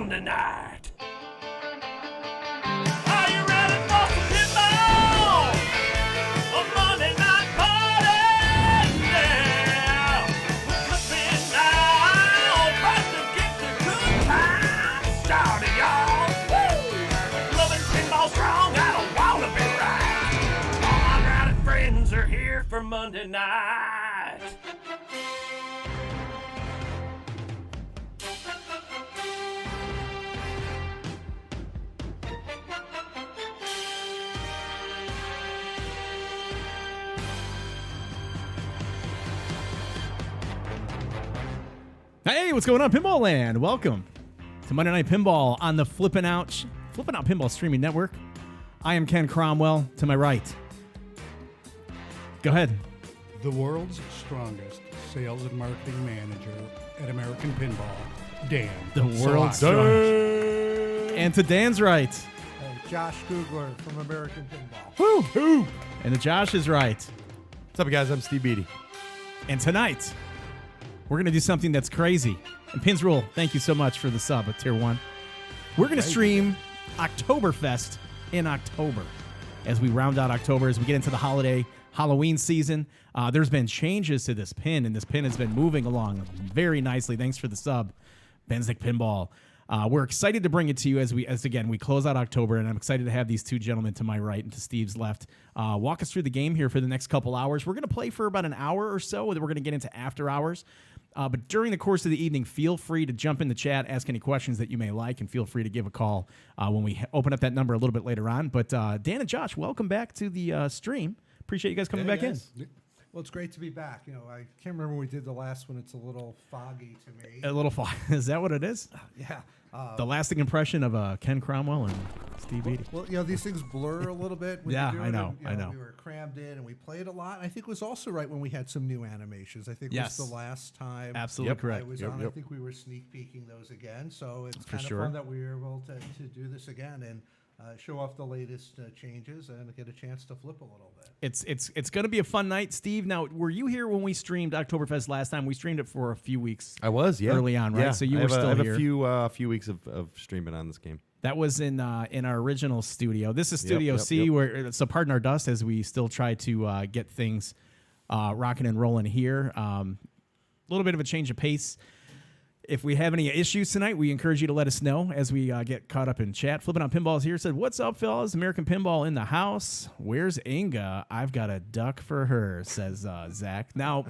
on tonight. Are you ready for some pinball? A Monday night party, yeah. We're flipping now, about to get the good time started, y'all. Woo! Loving pinball strong, I don't wanna be right. All my rowdy friends are here for Monday night. Hey, what's going on, Pinball Land? Welcome to Monday Night Pinball on the Flippin' Out Pinball Streaming Network. I am Ken Cromwell. To my right, go ahead. The world's strongest sales and marketing manager at American Pinball, Dan. The world's strongest. And to Dan's right. Hey, Josh Googler from American Pinball. Woo! And to Josh is right. What's up, guys? I'm Steve Beatty. And tonight, we're going to do something that's crazy. And Pins Rule, thank you so much for the sub at Tier 1. We're going to stream Oktoberfest in October as we round out October, as we get into the holiday Halloween season. There's been changes to this pin, and this pin has been moving along very nicely. Thanks for the sub, Benzdick Pinball. We're excited to bring it to you as we close out October, and I'm excited to have these two gentlemen to my right and to Steve's left walk us through the game here for the next couple hours. We're going to play for about an hour or so, and then we're going to get into after hours. But during the course of the evening, feel free to jump in the chat, ask any questions that you may like, and feel free to give a call when we open up that number a little bit later on. But Dan and Josh, welcome back to the stream. Appreciate you guys coming back in. Well, it's great to be back. You know, I can't remember when we did the last one. It's a little foggy to me. A little foggy. Is that what it is? Yeah. The lasting impression of Ken Cromwell and Steve Beatty. Well, you know, these things blur a little bit. When Yeah, you're I doing know, them, you I know. We were crammed in and we played a lot. I think it was also right when we had some new animations. I think Yes. it was the last time. Absolutely correct. I was on. I think we were sneak peeking those again. So it's kind of sure. fun that we were able to do this again and show off the latest changes and get a chance to flip a little bit. It's going to be a fun night, Steve. Now, were you here when we streamed Oktoberfest last time? We streamed it for a few weeks. I was, yeah. Early on, right? Yeah. So you were I still have here. a few weeks of streaming on this game. That was in our original studio. This is Studio C, where so pardon our dust as we still try to get things rocking and rolling here. A little bit of a change of pace. If we have any issues tonight, we encourage you to let us know as we get caught up in chat. Flipping Out Pinballs here said, "What's up, fellas? American Pinball in the house. Where's Inga? I've got a duck for her," says Zach. Now,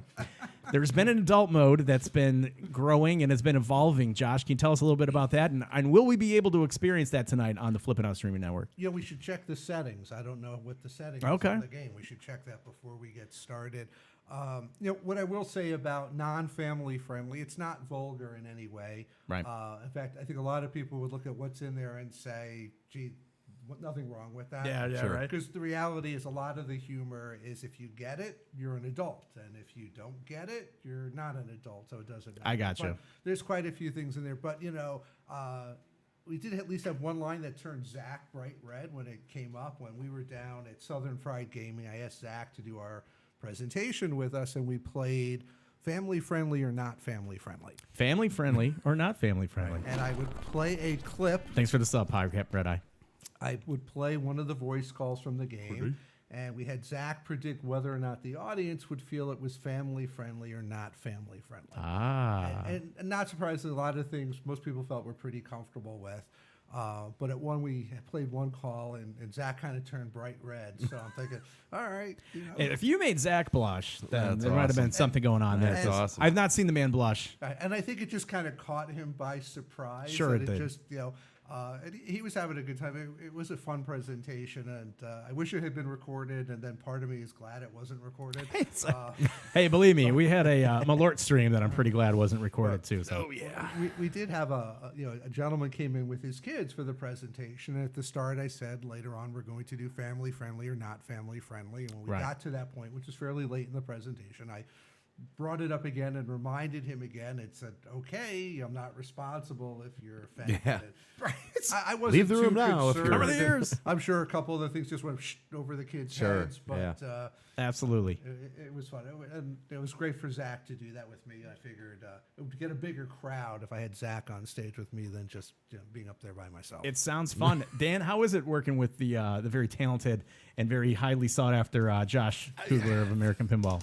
there's been an adult mode that's been growing and has been evolving. Josh, can you tell us a little bit about that? And will we be able to experience that tonight on the Flipping Out Streaming Network? Yeah, we should check the settings. I don't know what the settings Okay. on the game. We should check that before we get started. You know, what I will say about non-family friendly, it's not vulgar in any way. Right. In fact, I think a lot of people would look at what's in there and say, gee, nothing wrong with that. Yeah, Sure. right. Because the reality is a lot of the humor is if you get it, you're an adult. And if you don't get it, you're not an adult. So it doesn't matter. I gotcha. But there's quite a few things in there. But, you know, we did at least have one line that turned Zach bright red when it came up. When we were down at Southern Fried Gaming, I asked Zach to do our presentation with us, and we played family friendly or not family friendly. Family friendly or not family friendly? And I would play a clip. Thanks for the sub, Pirate Red Eye. I would play one of the voice calls from the game, and we had Zach predict whether or not the audience would feel it was family friendly or not family friendly. And not surprisingly, a lot of things most people felt were pretty comfortable with. But at one, we played one call, and Zach kind of turned bright red. So I'm thinking, all right. You know. If you made Zach blush, then That's there might have been something going on there. That's awesome. I've not seen the man blush. And I think it just kind of caught him by surprise. Sure and it did. Just, you know, and he was having a good time. It was a fun presentation, and I wish it had been recorded, and then part of me is glad it wasn't recorded. Hey, believe me, we had a Malort stream that I'm pretty glad wasn't recorded too. So We did have a gentleman came in with his kids for the presentation. And at the start, I said later on we're going to do family friendly or not family friendly. And when we Right. got to that point, which was fairly late in the presentation, I brought it up again and reminded him again. It said, "Okay, I'm not responsible if you're offended." Yeah. Right. ears. I wasn't Leave the room too now if you're- concerned. Cover the ears. I'm sure a couple of the things just went over the kids' heads, but Absolutely. it was fun. And it was great for Zach to do that with me. I figured it would get a bigger crowd if I had Zach on stage with me than just being up there by myself. It sounds fun. Dan, how is it working with the very talented and very highly sought after Josh Kugler of American Pinball?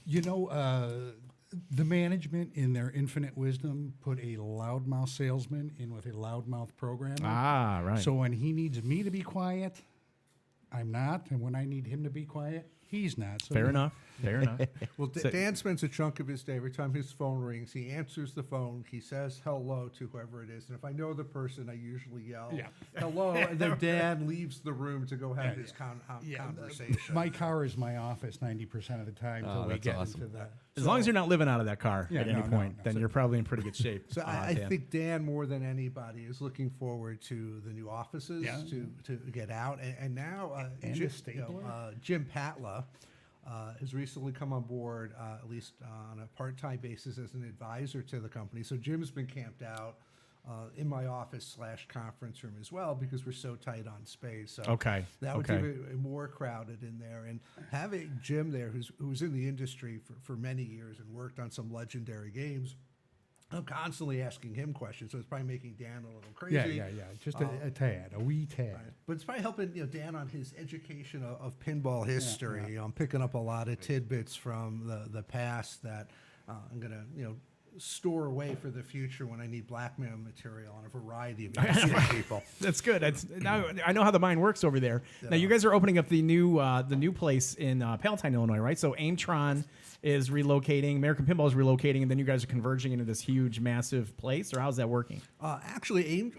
You know, the management, in their infinite wisdom, put a loudmouth salesman in with a loudmouth programmer. Ah, right. So when he needs me to be quiet, I'm not. And when I need him to be quiet, he's not. So Fair enough. Fair enough. Well, Dan spends a chunk of his day, every time his phone rings, he answers the phone, he says hello to whoever it is, and if I know the person, I usually yell hello, and then Dan leaves the room to go have his conversation. My car is my office 90% of the time until we that's get awesome. into that. As long as you're not living out of that car Yeah, at any no, point, no. then you're probably in pretty good shape. So I Dan. think Dan, more than anybody, is looking forward to the new offices to get out. And now And a stapler? Jim Patla has recently come on board, at least on a part-time basis, as an advisor to the company. So Jim's been camped out in my office / conference room as well because we're so tight on space. So Okay, that would okay. keep it more crowded in there. And having Jim there, who's in the industry for many years and worked on some legendary games, I'm constantly asking him questions, so it's probably making Dan a little crazy. Yeah. Just a tad, a wee tad. Right. But it's probably helping Dan on his education of pinball history. I'm picking up a lot of tidbits from the past that I'm gonna store away for the future when I need blackmail material on a variety of industry people. That's good. Now I know how the mind works over there. Now you guys are opening up the new place in Palatine, Illinois, right? So Aimtron is relocating, American Pinball is relocating, and then you guys are converging into this huge, massive place. Or how's that working? Actually,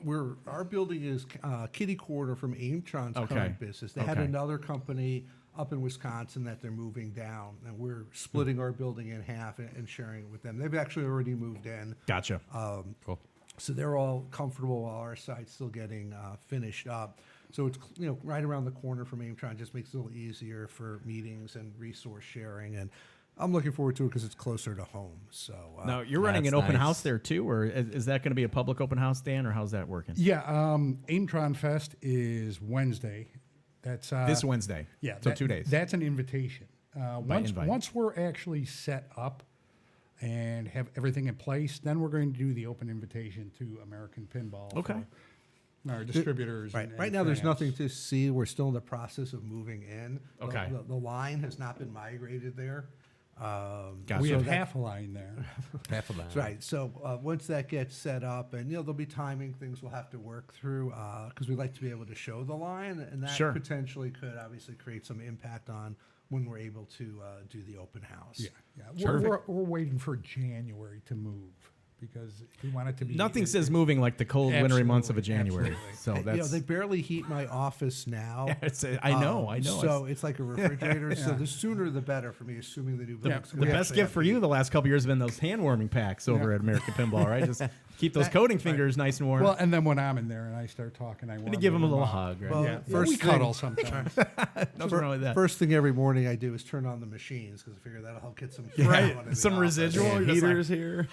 our building is kitty corner from Aimtron's current business. They had another company up in Wisconsin that they're moving down, and we're splitting our building in half and sharing it with them. They've actually already moved in. Gotcha. Cool. So they're all comfortable while our site's still getting finished up. So it's right around the corner from Aimtron. Just makes it a little easier for meetings and resource sharing, and I'm looking forward to it because it's closer to home. So now you're running an that's open nice. house there too, or is that going to be a public open house, Dan, or how's that working? Yeah, Aimtron Fest is Wednesday. That's This Wednesday. Yeah, So 2 days. That's an invitation. invite. Once we're actually set up and have everything in place, then we're going to do the open invitation to American Pinball. Okay. For our distributors. right, and right now there's fans. nothing to see. We're still in the process of moving in. Okay. The line has not been migrated there. Gotcha. We So have that- half a line there. Half of that. That's right. So once that gets set up, and there'll be timing things we'll have to work through because we like to be able to show the line, and that Sure. potentially could obviously create some impact on when we're able to do the open house. Yeah. We're waiting for January to move because we want it to be. Nothing says moving like the cold, wintry months of a January. Absolutely. So Hey, that's. they barely heat my office now. I know. So it's like a refrigerator. So the sooner the better for me, assuming the new building's The best gift for you the last couple years have been those hand warming packs over at American Pinball, right? Just keep those coating fingers nice and warm. Well, and then when I'm in there and I start talking, I want to give them a little hug, right? Well, Yeah, first we thing- cuddle sometimes. Nothing wrong with that. First thing every morning I do is turn on the machines because I figure that'll help get some heat Right. going in the Some office. residual. And Just like- heaters here.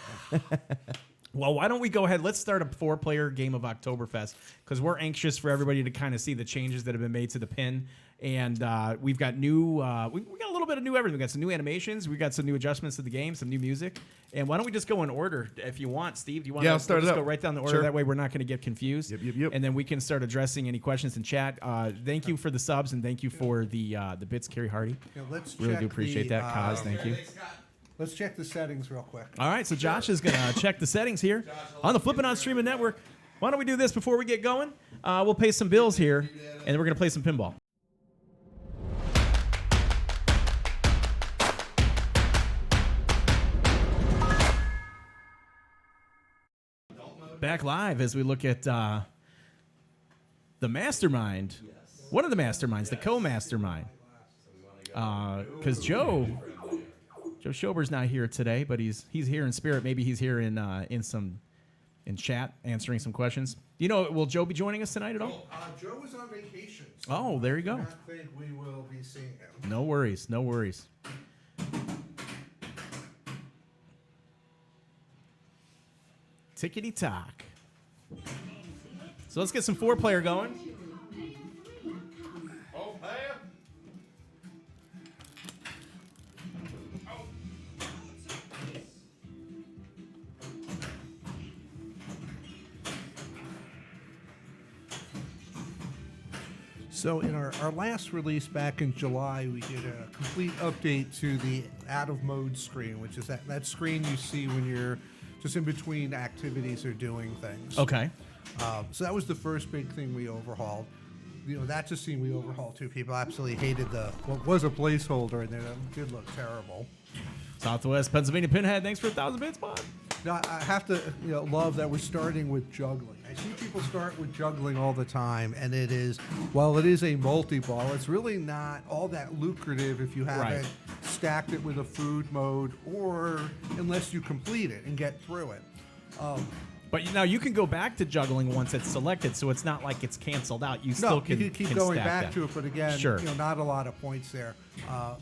Well, why don't we go ahead? Let's start a 4-player game of Oktoberfest because we're anxious for everybody to kind of see the changes that have been made to the pin. And we've got new, we got a little bit of new everything. We got some new animations. We got some new adjustments to the game, some new music. And why don't we just go in order if you want, Steve? Do you want Yeah, to I'll start it just up. go right down the order? Sure. That way we're not going to get confused. Yep. And then we can start addressing any questions in chat. Thank you for the subs and thank you for the bits, Carrie Hardy. Yeah, let's Really check do appreciate the, that, Kaz. Thank you. Let's check the settings real quick. All right, so Josh is going to check the settings here on the Flippin' On Streaming Network. Why don't we do this before we get going? We'll pay some bills here, and then we're going to play some pinball. Back live as we look at the mastermind. One of the masterminds, the co-mastermind. Because Joe Schober's not here today, but he's here in spirit. Maybe he's here in chat answering some questions. You know, will Joe be joining us tonight at all? Joe is on vacation. So Oh, there you I go. don't think we will be seeing him. No worries, no worries. Tickety tock. So let's get some 4-player going. So in our last release back in July, we did a complete update to the out of mode screen, which is that screen you see when you're just in between activities or doing things. Okay. So that was the first big thing we overhauled. You know, that's a scene we overhauled too. People absolutely hated what was a placeholder in there. That did look terrible. Southwest Pennsylvania Pinhead, thanks for 1,000 bits, bud. Now, I have to love that we're starting with juggling. I see people start with juggling all the time, and it is, while it is a multi-ball, it's really not all that lucrative if you haven't stacked it with a food mode or unless you complete it and get through it. But now you can go back to juggling once it's selected, so it's not like it's canceled out. You still can you can keep going stack back that. to it, but again, Sure. not a lot of points there.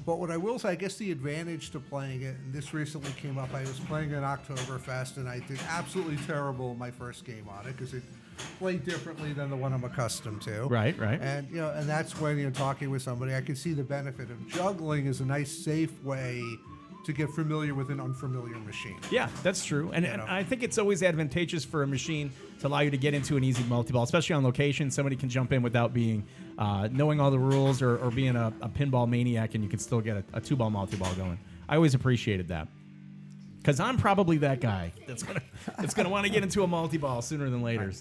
But what I will say, I guess the advantage to playing it, and this recently came up, I was playing an Oktoberfest, and I did absolutely terrible my first game on it because it played differently than the one I'm accustomed to. Right. And and that's when talking with somebody, I can see the benefit of juggling is a nice, safe way to get familiar with an unfamiliar machine. Yeah, that's true. And I think it's always advantageous for a machine to allow you to get into an easy multi-ball, especially on location. Somebody can jump in without being knowing all the rules or being a pinball maniac, and you can still get a 2-ball multi-ball going. I always appreciated that. Because I'm probably that guy that's gonna want to get into a multi-ball sooner than later. Right.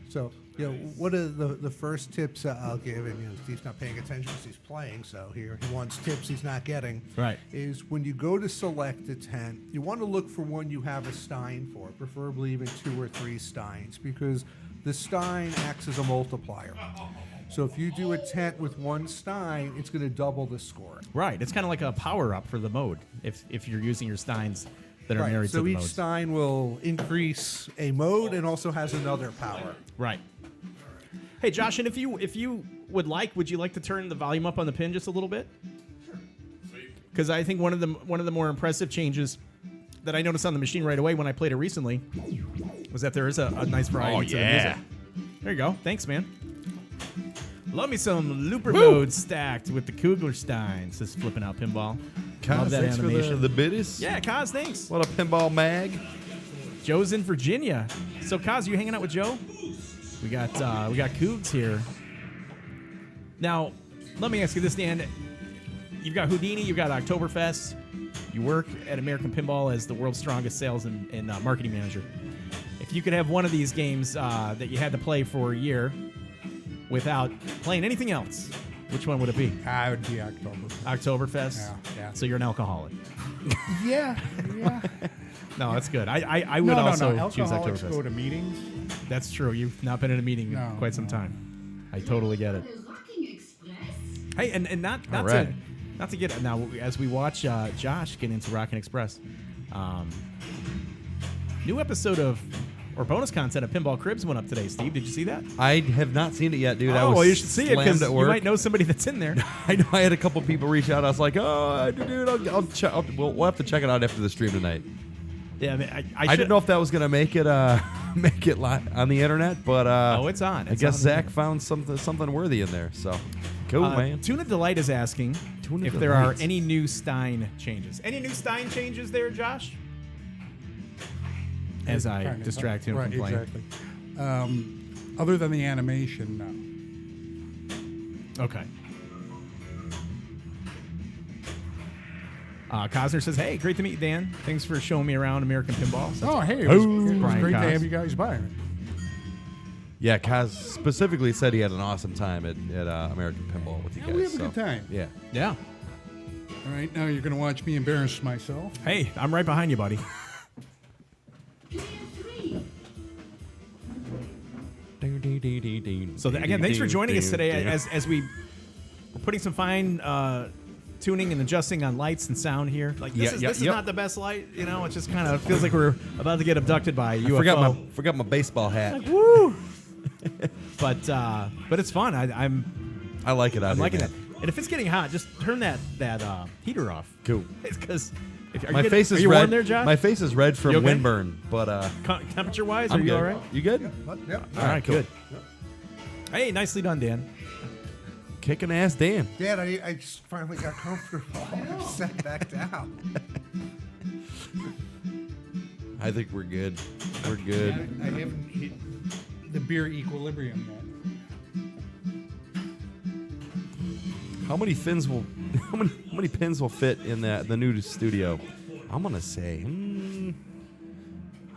So what are the first tips I'll give, and Steve's not paying attention because he's playing, so here he wants tips he's not getting. Right. Is when you go to select a tent, you want to look for one you have a stein for, preferably even 2 or 3 steins, because the stein acts as a multiplier. So if you do a tent with 1 stein, it's going to double the score. Right. It's kind of like a power-up for the mode if you're using your steins that are married to so the each modes. stein will increase a mode and also has another power. Right. Hey, Josh, and if you would you like to turn the volume up on the pin just a little bit? Sure. Because I think one of the more impressive changes that I noticed on the machine right away when I played it recently was that there is a nice variety to the music. There you go. Thanks, man. Love me some looper mode stacked with the Kuglersteins. This flipping out pinball. Love that thanks animation. for the biddies. Yeah, Kaz, thanks. What a pinball mag. Joe's in Virginia. So, Kaz, you hanging out with Joe? We got Cougs here. Now, let me ask you this, Dan. You've got Houdini, you've got Oktoberfest. You work at American Pinball as the world's strongest sales and marketing manager. If you could have one of these games that you had to play for a year without playing anything else, which one would it be? I would be Oktoberfest. Oktoberfest? Yeah. So you're an alcoholic. Yeah. No, that's good. I would also choose Alcoholics Oktoberfest. go to meetings. That's true. You've not been in a meeting in quite some time. I totally get it. Hey, and not to get now as we watch Josh get into Rockin' Express. New episode of or bonus content of Pinball Cribs went up today. Steve, did you see that? I have not seen it yet, dude. I Oh, was well, you should see it because slammed at you work. might know somebody that's in there. I know I had a couple people reach out. I was like, oh, dude, I'll check. We'll have to check it out after the stream tonight. Yeah, I mean, I didn't know if that was gonna make it live on the internet, but oh, it's on. I guess Zach found something worthy in there. So cool, man. Tuna Delight is asking if there are any new Stein changes. Any new Stein changes there, Josh? As I distract him from playing. Exactly. Other than the animation, no. Okay. Cosner says, hey, great to meet you, Dan. Thanks for showing me around American Pinball. Oh, hey, it was Brian great Cos. to have you guys by. Yeah, Kaz specifically said he had an awesome time at American Pinball with you guys. We have a good time. Yeah. Yeah. All right, now you're going to watch me embarrass myself. Hey, I'm right behind you, buddy. So again, thanks for joining us today as we're putting some fine tuning and adjusting on lights and sound here. Like this is not the best light, you know. It just kind of feels like we're about to get abducted by a UFO. Forgot my baseball hat. Like, woo! but it's fun. I like it. I'm liking it. And if it's getting hot, just turn that heater off. Cool. Because my face is are you red. warm there, Josh? My face is red from You okay? windburn, but temperature wise, I'm are you good. all right? You good? Yep. All right, good. Hey, nicely done, Dan. Kicking ass, Dan. Dad, I just finally got comfortable. I sat back down. I think we're good. We're good. I haven't hit the beer equilibrium yet. How many pins will how many pins will fit in the new studio? I'm gonna say,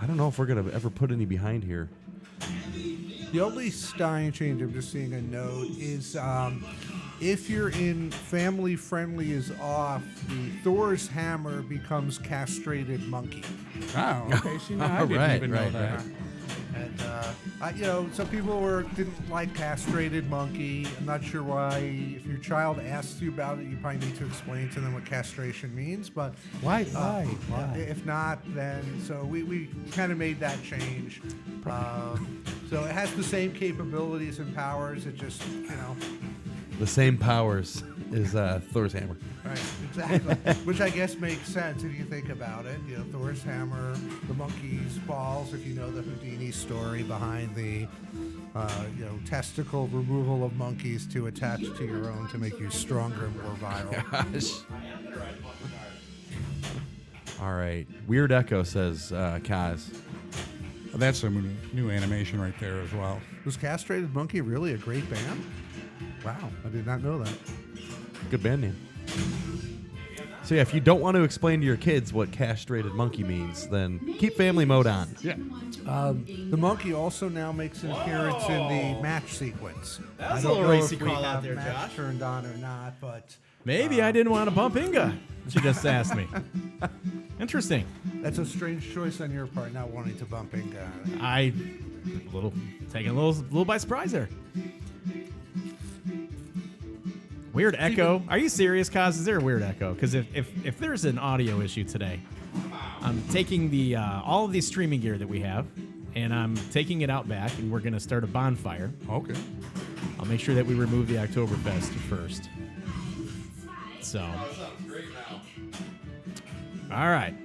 I don't know if we're gonna ever put any behind here. The only styling change I'm just seeing a note is if you're in family friendly is off, the Thor's hammer becomes castrated monkey. Oh, okay. See, now I didn't even know that. Right. And some people didn't like castrated monkey. I'm not sure why. If your child asks you about it, you probably need to explain to them what castration means. But Why? if not, then so we kind of made that change. So it has the same capabilities and powers. It just The same powers as Thor's hammer. Right, exactly. Which I guess makes sense if you think about it. Thor's hammer, the monkey's balls. If you know the Houdini story behind the, testicle removal of monkeys to attach to your own to make you stronger and more viral. Gosh. All right. Weird Echo says, Kaz. That's a new animation right there as well. Was Castrated Monkey really a great band? Wow, I did not know that. Good band name. So yeah, if you don't want to explain to your kids what castrated monkey means, then keep family mode on. Yeah. The monkey also now makes an appearance in the match sequence. That's I a don't little know racy if we call out have there, match Josh. turned on or not, but Maybe I didn't want to bump Inga. She just asked me. Interesting. that's a strange choice on your part, not wanting to bump Inga. Taking a little by surprise there. Weird echo. Are you serious, Kaz? Is there a weird echo? Because if there's an audio issue today, I'm taking the all of the streaming gear that we have, and I'm taking it out back, and we're going to start a bonfire. Okay. I'll make sure that we remove the Oktoberfest first. So. All right.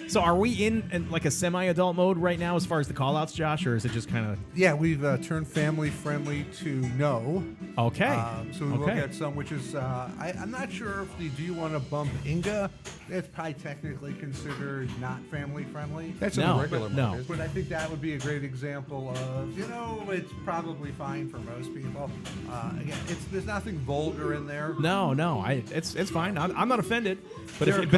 So are we in like a semi-adult mode right now as far as the call-outs, Josh, or is it just kind of... Yeah, we've turned family friendly to no. Okay. So we will get some, which is, I'm not sure if do you want to bump Inga? It's probably technically considered not family friendly. That's No, in the regular no. mode. But I think that would be a great example of, it's probably fine for most people. Again, there's nothing vulgar in there. No, it's fine. I'm not offended. But There if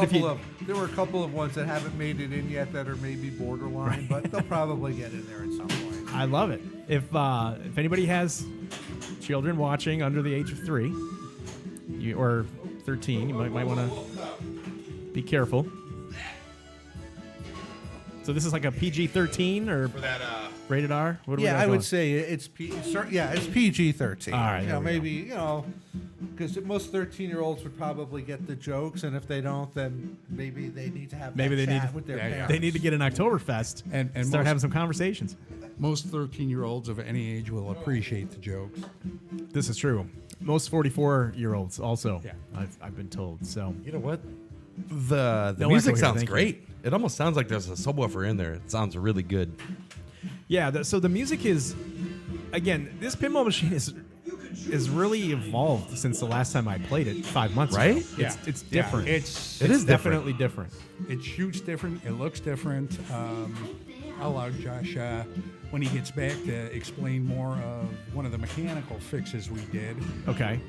were a couple of ones that haven't made it in yet that are maybe borderline, but they'll probably get in there at some point. I love it. If anybody has children watching under the age of 3 or 13, you might want to be careful. So this is like a PG-13 or rated R? What do we got I going? would say it's PG-13. All right, there we maybe because most 13-year-olds would probably get the jokes, and if they don't, then maybe they need to have chat with their parents. They need to get an Oktoberfest And start most- having some conversations. Most 13-year-olds of any age will appreciate the jokes. This is true. Most 44-year-olds also. Yeah. I've been told. So You know what? The No music echo here, sounds thank you. great. It almost sounds like there's a subwoofer in there. It sounds really good. yeah. So the music is, again, this pinball machine is really evolved since the last time I played it 5 months Right? ago. Yeah. It's different. Yeah, It is different. definitely different. It shoots different. It looks different. I'll allow Josh, when he gets back, to explain more of one of the mechanical fixes we did Okay.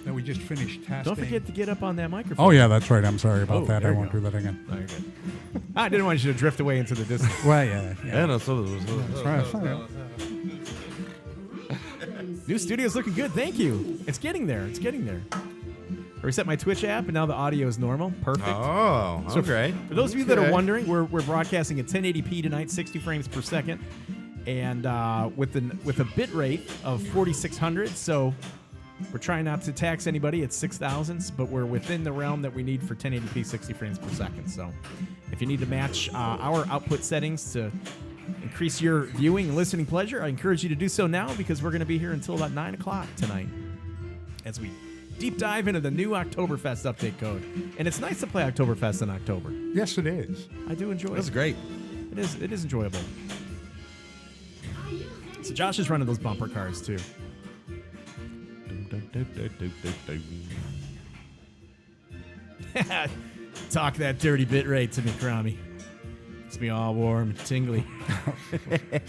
that we just finished testing. Don't forget to get up on that microphone. Oh, yeah, that's right. I'm sorry about Oh, that. there I you won't go. do that again. No, you're good. I didn't want you to drift away into the distance. Well, yeah. Yeah, no, so That's right. New studio's looking good. Thank you. It's getting there. I reset my Twitch app, and now the audio is normal. Perfect. Oh, So okay. For those of you that are Okay. wondering, we're broadcasting at 1080p tonight, 60 frames per second, and with a bit rate of 4600. So we're trying not to tax anybody at 6000s, but we're within the realm that we need for 1080p, 60 frames per second. So if you need to match our output settings to increase your viewing and listening pleasure, I encourage you to do so now, because we're going to be here until about 9 o'clock tonight as we deep dive into the new Oktoberfest update code. And it's nice to play Oktoberfest in October. Yes, it is. I do enjoy That's it. great. It is enjoyable. So Josh is running those bumper cars too. Talk that dirty bit rate to me, Crommy. Makes me all warm and tingly. I'm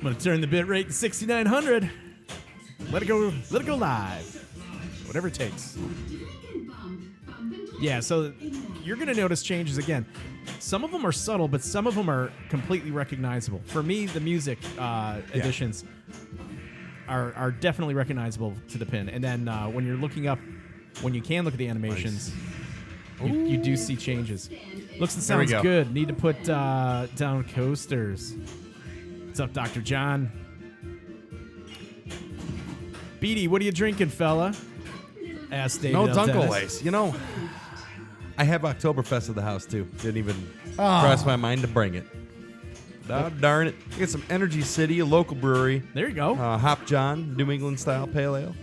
gonna turn the bit rate to 6900. Let it go live. Whatever it takes. Yeah, so you're gonna notice changes again. Some of them are subtle, but some of them are completely recognizable. For me, the music additions are definitely recognizable to the pin. And then when you're looking up, when you can look at the animations, you do see changes. Looks and sounds good. Need to put down coasters. What's up, Dr. John? Beatty, what are you drinking, fella? Asked David. No L. Dennis. Dunkle-Lace. You know, I have Oktoberfest at the house, too. Didn't even cross my mind to bring it. Oh, darn it. I get some Energy City, a local brewery. There you go. Hop John, New England style pale ale.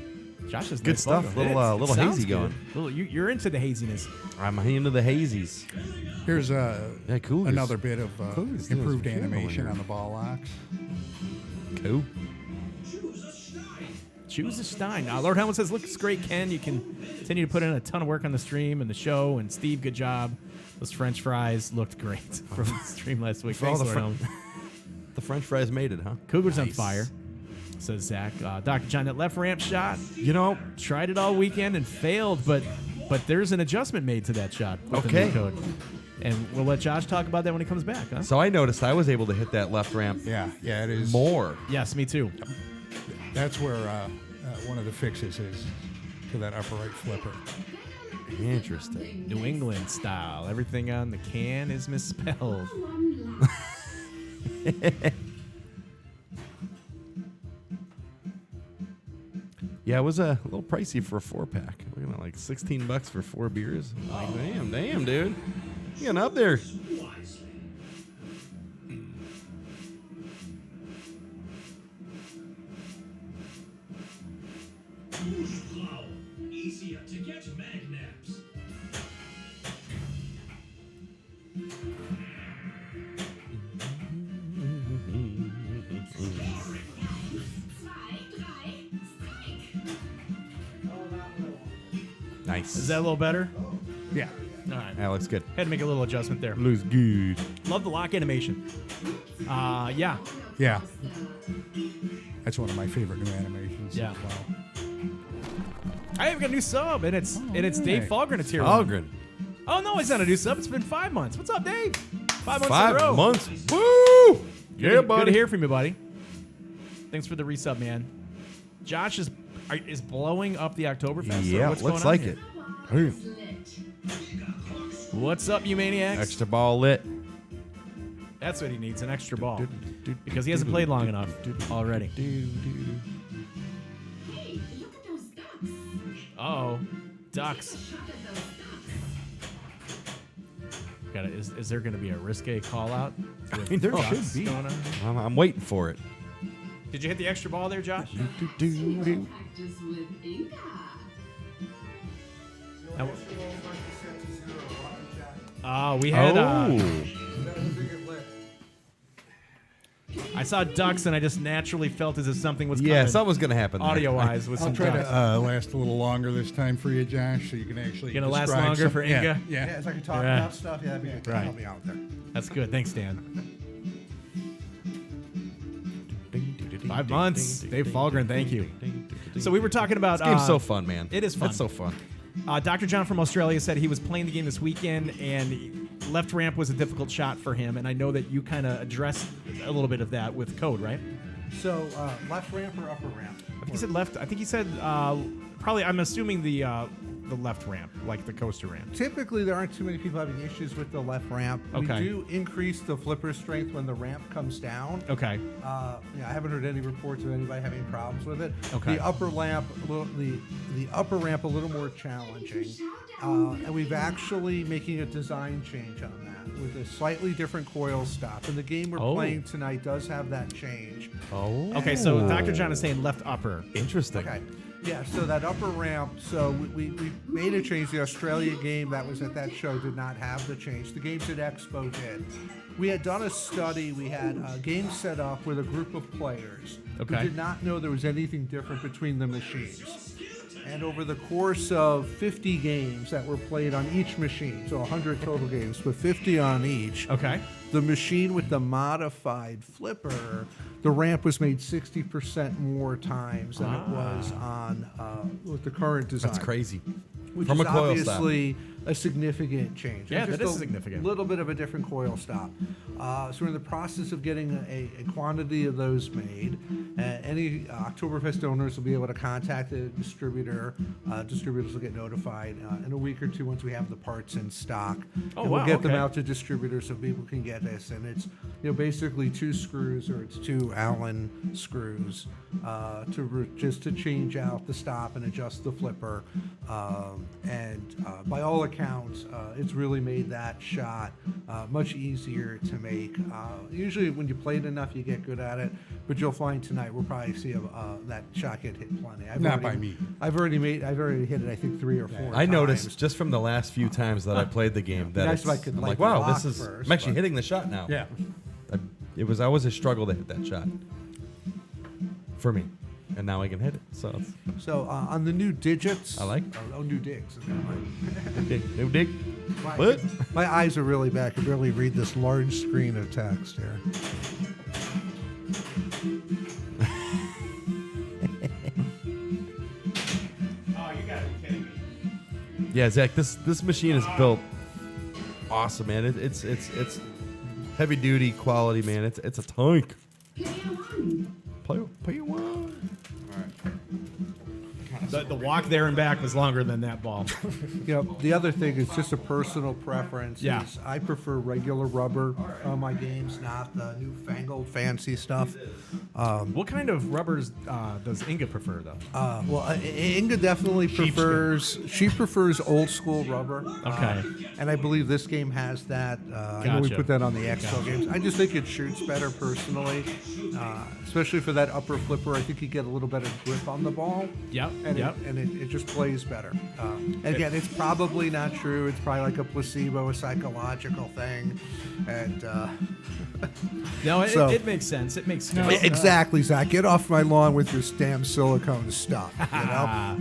Josh is Good nice stuff. logo. Little Sounds hazy good. going. You're into the haziness. I'm into the hazies. Here's Cougars. another bit of Cougars doing improved some shit over animation here. on the ball locks. Cool. Choose a Stein. Lord Helmut says, looks great, Ken. You can continue to put in a ton of work on the stream and the show. And Steve, good job. Those French fries looked great from the stream last week. For all Thanks, the Lord Helmut. The French fries made it, huh? Cougars on fire, says Zach. Dr. John, that left ramp shot, You know, tried it all weekend and failed, but there's an adjustment made to that shot with the Okay. new code. And we'll let Josh talk about that when he comes back, huh? so I noticed I was able to hit that left ramp Yeah, it is. more. Yes, me too. That's where one of the fixes is to that upper right flipper. Interesting. New England style. Everything on the can is misspelled. Yeah, it was a little pricey for a 4-pack. Looking at like $16 for 4 beers. I'm like, damn, dude. You getting up there. Easier to get magnaps. Nice. Is that a little better? Yeah. All right. That looks good. Had to make a little adjustment there. Looks good. Love the lock animation. Yeah. Yeah. That's one of my favorite new animations Yeah. as well. I have got a new sub, and it's right. Dave Falgren. It's here. one. Algren. Oh no, it's not a new sub. It's been 5 months. What's up, Dave? 5 months in a 5 row. months. Woo! Yeah, Good buddy. to hear from you, buddy. Thanks for the resub, man. Josh is blowing up the Oktoberfest. Yeah, What's looks going on like here? it. What's up, you maniacs? Extra ball lit. That's what he needs, an extra ball. Because he hasn't played long enough already. Hey, look at those ducks. Uh-oh. Ducks. Is there going to be a risque call-out? There Ducks should be. going on? I'm waiting for it. Did you hit the extra ball there, Josh? Practice with Inga. We had... Oh. I saw ducks, and I just naturally felt as if something was Yeah, coming. something was going to happen there. Audio-wise with I'll some try ducks. to last a little longer this time for you, Josh, so you can actually Gonna last describe longer some- for yeah, Inga? Yeah. Yeah, so I can talk Yeah. about stuff. Yeah, that'd be good. Right. Help me out there. That's good. Thanks, Dan. 5 months. Dave Falgren, thank you. So we were talking about... This game's so fun, man. It is fun. It's so fun. Dr. John from Australia said he was playing the game this weekend, and left ramp was a difficult shot for him, and I know that you kind of addressed a little bit of that with code, right? So, left ramp or upper ramp? I think he said left. I think he said probably. I'm assuming the left ramp, like the coaster ramp. Typically, there aren't too many people having issues with the left ramp. Okay. We do increase the flipper strength when the ramp comes down. Okay. I haven't heard any reports of anybody having problems with it. Okay. The upper ramp, the upper ramp, a little more challenging, and we've actually making a design change on that with a slightly different coil stop. And the game we're playing tonight does have that change. Oh. Okay. So Dr. John is saying left upper. Interesting. Okay. Yeah, so that upper ramp, so we made a change. The Australia game that was at that show did not have the change. The games at Expo did. We had done a study. We had a game set up with a group of players Okay. who did not know there was anything different between the machines. And over the course of 50 games that were played on each machine, so 100 total games with 50 on each, Okay. the machine with the modified flipper, the ramp was made 60% more times than it was on with the current design. That's crazy. Which From is a coil stop. obviously a significant change. Yeah, And that just is significant. A little bit of a different coil stop. So we're in the process of getting a quantity of those made. Any Oktoberfest owners will be able to contact the distributor. Distributors will get notified in a week or two once we have the parts in stock. Oh, and wow, we'll get them okay. out to distributors so people can get this. And it's basically 2 screws or it's 2 Allen screws just to change out the stop and adjust the flipper. By all accounts, it's really made that shot much easier to make. Usually when you play it enough, you get good at it, but you'll find tonight we'll probably see that shot get hit plenty. Not by me. I've already hit it, I think 3 or 4 I times. noticed just from the last few times that I played the game that Nice if I it's, could, I'm like, like, wow, block this is first, I'm actually but- hitting the shot now. Yeah. It was always a struggle to hit that shot for me, and now I can hit it. So it's So on the new digits, I like. new digs. no dig. My, What? my eyes are really bad. I can barely read this large screen of text here. Oh, you gotta be kidding me. Yeah, Zach, this machine is built awesome, man. It's heavy duty quality, man. It's a tank. Play one. The walk there and back was longer than that ball. The other thing is just a personal preference. Yeah. Is I prefer regular rubber on my games, not the newfangled fancy stuff. What kind of rubbers does Inga prefer, though? Inga definitely prefers. She prefers old school rubber. Okay. And I believe this game has that. I know we Gotcha. put that on the Expo games. I just think it shoots better personally, especially for that upper flipper. I think you get a little better grip on the ball. Yep. And, Yep. it just plays better. And again, it's probably not true. It's probably like a placebo, a psychological thing. And No, So- it makes sense. It makes sense. exactly, Zach. Get off my lawn with your damn silicone stuff.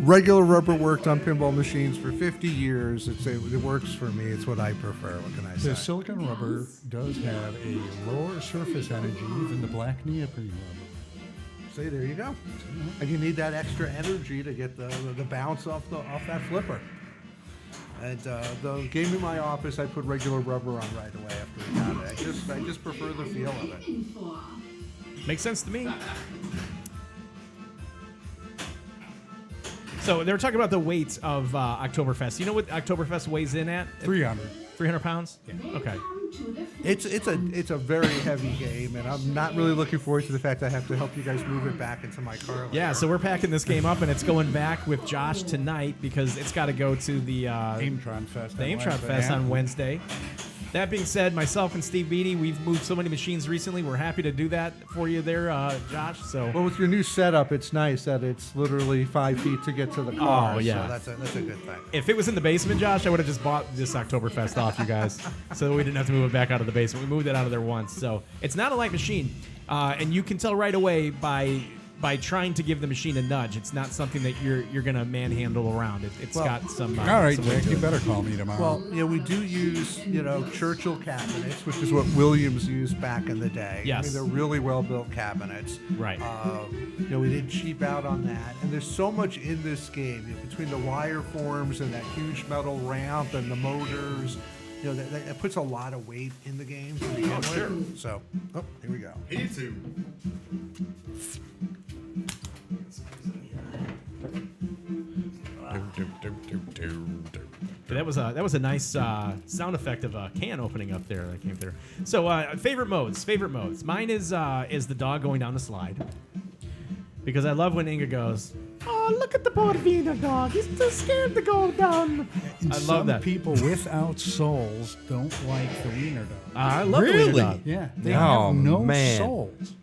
Regular rubber worked on pinball machines for 50 years. It works for me. It's what I prefer. What can I say? The silicone rubber does have a lower surface energy than the black neoprene rubber. See, there you go. And you need that extra energy to get the bounce off that flipper. And the game in my office, I put regular rubber on right away after we got it. I just prefer the feel of it. Makes sense to me. So they were talking about the weight of Oktoberfest. You know what Oktoberfest weighs in at? 300. 300 pounds? Yeah. Okay. It's a very heavy game, and I'm not really looking forward to the fact I have to help you guys move it back into my car. later. Yeah, so we're packing this game up, and it's going back with Josh tonight because it's got to go to the Aimtron Fest. the on Aimtron Wednesday. Fest on Wednesday. That being said, myself and Steve Beatty, we've moved so many machines recently. We're happy to do that for you there, Josh. So Well, with your new setup, it's nice that it's literally 5 feet to get to the car. Oh, yeah. So that's a good thing. if it was in the basement, Josh, I would have just bought this Oktoberfest off you guys so that we didn't have to move it back out of the basement. We moved it out of there once. So it's not a light machine. And you can tell right away by trying to give the machine a nudge. It's not something that you're going to manhandle around. It's Well, got some... All right, some weight Jack, to you it. better call me tomorrow. Well, we do use, Churchill cabinets, which is what Williams used back in the day. Yes. I mean, they're really well-built cabinets. Right. We didn't cheap out on that. And there's so much in this game, between the wire forms and that huge metal ramp and the motors. That puts a lot of weight in the game. To begin with. sure. So, here we go. That was a nice sound effect of a can opening up there that came through. So favorite modes. Mine is the dog going down the slide. Because I love when Inga goes, "Oh, look at the poor Wiener dog. He's too scared to go down." And I love some that. people without souls don't like the wiener dog. I love the Wiener Really? dog. Yeah, they Oh, have no man. souls.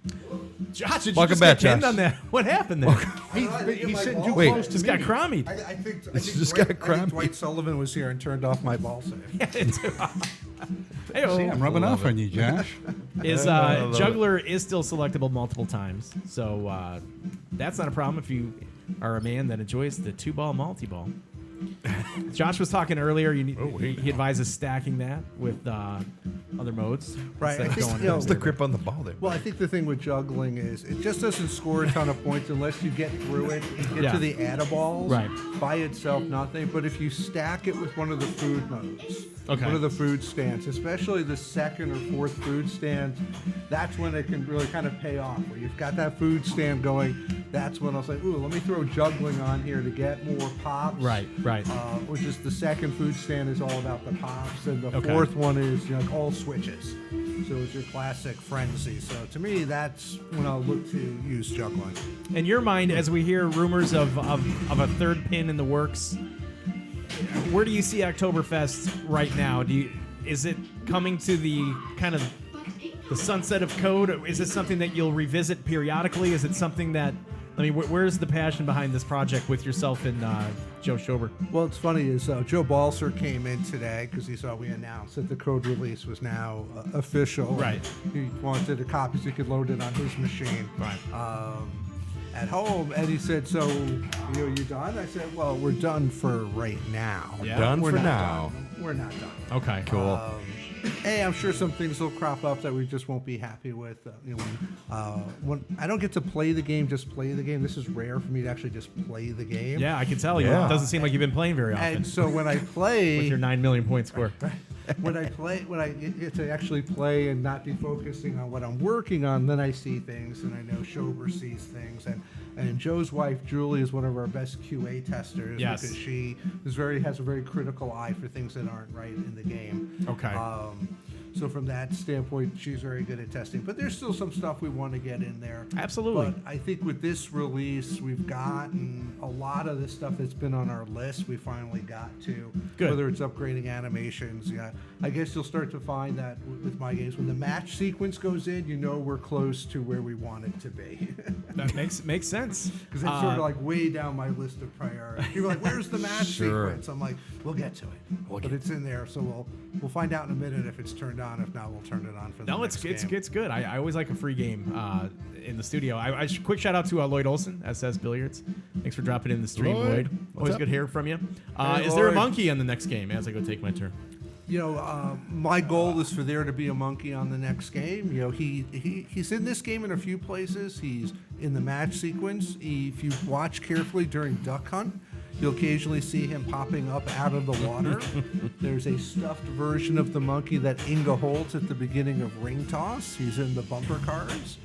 Josh, did Welcome you just back, get pinned Josh. on that? What happened there? He's sitting too Wait. close to Just me. got crummied. I think just Dwight, got I think cramped. Dwight Sullivan was here and turned off my ball save. Hey-o. See, I'm rubbing off on you, Josh. Is love Juggler is still selectable multiple times, so that's not a problem if you are a man that enjoys the 2-ball multi-ball. Josh was talking earlier. He advises stacking that with other modes. Right, instead I of think, going you know, What's the grip on the ball there? Well, I think the thing with juggling is it just doesn't score a ton of points unless you get through it and get Yeah. to the add-a-balls. Right. By itself, nothing. But if you stack it with one of the food modes, Okay. one of the food stands, especially the second or fourth food stand, that's when it can really kind of pay off. Where you've got that food stand going, that's when I'll say, ooh, let me throw juggling on here to get more pops. Right. Which is the second food stand is all about the pops, and the Okay. fourth one is all switches. So it's your classic frenzy. So to me, that's when I'll look to use juggling. In your mind, as we hear rumors of a third pin in the works, where do you see Oktoberfest right now? Is it coming to the kind of the sunset of code? Is it something that you'll revisit periodically? Is it something that, I mean, where's the passion behind this project with yourself and Joe Schober? Well, it's funny is Joe Balser came in today because he saw we announced that the code release was now official. Right. He wanted a copy so he could load it on his machine. Right. At home, and he said, "So, you done?" I said, "Well, we're done for right now. Yeah. Done We're for not now. done. We're not done." Okay. Cool. Hey, I'm sure some things will crop up that we just won't be happy with. When I don't get to play the game, just play the game. This is rare for me to actually just play the game. Yeah, I can tell you. Yeah. It doesn't seem like you've been playing very often And so when I play, with your 9 million point score. when I get to actually play and not be focusing on what I'm working on, then I see things, and I know Schober sees things, and Joe's wife Julie is one of our best QA testers Yes. because she has a very critical eye for things that aren't right in the game. Okay. So from that standpoint, she's very good at testing. But there's still some stuff we want to get in there. Absolutely. But I think with this release, we've gotten a lot of the stuff that's been on our list. We finally got to. Good. Whether it's upgrading animations, yeah. I guess you'll start to find that with my games, when the match sequence goes in, we're close to where we want it to be. That makes sense. Because it's sort of like way down my list of priorities. People are like, "Where's the match Sure. sequence?" I'm like, "We'll get to it." But it's in there, so we'll find out in a minute if it's turned on. If not, we'll turn it on for the No, next it's game. good. I always like a free game in the studio. Quick shout out to Lloyd Olson, SS Billiards. Thanks for dropping in the stream, Lloyd. Lloyd. What's Always up? good hearing from you. Hey, Is there a Lloyd. monkey on the next game as I go take my turn? My goal is for there to be a monkey on the next game. He's in this game in a few places. He's in the match sequence. If you watch carefully during Duck Hunt, you'll occasionally see him popping up out of the water. There's a stuffed version of the monkey that Inga holds at the beginning of Ring Toss. He's in the bumper cars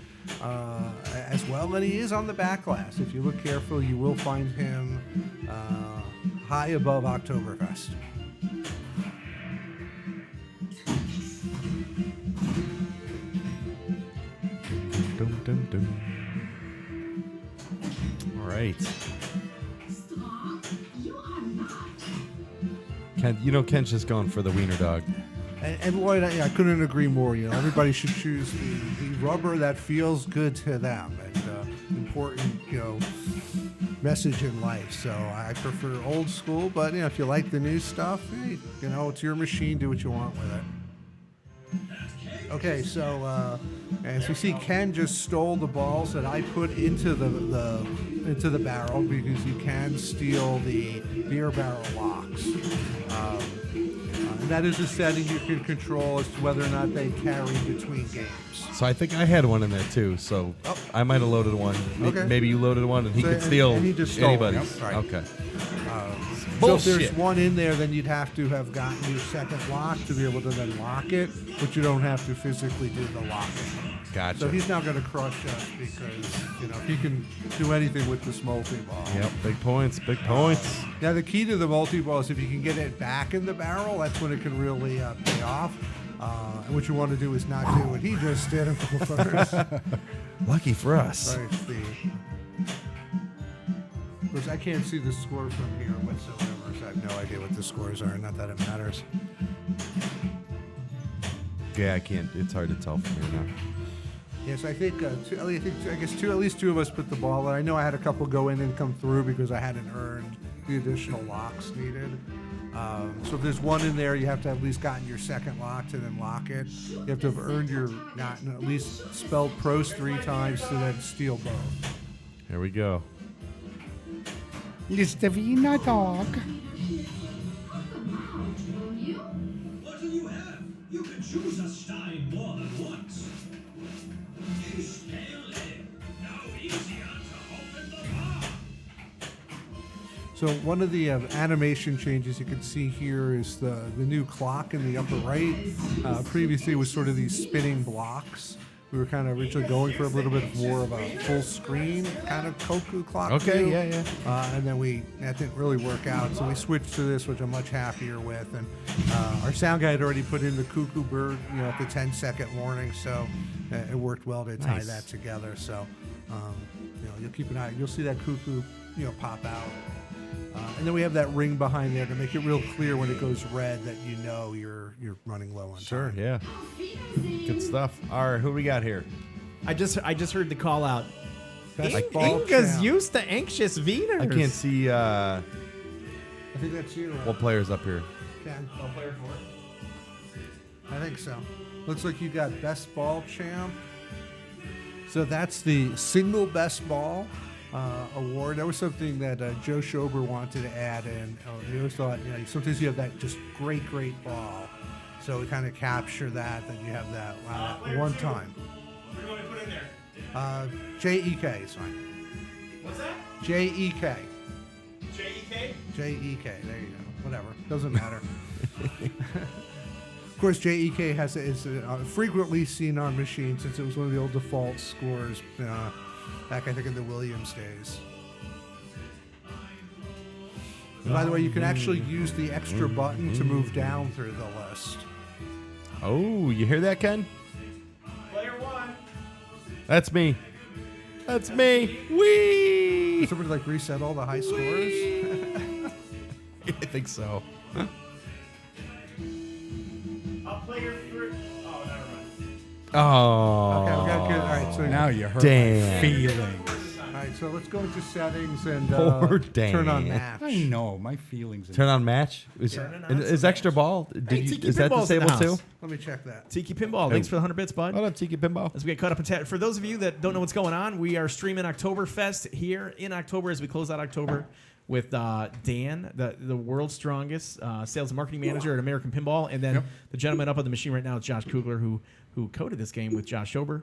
as well, and he is on the back glass. If you look carefully, you will find him high above Oktoberfest. Dum, dum, dum. All right. Stop. You are not. Ken's just going for the wiener dog. And Lloyd, I couldn't agree more. Everybody should choose the rubber that feels good to them, and important, message in life. So I prefer old school, but if you like the new stuff, hey, it's your machine. Do what you want with it. Okay, so as you see, Ken just stole the balls that I put into the barrel, because you can steal the beer barrel locks. And that is a setting you can control as to whether or not they carry between games. So I think I had one in there too. So I might have loaded one. Okay. Maybe you loaded one, and he So- could steal and he just stole one. anybody's. Yep, right. Okay. So if there's Bullshit. one in there, then you'd have to have gotten your second lock to be able to then lock it, but you don't have to physically do the locking. Gotcha. So he's not going to crush us because, he can do anything with this multi-ball. Yep. Big points. Big points. Now, the key to the multi-ball is if you can get it back in the barrel, that's when it can really pay off. And what you want to do is not do what he just did and go first. Lucky for us. Right, because I can't see the score from here whatsoever, so I have no idea what the scores are. Not that it matters. Yeah, I can't. It's hard to tell from here now. Yes, I think, at least two of us put the ball in. I know I had a couple go in and come through because I hadn't earned the additional locks needed. So if there's one in there, you have to have at least gotten your second lock to then lock it. You have to have earned gotten at least spelled pros 3 times to then steal both. Here we go. It's the Wiener dog. What do you have? You can choose a stein more than once. Ich spiele. Now easier to open the bar. So one of the animation changes you can see here is the new clock in the upper right. Previously it was sort of these spinning blocks. We were kind of originally going for a little bit more of a full screen kind of Koku clock. Okay, view. yeah. And then that didn't really work out, so we switched to this, which I'm much happier with. And our sound guy had already put in the cuckoo bird, at the 10-second warning, so it worked well to tie that together. So, you'll keep an eye. You'll see that cuckoo, pop out. And then we have that ring behind there to make it real clear when it goes red that you're running low on Sure, time. yeah. Good stuff. All right, who we got here? I just heard the call out. Best ball Inga's champ. used to anxious Wieners. I can't see I think that's you. what player's up here. Ken. I think so. Looks like you got best ball champ. So that's the single best ball award. That was something that Joe Schober wanted to add in. He always thought, sometimes you have that just great ball. So we kind of capture that you have that one time. What do you want me to put in there? J-E-K is fine. What's that? J-E-K. J-E-K? J-E-K. There you go. Whatever. Doesn't matter. Of course, J-E-K is frequently seen on machines since it was one of the old default scores back, I think, in the Williams days. And by the way, you can actually use the extra button to move down through the list. Oh, you hear that, Ken? Player 1. That's me. That's me. Wee! Somebody reset all the high scores? I think so. Player 3. Oh, never mind. Oh. Okay, we got good. All right, so Now you hurt Dan. my feelings. all right, so let's go into settings and Poor turn on Dan. match. I know my feelings. Turn on match. Is extra ball? Tiki Is that Pinball's in the disabled too? house. Let me check that. Tiki Pinball. Thanks for the 100 bits, bud. Hold up, Tiki Pinball. As we get caught up in chat, for those of you that don't know what's going on, we are streaming Oktoberfest here in October as we close out October with Dan, the world's strongest sales and marketing manager at American Pinball, and then the gentleman up on the machine right now is Josh Kugler, who coded this game with Josh Schober.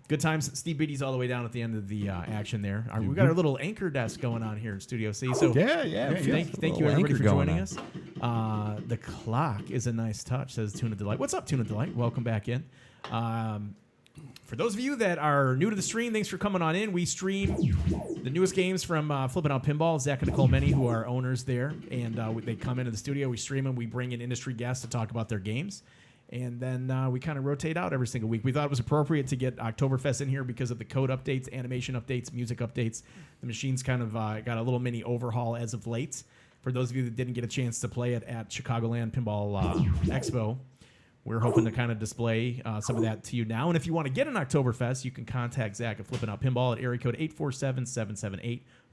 Good times. Steve Beatty's all the way down at the end of the action there. We got our little anchor desk going on here in Studio C. So Yeah. Thank you everybody for joining us. The clock is a nice touch, says Tuna Delight. What's up, Tuna Delight? Welcome back in. For those of you that are new to the stream, thanks for coming on in. We stream the newest games from Flippin' Out Pinball. Zach and Nicole Menny, who are owners there, and they come into the studio. We stream them. We bring in industry guests to talk about their games. And then we kind of rotate out every single week. We thought it was appropriate to get Oktoberfest in here because of the code updates, animation updates, music updates. The machine's kind of got a little mini overhaul as of late. For those of you that didn't get a chance to play it at Chicagoland Pinball Expo, we're hoping to kind of display some of that to you now. And if you want to get an Oktoberfest, you can contact Zach at Flippin' Out Pinball at area code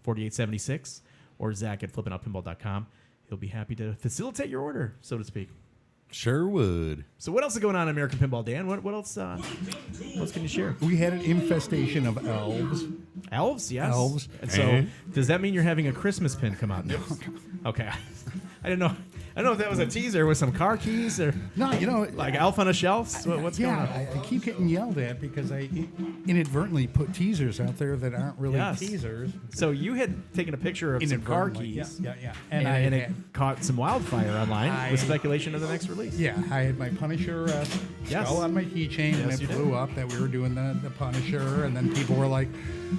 847-778-4876 or Zach at flippinoutpinball.com. He'll be happy to facilitate your order, so to speak. Sure would. So what else is going on in American Pinball, Dan? What else? What else can you share? We had an infestation of elves. Elves, yes. Elves. And so, does that mean you're having a Christmas pin come out next? Okay. I didn't know. I don't know if that was a teaser with some car keys or No, like Elf on a Shelf. What's going on? I keep getting yelled at because I inadvertently put teasers out there that aren't really Yes. teasers. So you had taken a picture of some car Inadvertently, keys. Yeah. And it caught some wildfire online with speculation of the next release. Yeah, I had my Punisher Yes. skull on my keychain, and Yes, it you blew up that we were doing the Punisher, and then people were like,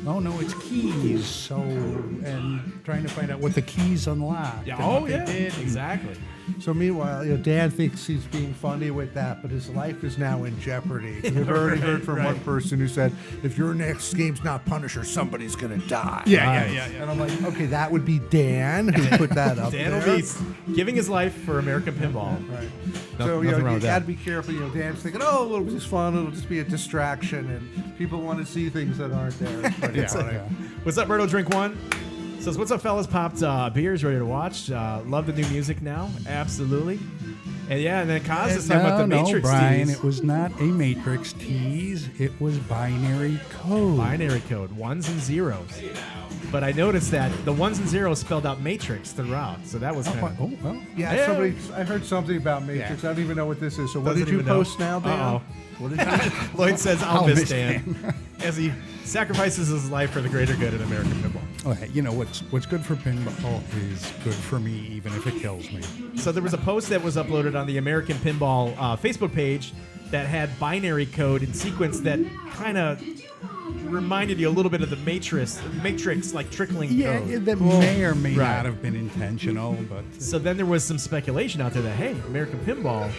"Oh no, it's keys!" So, and trying to find out what the keys unlocked. Yeah. and Oh what they yeah. did. Exactly. So meanwhile, Dan thinks he's being funny with that, but his life is now in jeopardy. We've already heard from one person who said, if your next game's not Punisher, somebody's going to die. Yeah. And I'm like, okay, that would be Dan who put that up Dan there. will be giving his life for American Pinball. Right. So nothing wrong you with got to that. be careful. Dan's thinking, oh, it'll be just fun. It'll just be a distraction, and people want to see things that aren't there. It's pretty funny. What's up, Berto Drink One? Says, what's up, fellas? Popped beers, ready to watch. Love the new music now. Absolutely. And yeah, and then Kaz is talking about the Matrix Brian, tease. it was not a Matrix tease. It was binary code. Binary code, ones and zeros. But I noticed that the ones and zeros spelled out Matrix throughout, so that was kind of... Oh, well. Yeah, Yeah. I heard something about Matrix. I don't even know what this is. So what Doesn't did you even know. post now, Dan? Uh-oh. What did you? Lloyd says, I'll I'll miss miss Dan. As he sacrifices his life for the greater good in American pinball. Okay, you know, what's good for pinball is good for me, even if it kills me. So there was a post that was uploaded on the American Pinball Facebook page that had binary code in sequence that kind of reminded you a little bit of the Matrix like trickling Yeah, code. that may or may Right. not have been intentional, but So then there was some speculation out there that, hey, American Pinball,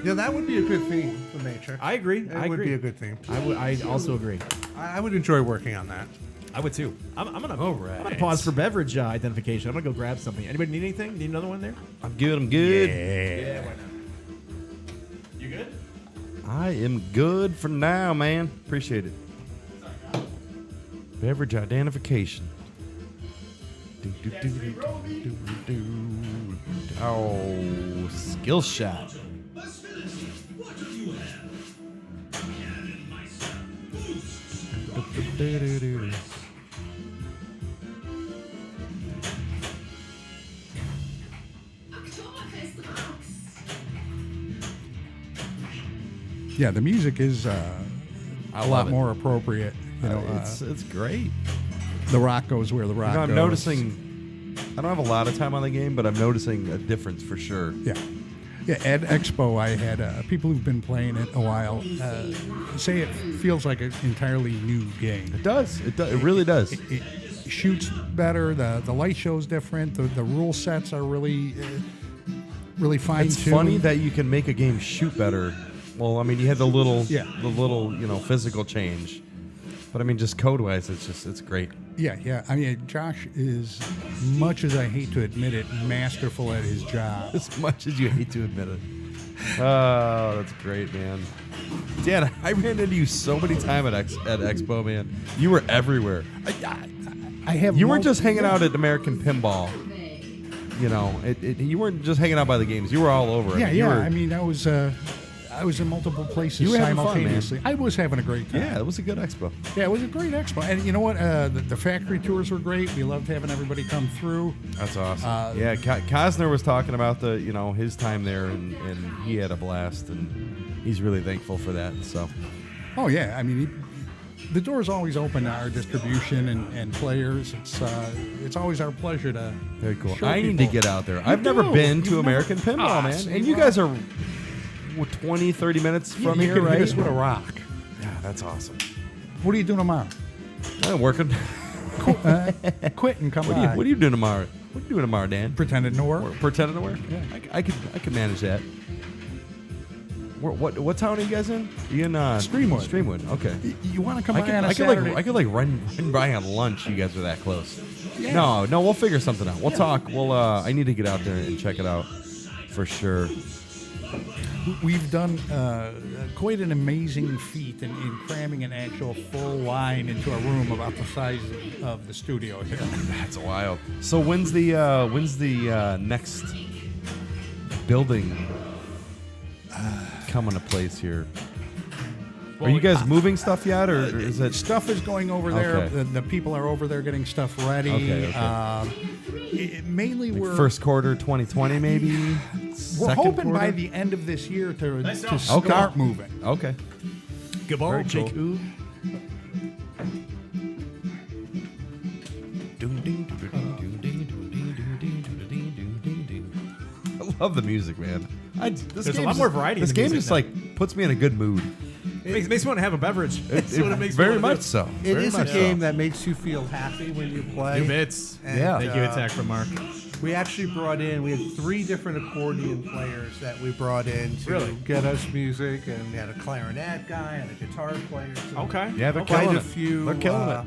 Yeah, that would be a good theme for Matrix. I agree. It I would agree. be a good theme. I also agree. I would enjoy working on that. I would too. I'm gonna right. I'm gonna pause for beverage identification. I'm gonna go grab something. Anybody need anything? Need another one there? I'm good. I'm good. Yeah, why not? You good? I am good for now, man. Appreciate it. Beverage identification. Oh, skill shot. Was Phyllis, what do you have? Cannon Meister, boosts. Oktoberfest rocks. yeah, the music is a love lot it. more appropriate. You know, It's great. the rock goes where the rock I'm goes. noticing. I don't have a lot of time on the game, but I'm noticing a difference for sure. Yeah. Yeah, at Expo, I had people who've been playing it a while say it feels like an entirely new game. It does. It does. It really does. It shoots better. The light show's different. The rule sets are really fine It's tuned. funny that you can make a game shoot better. Well, I mean, you had the little, Yeah. physical change, but I mean, just code wise, it's great. Yeah. I mean, Josh is, much as I hate to admit it, masterful at his job. As much as you hate to admit it. Oh, that's great, man. Dan, I ran into you so many times at Expo, man. You were everywhere. I have. You weren't just hanging out at American Pinball. You know, you weren't just hanging out by the games. You were all over. Yeah, you were, I mean, I was in multiple places You were having fun, man. simultaneously. I was having a great time. yeah, it was a good Expo. Yeah, it was a great expo. And you know what? The factory tours were great. We loved having everybody come through. That's awesome. Yeah, Cosner was talking about his time there, and he had a blast, and he's really thankful for that. So, Oh, yeah. I mean, the door's always open to our distribution and players. It's always our pleasure to. very cool. show I need to people. get out there. I've never been to American Pinball, man. see, And you well- guys are 20, 30 minutes Yeah, from you here, can right? hit us with a rock. Yeah, that's awesome. What are you doing tomorrow? I'm working. Quit and come What by. are you doing tomorrow? What are you doing tomorrow, Dan? Pretending to work? Pretending to work? Yeah. I could manage that. What town are you guys in? Are you in Streamwood. Streamwood. Okay. You want to come I by could, on a I could Saturday? like I could like run by on lunch. You guys are that close. Yeah. No, we'll figure something out. We'll talk. We'll. I need to get out there and check it out for sure. We've done quite an amazing feat in cramming an actual full line into a room about the size of the studio here. That's wild. So when's the next building coming to place here? Are you guys moving stuff yet, or is it? Stuff is going over there. Okay. The people are over there getting stuff ready. Okay. Mainly we're First quarter 2020, maybe. we're Second hoping by quarter? the end of this year to job. start moving. Okay. Good ball, Very cool. Jakku. I love the music, man. There's a lot more variety in This the game music just now. like puts me in a good mood. Makes me want to have a beverage. That's what it makes me Very wanna much do. so. It Very is a much so. game that makes you feel happy when you play. New bits. And, Yeah. Thank you, Attack from Mark. We actually brought in, we had 3 different accordion players that we brought in to Really? get us music, and we had a clarinet guy and a guitar player. So Okay. Yeah, they're quite killing a it. few They're killing it.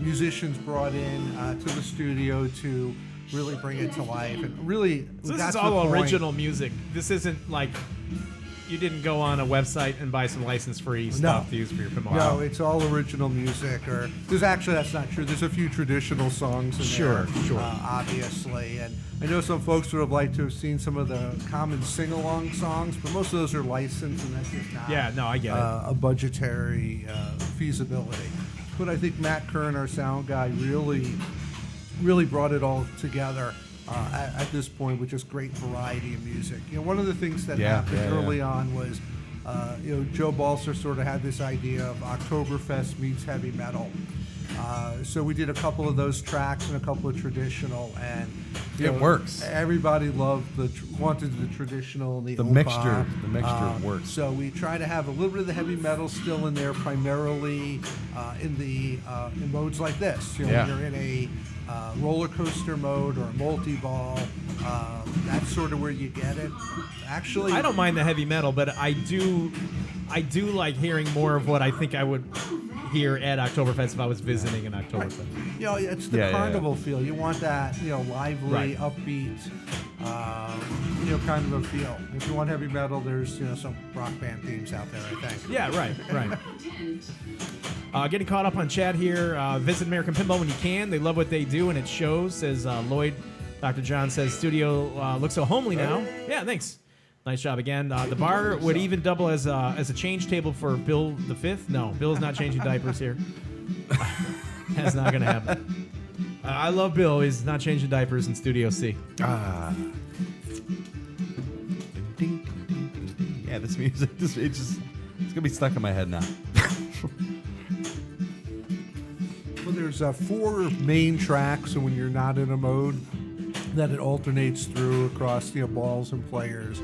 musicians brought in to the studio to really bring it to life. And really, So we this got is to the all point- original music. This isn't like you didn't go on a website and buy some license-free stuff to use for your pinball. No, it's all original music. Or there's actually that's not true. There's a few traditional songs in there, obviously. And I know some folks would have liked to have seen some of the common sing-along songs, but most of those are licensed, and that's just not. Yeah, no, I get it. A budgetary feasibility. But I think Matt Kern, our sound guy, really brought it all together. At this point, with just great variety of music. You know, one of the things that happened early on was, Joe Balser sort of had this idea of Oktoberfest meets heavy metal. So we did a couple of those tracks and a couple of traditional, and It works. Everybody loved wanted the traditional and the The opa. mixture works. So we try to have a little bit of the heavy metal still in there, primarily in modes like this. You know, Yeah. when you're in a roller coaster mode or a multi-ball, that's sort of where you get it. Actually, I don't mind the heavy metal, but I do like hearing more of what I think I would hear at Oktoberfest if I was visiting an Oktoberfest. You know, it's the carnival feel. You want that, lively, upbeat, kind of a feel. If you want heavy metal, there's, some rock band themes out there, I think. Yeah, right. Getting caught up on chat here. Visit American Pinball when you can. They love what they do, and it shows. Says Lloyd. Dr. John says studio looks so homely now. Yeah, thanks. Nice job again. The bar would even double as a change table for Bill the Fifth. No, Bill's not changing diapers here. That's not gonna happen. I love Bill. He's not changing diapers in Studio C. Yeah, this music, it's gonna be stuck in my head now. Well, there's 4 main tracks, and when you're not in a mode, that it alternates through across balls and players.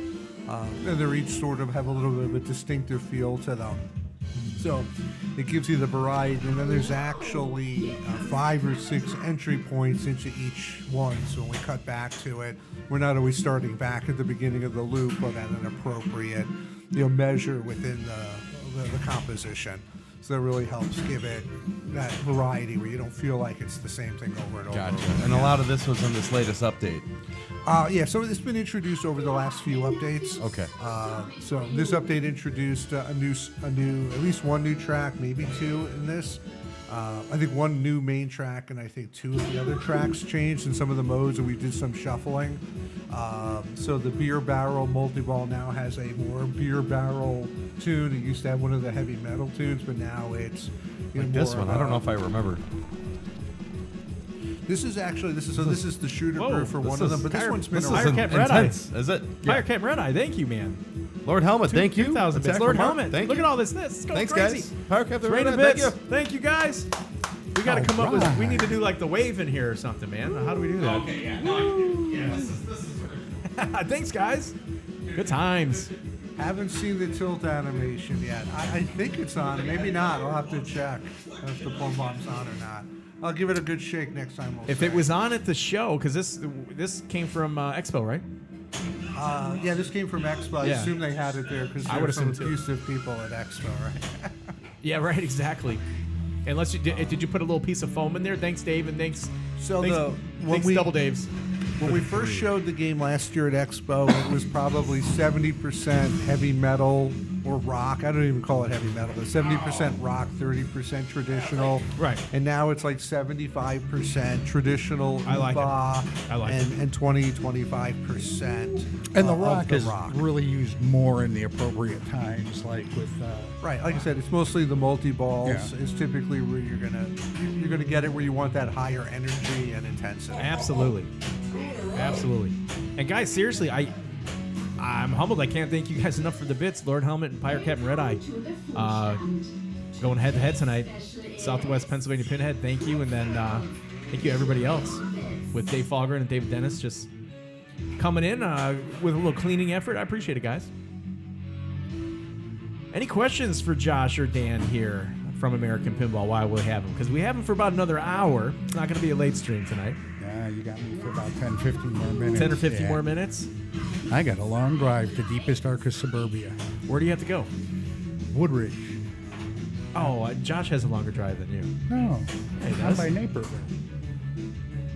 And they're each sort of have a little bit of a distinctive feel to them. So it gives you the variety, and then there's actually 5 or 6 entry points into each one. So when we cut back to it, we're not always starting back at the beginning of the loop, but at an appropriate measure within the composition. So that really helps give it that variety where you don't feel like it's the same thing over and over. Gotcha. And a lot of this was in this latest update. So it's been introduced over the last few updates. Okay. So this update introduced a new, at least 1 new track, maybe 2 in this. I think 1 new main track, and I think 2 of the other tracks changed in some of the modes, and we did some shuffling. So the beer barrel multi-ball now has a more beer barrel tune. It used to have one of the heavy metal tunes, but now it's Like this one, I don't know if I remember. This is the shooter group for one of them, but this one's been This around. is Cap Red Eye. intense, is it? Fire Cap Red Eye, thank you, man. Lord Helmet, thank you. 2,000 bits. Attack Lord from Mark, Helmet. thank Look you. at all this. It's going Thanks, crazy. guys. Fire Cap It's raining Red Eye, bits. thank you. Guys. We got to come up with. We need to do like the wave in here or something, man. How do we do that? Okay, yeah. No, this is Thanks, guys. Good times. Haven't seen the tilt animation yet. I think it's on. Maybe not. I'll have to check if the plumb bomb's on or not. I'll give it a good shake next time. If it was on at the show, because this came from Expo, right? yeah, this came from Expo. I Yeah. assume they had it there because I there would were some assume too. abusive people at Expo, right? Yeah, right. Exactly. Unless you did you put a little piece of foam in there? Thanks, Dave, and thanks. So thanks Double Daves. When we first showed the game last year at Expo, it was probably 70% heavy metal or rock. I don't even call it heavy metal, but 70% rock, 30% traditional. Right. And now it's like 75% traditional, I like it. oompa, I like it. and 20-25%. And the of rock the is rock. really used more in the appropriate times, like with. Right, like I said, it's mostly the multi-balls. Yeah. Is typically where you're gonna get it where you want that higher energy and intensity. Absolutely. And guys, seriously, I'm humbled. I can't thank you guys enough for the bits. Lord Helmet and Pirate Captain Red Eye going head to head tonight. Southwest Pennsylvania Pinhead, thank you. And then thank you everybody else with Dave Falgren and David Dennis just coming in with a little cleaning effort. I appreciate it, guys. Any questions for Josh or Dan here from American Pinball while we have them? Because we have them for about another hour. It's not going to be a late stream tonight. Yeah, you got me for about 10, 15 more minutes. 10 or 15 Yeah. more minutes. I got a long drive to deepest, darkest suburbia. Where do you have to go? Woodridge. Oh, Josh has a longer drive than you. No, Hey, I'm does? by Naperville.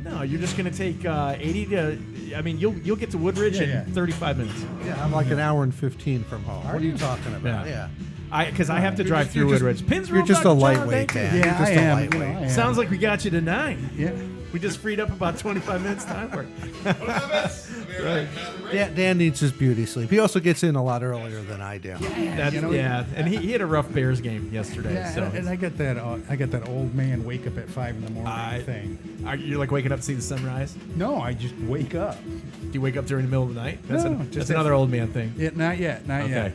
No, you're just going to take 80 to I mean, you'll get to Woodridge in 35 minutes. Yeah, I'm like an hour and 15 from home. What are you talking about? Yeah. Because I have to drive through you're just- Woodridge. Pins You're rolled, just a Dr. John, lightweight, thank you. Dan. Yeah, You're just I a am. lightweight. I am. Sounds like we got you to 9. Yeah. We just freed up about 25 minutes time for it. Dan needs his beauty sleep. He also gets in a lot earlier than I do. That's, and he had a rough Bears game yesterday. Yeah, so and I get that old man wake up at 5 in the morning thing. Are you like waking up to see the sunrise? No, I just wake up. Do you wake up during the middle of the night? That's, No, that's just another old man thing. Yeah, not yet. Not Okay. yet.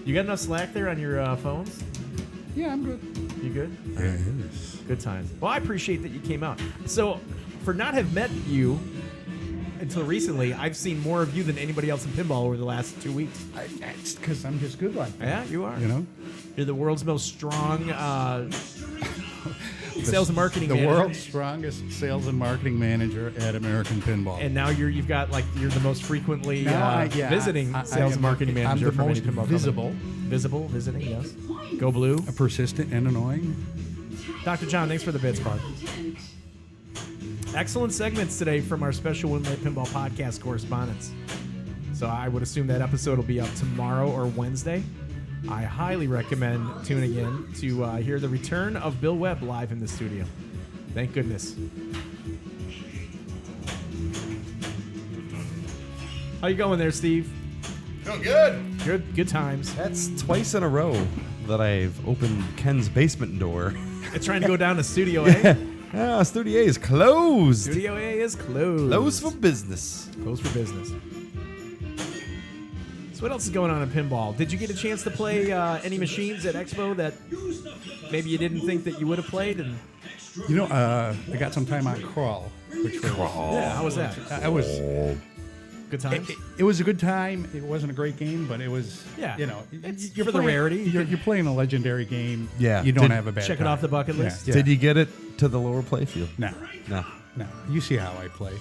You got enough slack there on your phones? Yeah, I'm good. You good? Yeah, Good times. Well, I appreciate that you came out. So, for not have met you until recently, I've seen more of you than anybody else in pinball over the last 2 weeks. It's because I'm just good like that. Yeah, you are. You know? You're the world's most strong sales and marketing The manager. world's strongest sales and marketing manager at American Pinball. And now you're the most frequently Now visiting sales and marketing manager I'm the for many most pinball visible, companies. Visible, visiting, yes. Go Blue. persistent, and annoying. Dr. John, thanks for the bits, bud. Excellent segments today from our special Winlight Pinball podcast correspondents. So I would assume that episode will be up tomorrow or Wednesday. I highly recommend tuning in to hear the return of Bill Webb live in the studio. Thank goodness. How you going there, Steve? Doing good. Good times. That's twice in a row that I've opened Ken's basement door. It's trying to go down to Studio A. Studio A is closed. Studio A is closed. Closed for business. Closed for business. So what else is going on in pinball? Did you get a chance to play any machines at Expo that maybe you didn't think that you would have played? And You know, I got some time on Crawl, which was yeah, how was that? I was. Good times. It was a good time. It wasn't a great game, but it was. Yeah. You know, It's you're for the playing- rarity. You're playing a legendary game. Yeah. You don't Did- have a bad Check it time. off the bucket list? Yeah. Did you get it to the lower playfield? No. No. No. You see how I play.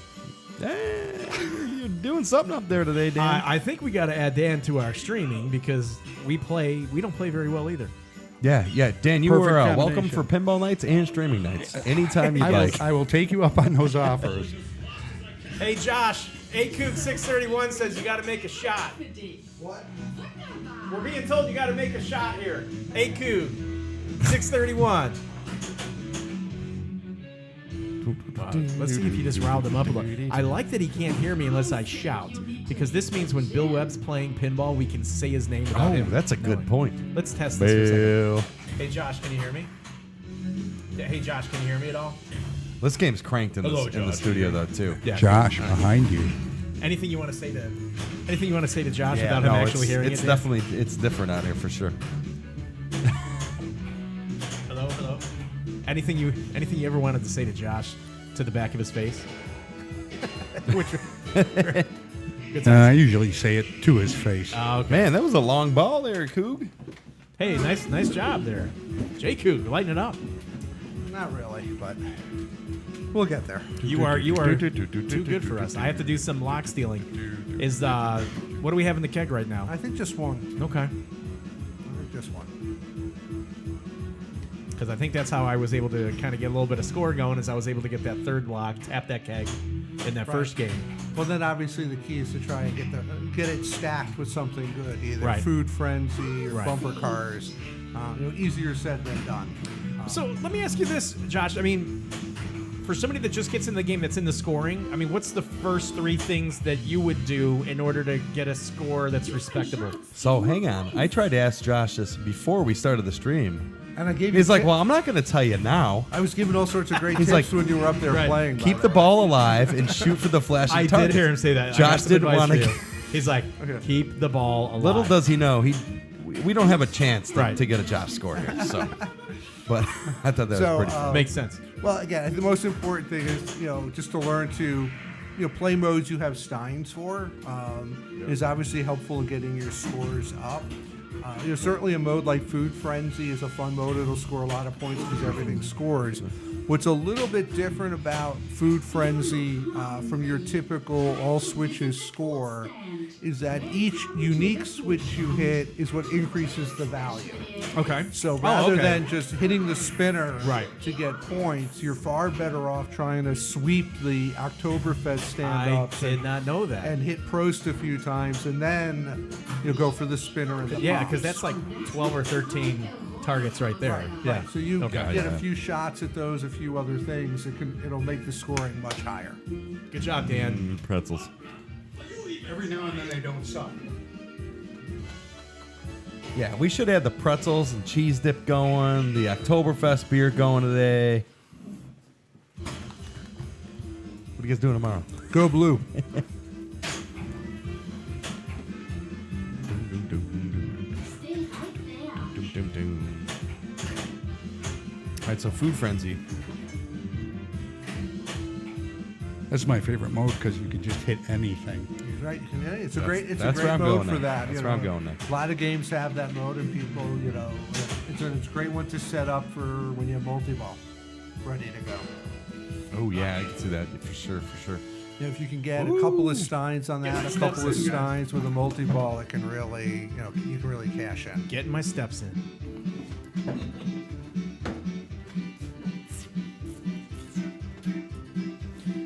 You're doing something up there today, Dan. I think we got to add Dan to our streaming because we don't play very well either. Yeah. Dan, you Perfect were welcome combination. for pinball nights and streaming nights. Anytime you'd like. I will take you up on those offers. Hey, Josh, ACoog631 says you got to make a shot. What? We're being told you got to make a shot here. ACoog631. Let's see if you just riled him up a little. I like that he can't hear me unless I shout, because this means when Bill Webb's playing pinball, we can say his name without Oh, him that's a good knowing. point. Let's test this for a second. Bill. Hey, Josh, can you hear me? Yeah, hey, Josh, can you hear me at all? This game's cranked in, Hello, in the Josh. studio, though, too. Yeah. Josh, behind you. Anything you want to say to Josh without him actually hearing it's it? definitely it's different out here for sure. Hello. Anything you ever wanted to say to Josh to the back of his face? Which good I times. usually say it to his face. Oh, okay. Man, that was a long ball there, Coog. Hey, nice job there, J. Coog, lighting it up. Not really, but we'll get there. You are too good for us. I have to do some lock stealing. What do we have in the keg right now? I think just one. Okay. I think just one. Because I think that's how I was able to kind of get a little bit of score going, is I was able to get that third block, tap that keg in that first game. Well, then obviously the key is to try and get it stacked with something good, either Right. Food Frenzy or Right. bumper cars. Easier said than done. So let me ask you this, Josh. I mean, for somebody that just gets in the game that's in the scoring, I mean, what's the first three things that you would do in order to get a score that's respectable? So hang on. I tried to ask Josh this before we started the stream. And I gave He's you like, ti- well, I'm not going to tell you now. I was giving all sorts of great He's tips like, when you were up there right. playing. Keep by the way. ball alive and shoot for the flashing I target. did hear him say that. I got Josh some didn't advice want for to. you. He's like, keep the ball alive. Little does he know, we don't have a chance to, Right. to get a Josh score here. So, but I thought that So, was pretty fun. Makes sense. Well, again, the most important thing is just to learn to play modes you have steins for is obviously helpful in getting your scores up. Certainly a mode like Food Frenzy is a fun mode. It'll score a lot of points because everything scores. What's a little bit different about Food Frenzy from your typical all switches score is that each unique switch you hit is what increases the value. Okay. So rather okay. than just hitting the spinner Right. to get points, you're far better off trying to sweep the Oktoberfest I stand-ups did not know that. and hit Prost a few times, and then you'll go for the spinner and the Yeah, pops. because that's like 12 or 13 targets right there. Yeah. Right. So you Okay. get a few shots at those, a few other things. It'll make the scoring much higher. Good job, Dan. Pretzels. Every now and then they don't suck. Yeah, we should have the pretzels and cheese dip going, the Oktoberfest beer going today. What are you guys doing tomorrow? Go blue. All right, so Food Frenzy. That's my favorite mode because you can just hit anything. Right? Yeah, it's a That's- great. It's a that's great where I'm mode going for next. that. That's you where I'm know. going next. A lot of games have that mode, and people, it's a great one to set up for when you have multi-ball ready to go. Oh, yeah, I can see that for sure, for sure. You know, if you can get a couple of steins on that, a couple of steins with a multi-ball, it can really, you can really cash in. Getting my steps in.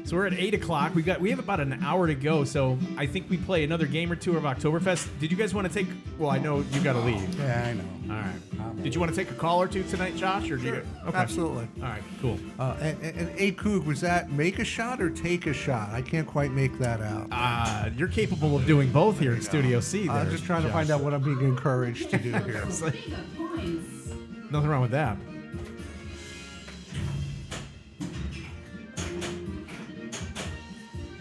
So we're at 8 o'clock. We have about an hour to go. So I think we play another game or two of Oktoberfest. Did you guys want to take? Well, I know you got to leave. Yeah, I know. All right. Did you want to take a call or two tonight, Josh? Or do you? Okay. Absolutely. All right. Cool. And A Coog, was that make a shot or take a shot? I can't quite make that out. You're capable of doing both here in Studio C. I'm there, just trying to Josh. find out what I'm being encouraged to do here. It's like, nothing wrong with that.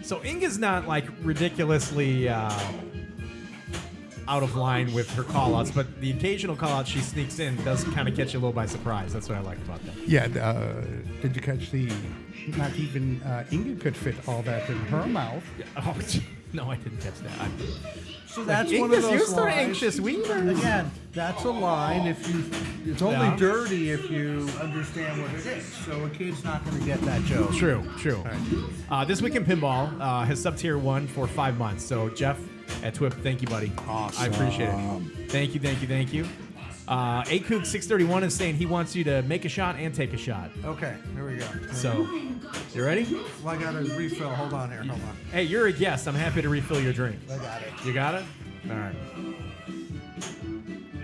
So Inga's not like ridiculously out of line with her callouts, but the occasional callout she sneaks in does kind of catch you a little by surprise. That's what I like about that. Yeah, did you catch the? Not even Inga could fit all that in her mouth. Oh, no, I didn't catch that. So that's Inga's one of those used to lines. anxious weaver. Again, that's a line. It's only Yeah. dirty if you understand what it is. So a kid's not going to get that joke. True. This Week in Pinball has sub tier 1 for 5 months. So Jeff at TWIP, thank you, buddy. Awesome. I appreciate it. Thank you. ACoog631 is saying he wants you to make a shot and take a shot. Okay, here we go. So, you ready? Well, I got to refill. Hold on here. Hold on. Hey, you're a guest. I'm happy to refill your drink. I got it. You got it? All right.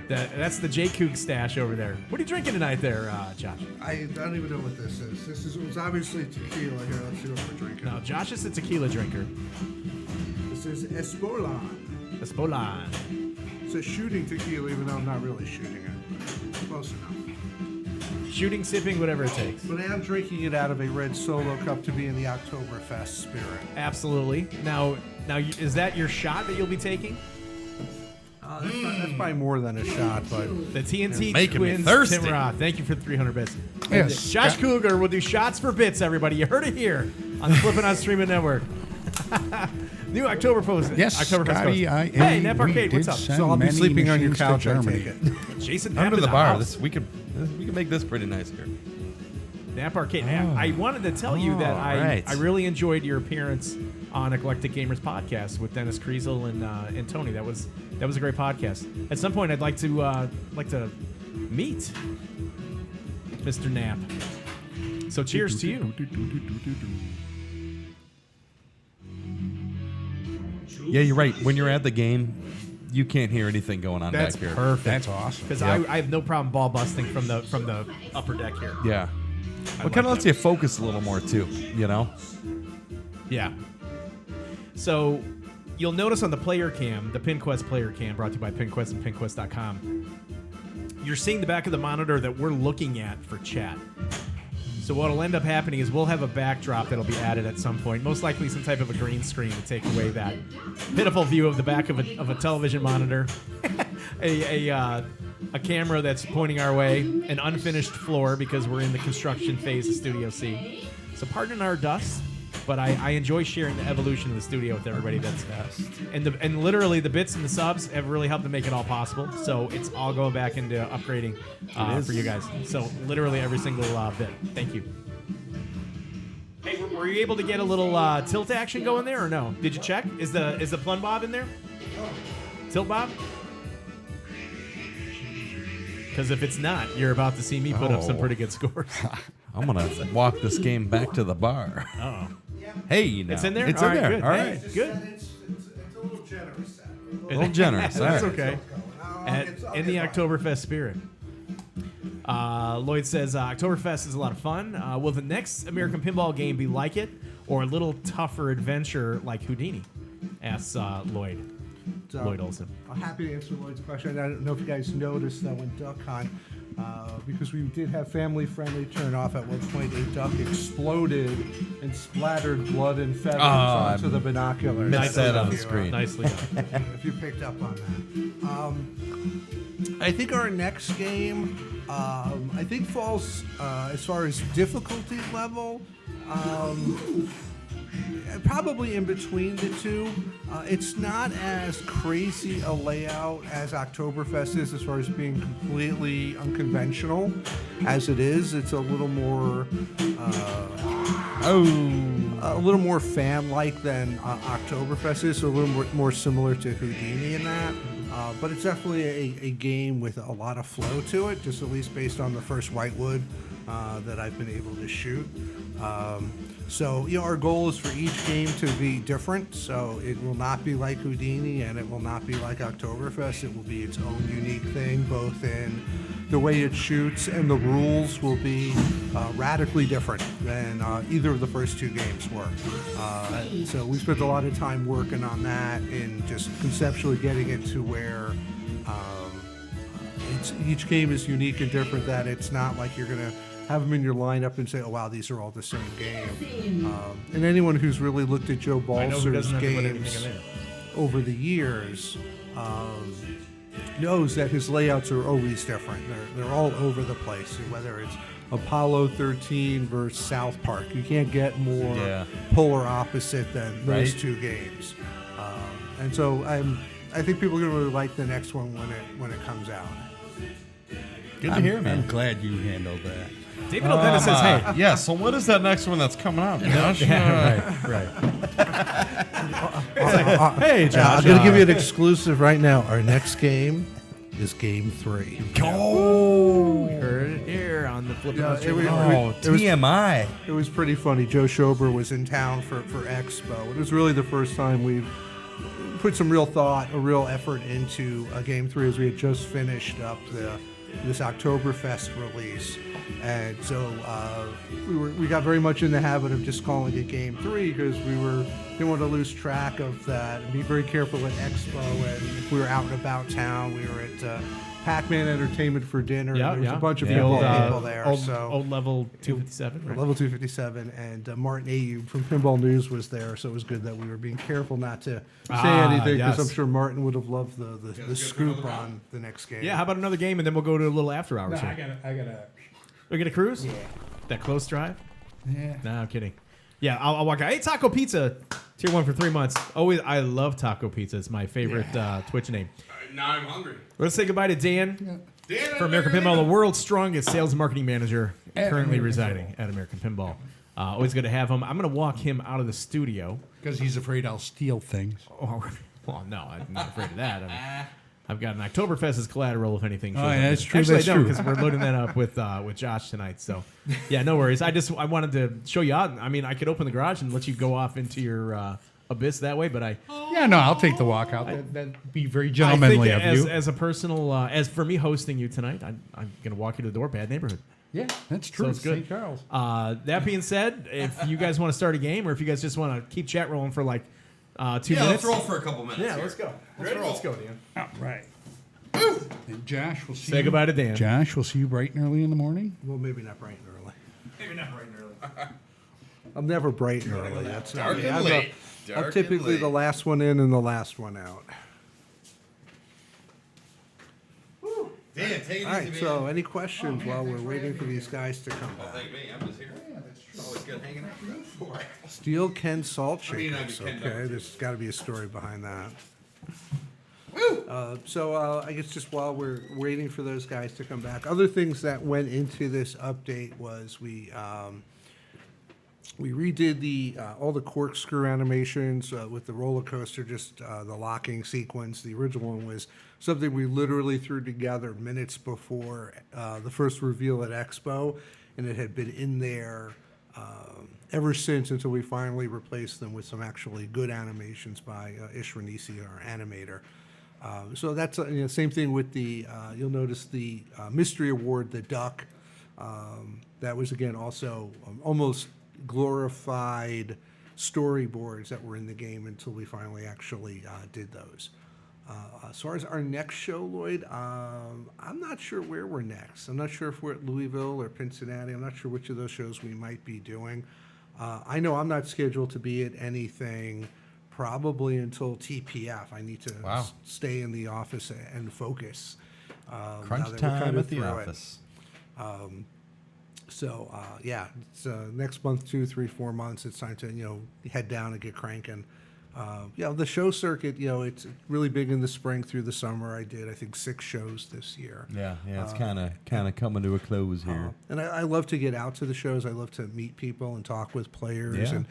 That's the J Coog stash over there. What are you drinking tonight there, Josh? I don't even know what this is. It's obviously tequila here. Let's see what we're drinking. No, Josh is a tequila drinker. This is Espolan. Espolan. It's a shooting tequila, even though I'm not really shooting it. Close enough. Shooting, sipping, whatever it takes. But I am drinking it out of a red Solo cup to be in the Oktoberfest spirit. Absolutely. Now, is that your shot that you'll be taking? That's probably more than a shot, but The TNT Making me Twins, thirsty. Tim Roth. Thank you for the 300 bits. Yes. Josh Cougar will do shots for bits, everybody. You heard it here on the Flippin' On Streaming Network. New Oktoberfest. Yes, Oktoberfest Scotty, post. I Hey, Nap Arcade, what's up? so I'll be sleeping on your couch, I take it. Jason Under Knapp in the bar. house. We could make this pretty nice here. Nap Arcade. I wanted to tell you that right. I really enjoyed your appearance on Eclectic Gamers podcast with Dennis Kriesel and Tony. That was a great podcast. At some point, I'd like to meet Mr. Knapp. So cheers to you. Yeah, you're right. When you're at the game, you can't hear anything going on That's back here. perfect. That's awesome. Because Yep. I have no problem ball busting from the upper deck here. Yeah. I It like kind of lets that. you focus a little more too, you know? Yeah. So you'll notice on the player cam, the PinQuest player cam brought to you by PinQuest and PinQuest.com, you're seeing the back of the monitor that we're looking at for chat. So what'll end up happening is we'll have a backdrop that'll be added at some point, most likely some type of a green screen to take away that pitiful view of the back of a television monitor, a camera that's pointing our way, an unfinished floor because we're in the construction phase of Studio C. So pardon our dust, but I enjoy sharing the evolution of the studio with everybody. That's and literally the bits and the subs have really helped to make it all possible. So it's all going back into upgrading for you guys. So literally every single bit. Thank you. Hey, were you able to get a little tilt action going there or no? Did you check? Is the plumb bob in there? Tilt bob? Because if it's not, you're about to see me put up some pretty good scores. I'm gonna walk this game back to the bar. Oh, Hey, now. it's in there. It's All in right, there. Good. All Hey, right. good. It's a little generous. A little generous. All That's right. okay. In the Oktoberfest spirit. Lloyd says Oktoberfest is a lot of fun. Will the next American Pinball game be like it, or a little tougher adventure like Houdini? Asks Lloyd. So, Lloyd Olson. I'm happy to answer Lloyd's question. I don't know if you guys noticed that when Duck Hunt, because we did have family-friendly turn off, at one point a duck exploded and splattered blood and feathers onto the binoculars. Missed that on the If you, screen. Nicely done. if you picked up on that. I think our next game, I think falls as far as difficulty level, probably in between the two. It's not as crazy a layout as Oktoberfest is as far as being completely unconventional as it is. It's a little more a little more fan-like than Oktoberfest is, so a little more similar to Houdini in that. But it's definitely a game with a lot of flow to it, just at least based on the first whitewood that I've been able to shoot. So, our goal is for each game to be different. So it will not be like Houdini and it will not be like Oktoberfest. It will be its own unique thing, both in the way it shoots and the rules will be radically different than either of the first two games were. So we spent a lot of time working on that and just conceptually getting it to where each game is unique and different, that it's not like you're going to have them in your lineup and say, oh, wow, these are all the same game. And anyone who's really looked at Joe I know who Balser's doesn't have to put anything games in there. over the years knows that his layouts are always different. They're all over the place, whether it's Apollo 13 versus South Park. You can't get more polar opposite than those two games. And so I think people are going to really like the next one when it comes out. Good to hear, man. I'm glad you handled that. David O'Dennis says, hey. Yeah, so what is that next one that's coming out, Josh? Right. Hey, Josh. I'm going to give you an exclusive right now. Our next game is Game 3. Oh, heard it here on the Flippin' Out Stream. TMI. It was pretty funny. Joe Schober was in town for Expo. It was really the first time we've put some real thought, a real effort into Game 3, as we had just finished up this Oktoberfest release. And so we got very much in the habit of just calling it Game 3 because didn't want to lose track of that and be very careful at Expo. And if we were out and about town, we were at Pac-Man Entertainment for dinner. Yeah, and there was a bunch of the people there. Old level 257, right? Level 257, and Martin Ayub from Pinball News was there, so it was good that we were being careful not to say anything, because I'm sure Martin would have loved the scoop on the next game. Yeah, how about another game, and then we'll go to a little after hours No, here. I gotta. We're going to cruise? Yeah. That close drive? Yeah. No, I'm kidding. Yeah, I'll walk out. Hey, Taco Pizza, tier 1 for 3 months. Always, I love Taco Pizza. It's my favorite Twitch name. Now I'm hungry. Let's say goodbye to Dan for American Pinball, the world's strongest sales and marketing manager, currently residing at American Pinball. Always good to have him. I'm going to walk him out of the studio. Because he's afraid I'll steal things. Oh, well, no, I'm not afraid of that. I've got an Oktoberfest as collateral if anything. Oh, yeah, that's true. Actually, That's I don't, true. because we're loading that up with Josh tonight. So, yeah, no worries. I wanted to show you out. I mean, I could open the garage and let you go off into your abyss that way, but Yeah, no, I'll take the walk out. That'd be very I gentlemanly think of you. as a personal, as for me hosting you tonight, I'm going to walk you to the door. Bad neighborhood. Yeah, that's true. So it's good. St. Charles. That being said, if you guys want to start a game, or if you guys just want to keep chat rolling for like 2 minutes. Let's roll for a couple minutes. Yeah, here. let's go. Let's roll. Let's go, Dan. All right. And Josh, we'll see Say you. goodbye to Dan. Josh, we'll see you bright and early in the morning. Well, maybe not bright and early. Maybe not right early. I'm never bright and early. That's not Dark me. and I'm late. I'm Dark and typically the late. last one in and the last one out. Dan, take it All right, easy, so man. any questions while we're waiting for these guys to come back? Thank me. I'm just here. Yeah, that's true. Always good hanging out. Steel Ken Salt I mean, Shakers. Ken Okay, Douglas. there's got to be a story behind that. I guess just while we're waiting for those guys to come back, other things that went into this update was we We redid the all the corkscrew animations with the roller coaster, just the locking sequence. The original one was something we literally threw together minutes before the first reveal at Expo, and it had been in there ever since until we finally replaced them with some actually good animations by Ishranisi, our animator. So that's same thing with the. You'll notice the mystery award, the duck. That was again also almost glorified storyboards that were in the game until we finally actually did those. As far as our next show, Lloyd, I'm not sure where we're next. I'm not sure if we're at Louisville or Cincinnati. I'm not sure which of those shows we might be doing. I know I'm not scheduled to be at anything probably until TPF. I need to stay in the office and focus. Crunch time at the office. So it's next month, 2, 3, 4 months. It's time to head down and get cranking. The show circuit, it's really big in the spring through the summer. I think 6 shows this year. Yeah, it's kind of coming to a close here. And I love to get out to the shows. I love to meet people and talk with players and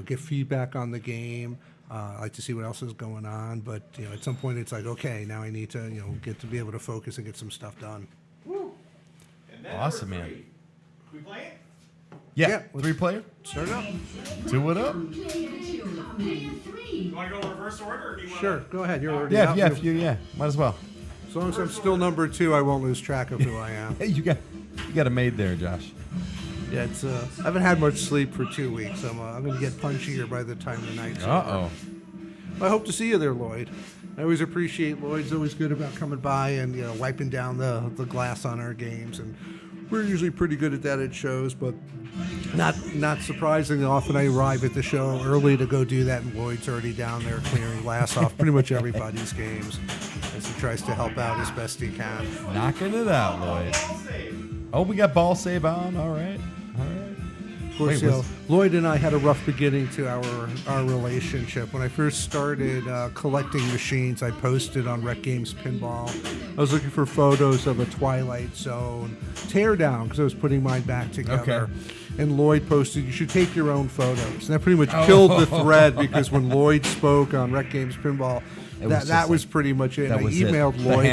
get feedback on the game. I like to see what else is going on. But at some point, it's like, okay, now I need to get to be able to focus and get some stuff done. Awesome, man. We play it? Yeah, 3 player. Start it up. 2 it up. You want to go reverse order? Or do you want Sure, go ahead. You're already Yeah, out. might as well. As long as I'm still number 2, I won't lose track of who I am. Hey, you got a maid there, Josh. Yeah, it's. I haven't had much sleep for 2 weeks. I'm going to get punchier by the time the night's over. I hope to see you there, Lloyd. I always appreciate Lloyd's always good about coming by and wiping down the glass on our games, and we're usually pretty good at that at shows, but not surprisingly, often I arrive at the show early to go do that, and Lloyd's already down there clearing glass off pretty much everybody's games as he tries to help out as best he can. Knocking it out, Lloyd. Oh, we got ball save on. All right. Of course, Lloyd and I had a rough beginning to our relationship. When I first started collecting machines, I posted on Rec Games Pinball. I was looking for photos of a Twilight Zone teardown because I was putting mine back together. Okay. And Lloyd posted, you should take your own photos. And that pretty much killed the thread because when Lloyd spoke on Rec Games Pinball, that was pretty much it. I emailed Lloyd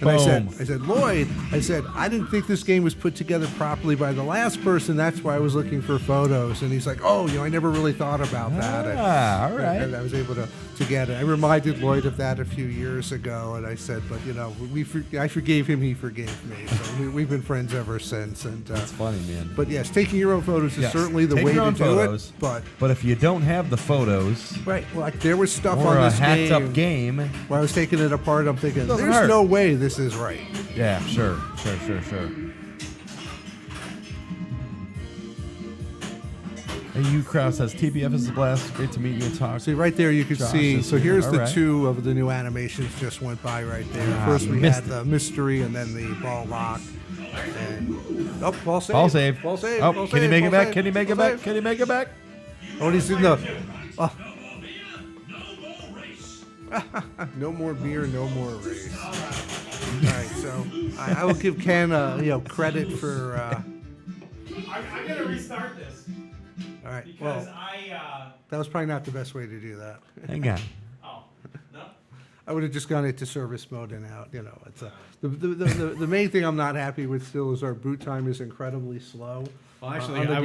and I said, Lloyd, I didn't think this game was put together properly by the last person. That's why I was looking for photos. And he's like, I never really thought about that. All right. And I was able to get it. I reminded Lloyd of that a few years ago, and I said, but I forgave him, he forgave me. So we've been friends ever since. And that's funny, man. But yes, taking your own photos is certainly the way to do it. But if you don't have the photos, right? Like there was stuff or on this a hacked up game. When I was taking it apart, I'm thinking, there's no way this is right. Yeah, sure. Hey, you crowd says TBF is a blast. Great to meet you and talk. See, right there you can see. So here's the right. 2 of the new animations just went by right there. First we had the mystery and then the ball lock. And, ball save. Ball save. Ball save. Oh, ball can save, he make ball it back? save, Can he make it ball back? save. Can he make it back? Oh, he's in the... No more beer, no more race. All right, so I will give Ken credit for... I'm going to restart this. All right, Because that was probably not the best way to do that. Hang on. Oh, no? I would have just gone into service mode and out. It's the main thing I'm not happy with still is our boot time is incredibly slow. Well, actually, on the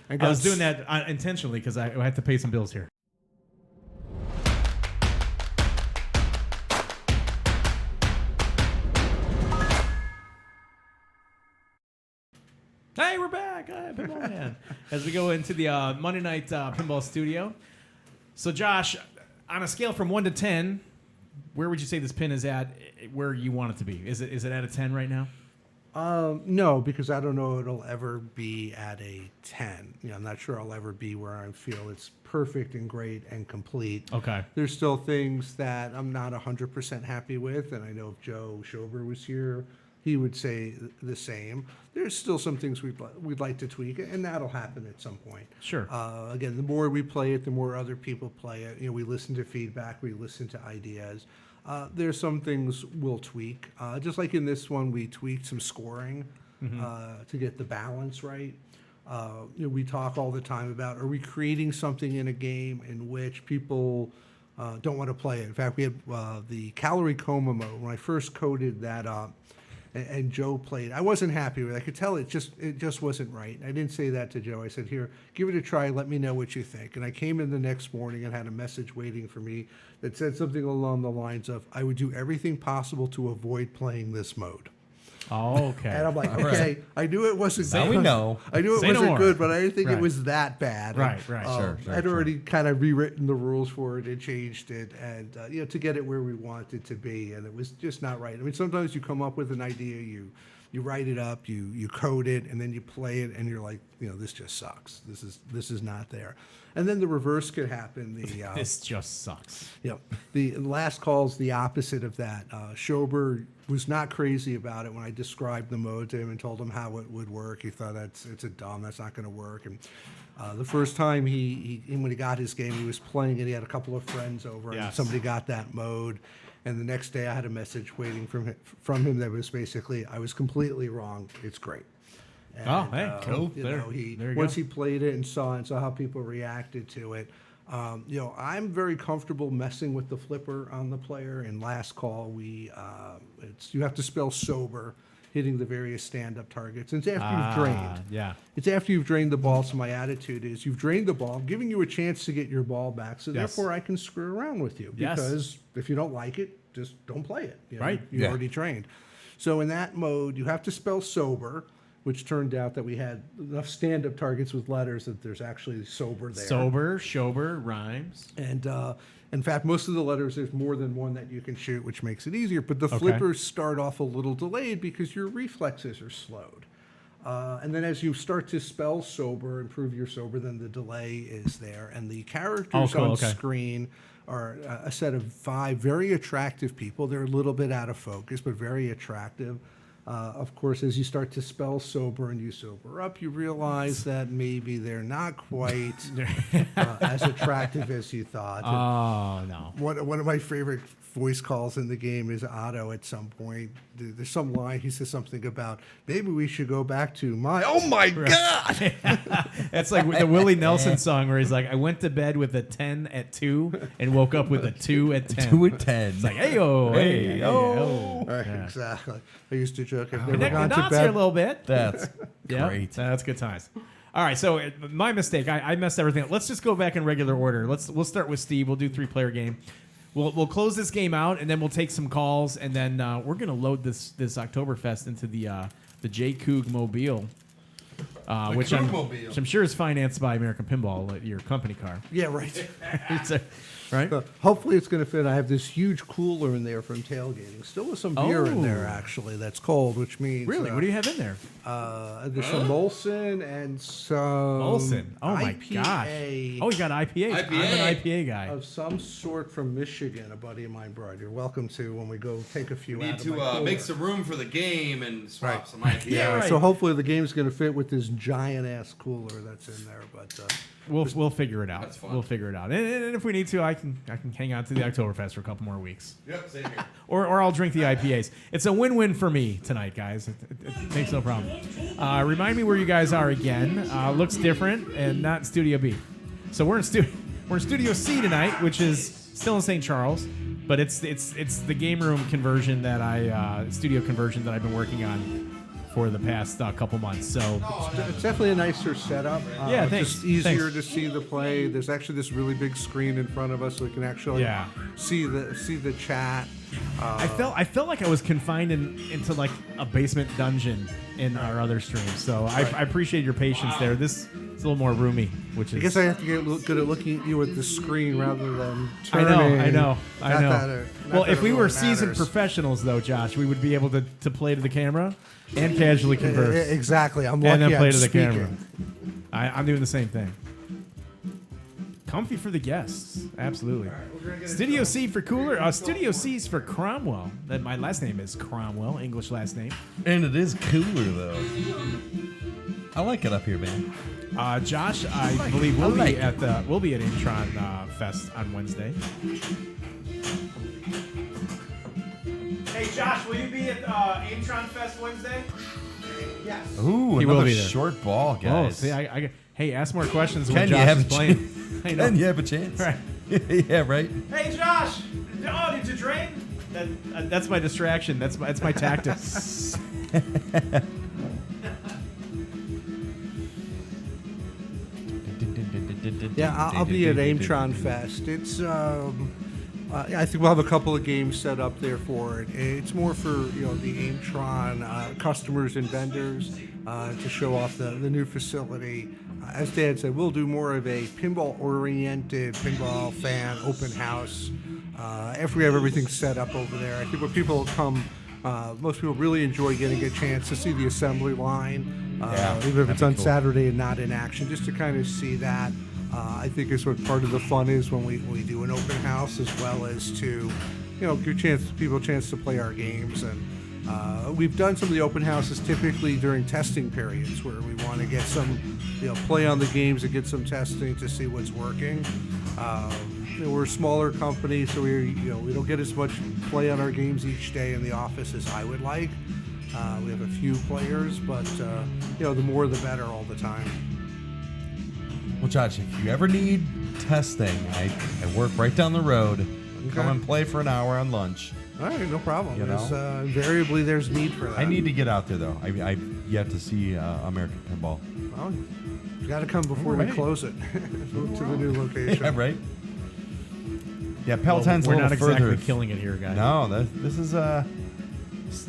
I game. was doing that intentionally because I had to pay some bills here. Hey, we're back. Pinball Man. As we go into the Monday night pinball studio. So, Josh, on a scale from 1 to 10, where would you say this pin is at? Where you want it to be? Is it at a 10 right now? No, because I don't know it'll ever be at a 10. I'm not sure I'll ever be where I feel it's perfect and great and complete. Okay. There's still things that I'm not 100% happy with, and I know if Joe Schober was here, he would say the same. There's still some things we'd like to tweak, and that'll happen at some point. Sure. Again, the more we play it, the more other people play it. We listen to feedback, we listen to ideas. There's some things we'll tweak. Just like in this one, we tweaked some scoring to get the balance right. We talk all the time about, are we creating something in a game in which people don't want to play it? In fact, we had the calorie coma mode. When I first coded that up, and Joe played, I wasn't happy with it. I could tell it just wasn't right. I didn't say that to Joe. I said, here, give it a try. Let me know what you think. And I came in the next morning and had a message waiting for me that said something along the lines of, I would do everything possible to avoid playing this mode. Oh, okay. And I'm like, okay, I knew it wasn't Now we know. I knew it Say no wasn't more. good, but I didn't think Right. it was that bad. Right, And, right. Sure, I'd already kind of rewritten the rules for it and changed it, and to get it where we want it to be, and it was just not right. I mean, sometimes you come up with an idea, you write it up, you code it, and then you play it, and you're like, this just sucks. This is not there. And then the reverse could happen. This just sucks. The last call's the opposite of that. Schober was not crazy about it when I described the mode to him and told him how it would work. He thought that's not going to work. And the first time when he got his game, he was playing it. He had a couple of friends over, and Yes. somebody got that mode. And the next day, I had a message waiting from him that was basically, I was completely wrong. It's great. And, Oh, hey, cool. There you Once go. he played it and saw how people reacted to it, I'm very comfortable messing with the flipper on the player. In Last Call, you have to spell sober, hitting the various stand-up targets. And it's after you've drained. Yeah. It's after you've drained the ball. So my attitude is, you've drained the ball, I'm giving you a chance to get your ball back. So Yes. therefore, I can screw around with you. Yes. Because if you don't like it, just don't play it. Right. You already trained. So in that mode, you have to spell sober, which turned out that we had enough stand-up targets with letters that there's actually sober there. Sober, shober, rhymes. And in fact, most of the letters, there's more than one that you can shoot, which makes it easier. But the flippers start off a little delayed because your reflexes are slowed. And then as you start to spell sober, improve your sober, then the delay is there. And the characters on screen are a set of 5 very attractive people. They're a little bit out of focus, but very attractive. Of course, as you start to spell sober and you sober up, you realize that maybe they're not quite as attractive as you thought. Oh, no. One of my favorite voice calls in the game is Otto at some point. There's some line, he says something about, maybe we should go back to oh my God! That's like the Willie Nelson song where he's like, I went to bed with a 10 at 2 and woke up with a 2 at 10. 2 at 10. It's like, hey-oh. Right, exactly. I used to joke, I've never Connect the gone to dots here a bed. little bit. That's Yep, great. That's good times. All right, so my mistake. I messed everything up. Let's just go back in regular order. We'll start with Steve. We'll do 3-player game. We'll close this game out, and then we'll take some calls, and then we're gonna load this Oktoberfest into the J. Coog Mobile, which I'm sure is financed by American Pinball, your company car. Yeah, right. Right? Hopefully it's going to fit. I have this huge cooler in there from tailgating. Still with some beer in there, actually, that's cold, which means... Really? What do you have in there? There's some Molson and some... Molson. Oh, my IPA gosh. Oh, you got IPAs. I'm an IPA guy. of some sort from Michigan, a buddy of mine brought. You're welcome to when we go take a few Need out of my to cooler. make some room for the game and swap Right. some IPA. Yeah, right. So hopefully the game's going to fit with this giant-ass cooler that's in there, but... We'll figure it out. That's fun. We'll figure it out. And if we need to, I can hang out to the Oktoberfest for a couple more weeks. Yep, same here. Or I'll drink the IPAs. It's a win-win for me tonight, guys. It makes no problem. Remind me where you guys are again. Looks different and not in Studio B. So we're in Studio C tonight, which is still in St. Charles, but it's the game room conversion that studio conversion that I've been working on for the past couple months. So It's definitely a nicer setup. Yeah, thanks. Just easier Thanks. to see the play. There's actually this really big screen in front of us, so we can actually see the chat. I felt like I was confined into like a basement dungeon in our other streams. So I appreciate your patience there. This is a little more roomy, which is. I guess I have to get good at looking at you at the screen rather than I turning. know. Well, if we were really seasoned matters. professionals, though, Josh, we would be able to play to the camera and casually converse. Exactly. I'm And lucky then play I'm to the speaking. camera. I'm doing the same thing. Comfy for the guests. Absolutely. Studio C for Cooler. Studio C's for Cromwell. That my last name is Cromwell, English last name. And it is cooler, though. I like it up here, man. Josh, I believe we'll be at Intron Fest on Wednesday. Hey, Josh, will you be at Intron Fest Wednesday? Yes. Ooh, He will another be there. short ball, Oh, guys. see, hey, ask more questions when Can you Josh have is a playing. chance? I know. Can you have a chance? Right. Yeah, right. Hey, Josh! Oh, did you drain? That's my distraction. That's my tactic. Yeah, I'll be at Aimtron Fest. It's I think we'll have a couple of games set up there for it. It's more for the Aimtron customers and vendors to show off the new facility. As Dad said, we'll do more of a pinball-oriented, pinball fan open house after we have everything set up over there. I think when people come, most people really enjoy getting a chance to see the assembly line, even if it's on Saturday and not in action, just to kind of see that. I think is what part of the fun is when we do an open house, as well as to give people a chance to play our games. And we've done some of the open houses typically during testing periods where we want to get some play on the games and get some testing to see what's working. We're a smaller company, so we don't get as much play on our games each day in the office as I would like. We have a few players, but the more the better all the time. Well, Josh, if you ever need testing, I work right down the road. Come and play for an hour on lunch. All right, no problem. You know? Invariably, there's need for that. I need to get out there, though. I've yet to see American Pinball. Well, you got to come before we close it to the new location. Yeah, right? Yeah, Peloton's We're a little not further. exactly killing it here, guys. No, this is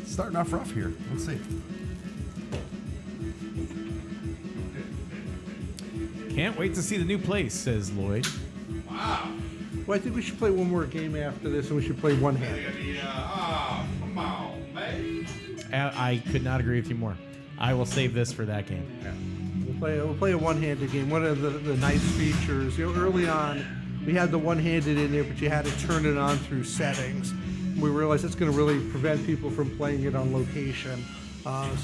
starting off rough here. Let's see. Can't wait to see the new place, says Lloyd. Wow. Well, I think we should play one more game after this, and we should play one hand. Come on, man. I could not agree with you more. I will save this for that game. We'll play a one-handed game. One of the nice features, early on, we had the one-handed in there, but you had to turn it on through settings. We realized that's going to really prevent people from playing it on location.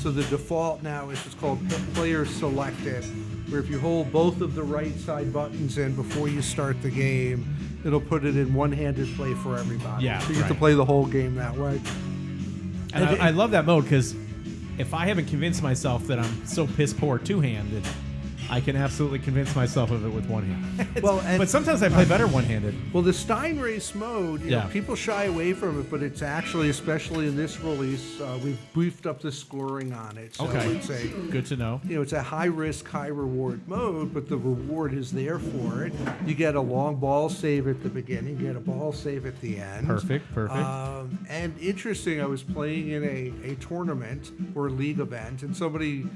So the default now is what's called player selected, where if you hold both of the right side buttons in before you start the game, it'll put it in one-handed play for everybody. Yeah, so you get to play the whole game that way. And I love that mode because if I haven't convinced myself that I'm so piss poor two-handed, I can absolutely convince myself of it with one hand. But sometimes I play better one-handed. Well, the Stein Race mode, Yeah. people shy away from it, but it's actually, especially in this release, we've beefed up the scoring on it. So Okay. it's a Good to know. it's a high risk, high reward mode, but the reward is there for it. You get a long ball save at the beginning, you get a ball save at the end. Perfect. And interesting, I was playing in a tournament or league event, and somebody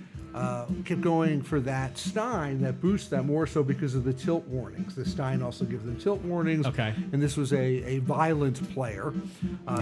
kept going for that Stein, that boost them more so because of the tilt warnings. The Stein also gives them tilt warnings. Okay. And this was a violent player,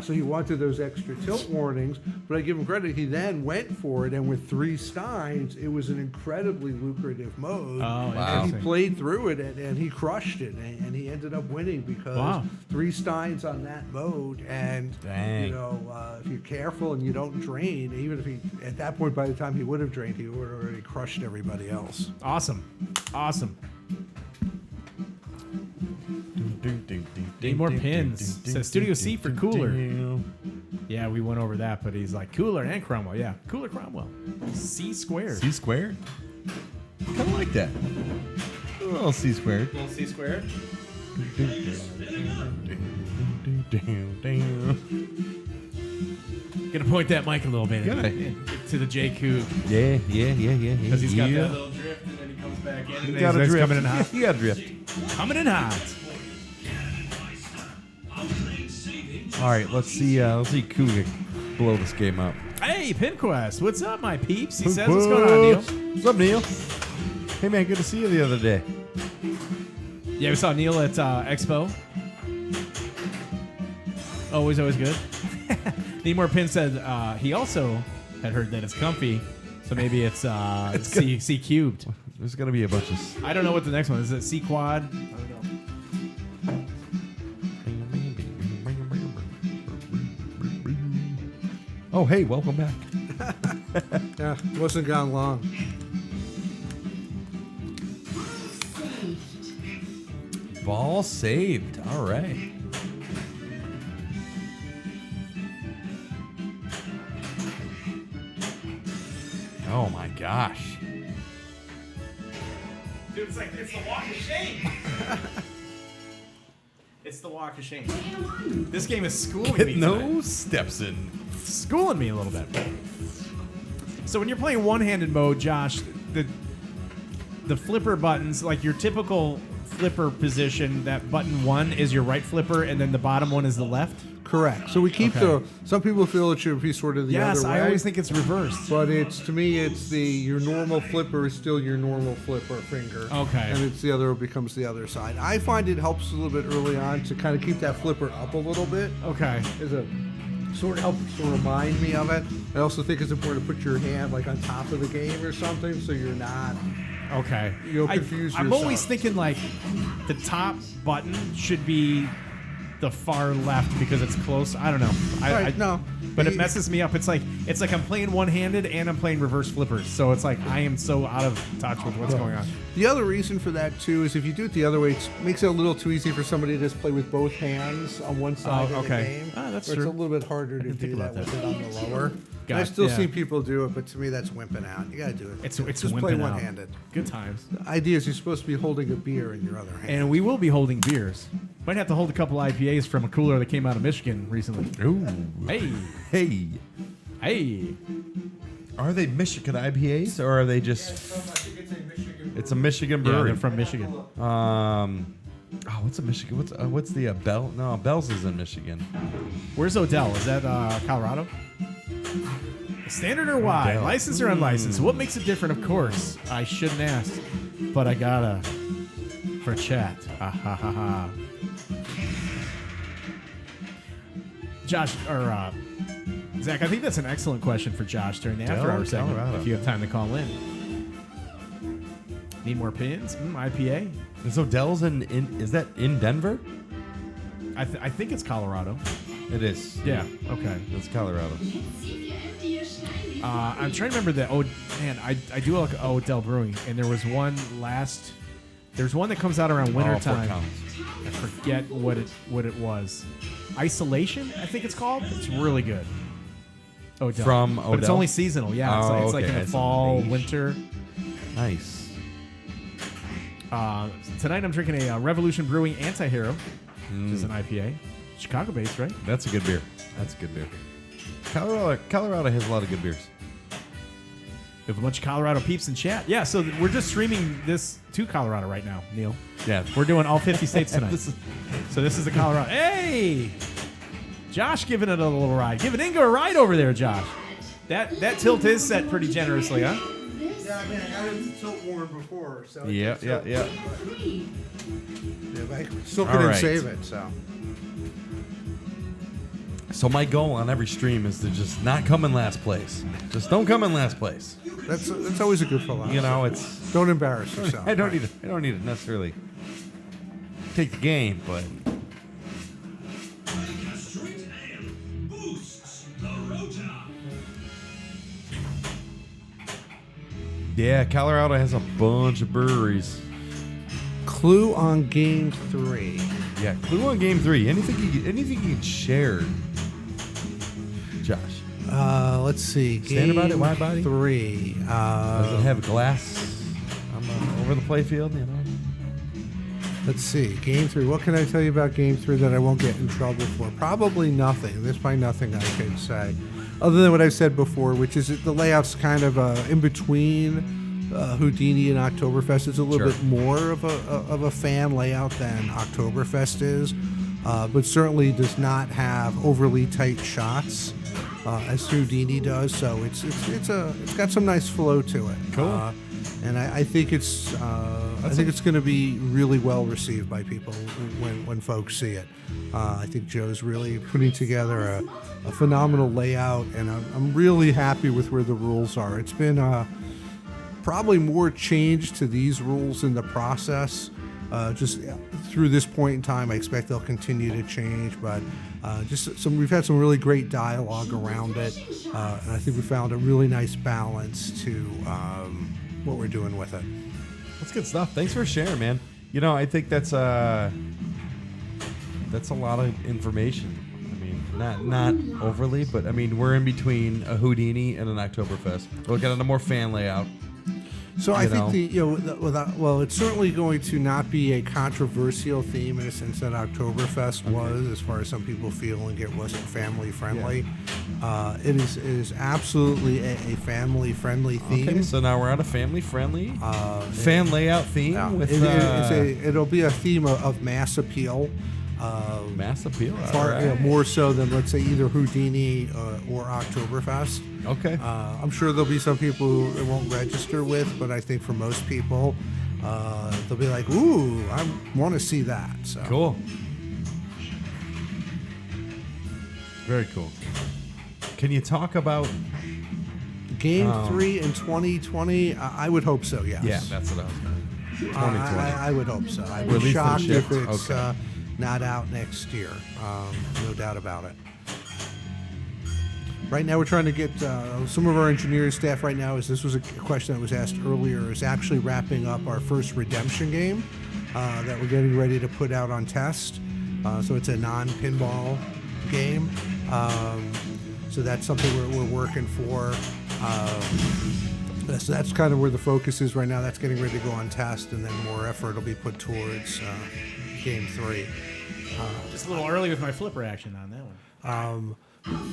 so he wanted those extra tilt warnings. But I give him credit, he then went for it, and with 3 Steins, it was an incredibly lucrative mode. Oh, And he interesting. played through it, and he crushed it, and he ended up winning because Wow. 3 Steins on that mode, and Dang. if you're careful and you don't drain, even if he, at that point, by the time he would have drained, he would have already crushed everybody else. Awesome. Need more pins. Says Studio C for cooler. Yeah, we went over that, but he's like cooler and Cromwell. Yeah, cooler Cromwell. C squared. C squared? Kind of like that. A little C squared. Little C squared. Gonna point that mic a little bit to the J Coupe Yeah. because he's got that little drift and then he comes back in. You And got to he's drift. coming in hot. You got to drift. Coming in hot. All right, let's see Kuga blow this game up. Hey, PinQuest, what's up, my peeps? He says, what's going on, Neil? What's up, Neil? Hey, man, good to see you the other day. Yeah, we saw Neil at Expo. Always good. Need more pins said he also had heard that it's comfy, so maybe it's C cubed. There's going to be a bunch of... I don't know what the next one is. Is it C quad? I don't know. Oh, hey, welcome back. Yeah, wasn't gone long. Ball saved. All right. gosh. Dude, it's the walk of shame. It's the walk of shame. This game is schooling me. No steps in. Schooling me a little bit. So when you're playing one-handed mode, Josh, the flipper buttons, like your typical flipper position, that button 1 is your right flipper, and then the bottom one is the left? Correct. So we keep some people feel it should be sort of the other way. Yes, I always think it's reversed. But to me, it's your normal flipper is still your normal flipper finger. Okay. And it's the other becomes the other side. I find it helps a little bit early on to kind of keep that flipper up a little bit. Okay. As a sort of helps to remind me of it. I also think it's important to put your hand like on top of the game or something so you're not confuse yourself. I'm always thinking like the top button should be the far left because it's close. I don't know. No. But it messes me up. It's like I'm playing one-handed and I'm playing reverse flippers. So it's like I am so out of touch with what's going on. The other reason for that too is if you do it the other way, it makes it a little too easy for somebody to just play with both hands on one side of the game. That's where true. It's a little bit harder to do that with it on the lower. I've still seen people do it, but to me that's wimping out. You gotta do it. It's just play wimping out. one-handed. Good times. The idea is you're supposed to be holding a beer in your other hand. And we will be holding beers. Might have to hold a couple IPAs from a cooler that came out of Michigan recently. Ooh. Hey. Hey. Are they Michigan IPAs or are they just? It's a Michigan brewery. Yeah, they're from Michigan. What's a Michigan? What's the Bell? No, Bell's is in Michigan. Where's Odell? Is that Colorado? Standard or wide? Odell. Licensed or unlicensed? What makes it different? Of course, I shouldn't ask, but I gotta for chat. Ha ha ha ha. Josh or Zach, I think that's an excellent question for Josh during the after hour segment. Colorado. If you have time to call in. Need more pins? IPA. Is Odell's is that in Denver? I think it's Colorado. It is. Yeah. Okay. It's Colorado. I'm trying to remember I do like Odell Brewing, and there was one there's one that comes out around wintertime. I forget what it was. Isolation, I think it's called. It's really good. Odell. From But it's Odell? only seasonal. Yeah, it's like in the fall, winter. Nice. Tonight I'm drinking a Revolution Brewing Anti-Hero, which is an IPA. Chicago-based, right? That's a good beer. Colorado has a lot of good beers. We have a bunch of Colorado peeps in chat. Yeah, so we're just streaming this to Colorado right now, Neil. Yeah. We're doing all 50 states tonight. So this is the Colorado. Hey! Josh giving it a little ride. Giving Inga a ride over there, Josh. That tilt is set pretty generously, huh? Yeah, I mean, I got it tilt worn before, so Yeah. but I still All couldn't right. save it, so. So my goal on every stream is to just not come in last place. Just don't come in last place. That's always a good philosophy. You know, it's Don't embarrass yourself. I don't need to necessarily take the game, but Street Ale boosts the rota. yeah, Colorado has a bunch of breweries. Clue on game 3. Yeah, clue on game 3. Anything you can share, Josh? Let's see. Standard body, wide body? 3. Does it have glass over the playfield? You know. Let's see. Game 3. What can I tell you about game 3 that I won't get in trouble for? Probably nothing. There's probably nothing I can say. Other than what I've said before, which is that the layout's kind of in between Houdini and Oktoberfest. It's a little bit more of a fan layout than Oktoberfest is, but certainly does not have overly tight shots as Houdini does. So it's got some nice flow to it. Cool. And I think it's going to be really well received by people when folks see it. I think Joe's really putting together a phenomenal layout, and I'm really happy with where the rules are. It's been probably more change to these rules in the process. Just through this point in time, I expect they'll continue to change, but we've had some really great dialogue around it, and I think we found a really nice balance to what we're doing with it. That's good stuff. Thanks for sharing, man. I think that's a lot of information. I mean, Not overly, but I mean, we're in between a Houdini and an Oktoberfest. We'll get on a more fan layout. So I You think know. it's certainly going to not be a controversial theme in a sense that Oktoberfest was, as far as some people feeling it wasn't family friendly. It is absolutely a family friendly theme. Okay, so now we're on a family friendly fan layout theme with it'll be a theme of mass appeal. mass appeal. Far, more so than, let's say, either Houdini or Oktoberfest. Okay. I'm sure there'll be some people who it won't register with, but I think for most people, they'll be like, "Ooh, I want to see that." So. Cool. Very cool. Can you talk about Game 3 in 2020? I would hope so. Yes. Yeah, that's what I was going to. 2020. I would hope so. I'd be Released and shocked if shipped. it's Okay. not out next year. No doubt about it. Right now, we're trying to get some of our engineering staff. Right now, this was a question that was asked earlier, is actually wrapping up our first Redemption game that we're getting ready to put out on test. So it's a non-pinball game. So that's something we're working for. So that's kind of where the focus is right now. That's getting ready to go on test, and then more effort will be put towards Game 3. Just a little early with my flipper action on that one.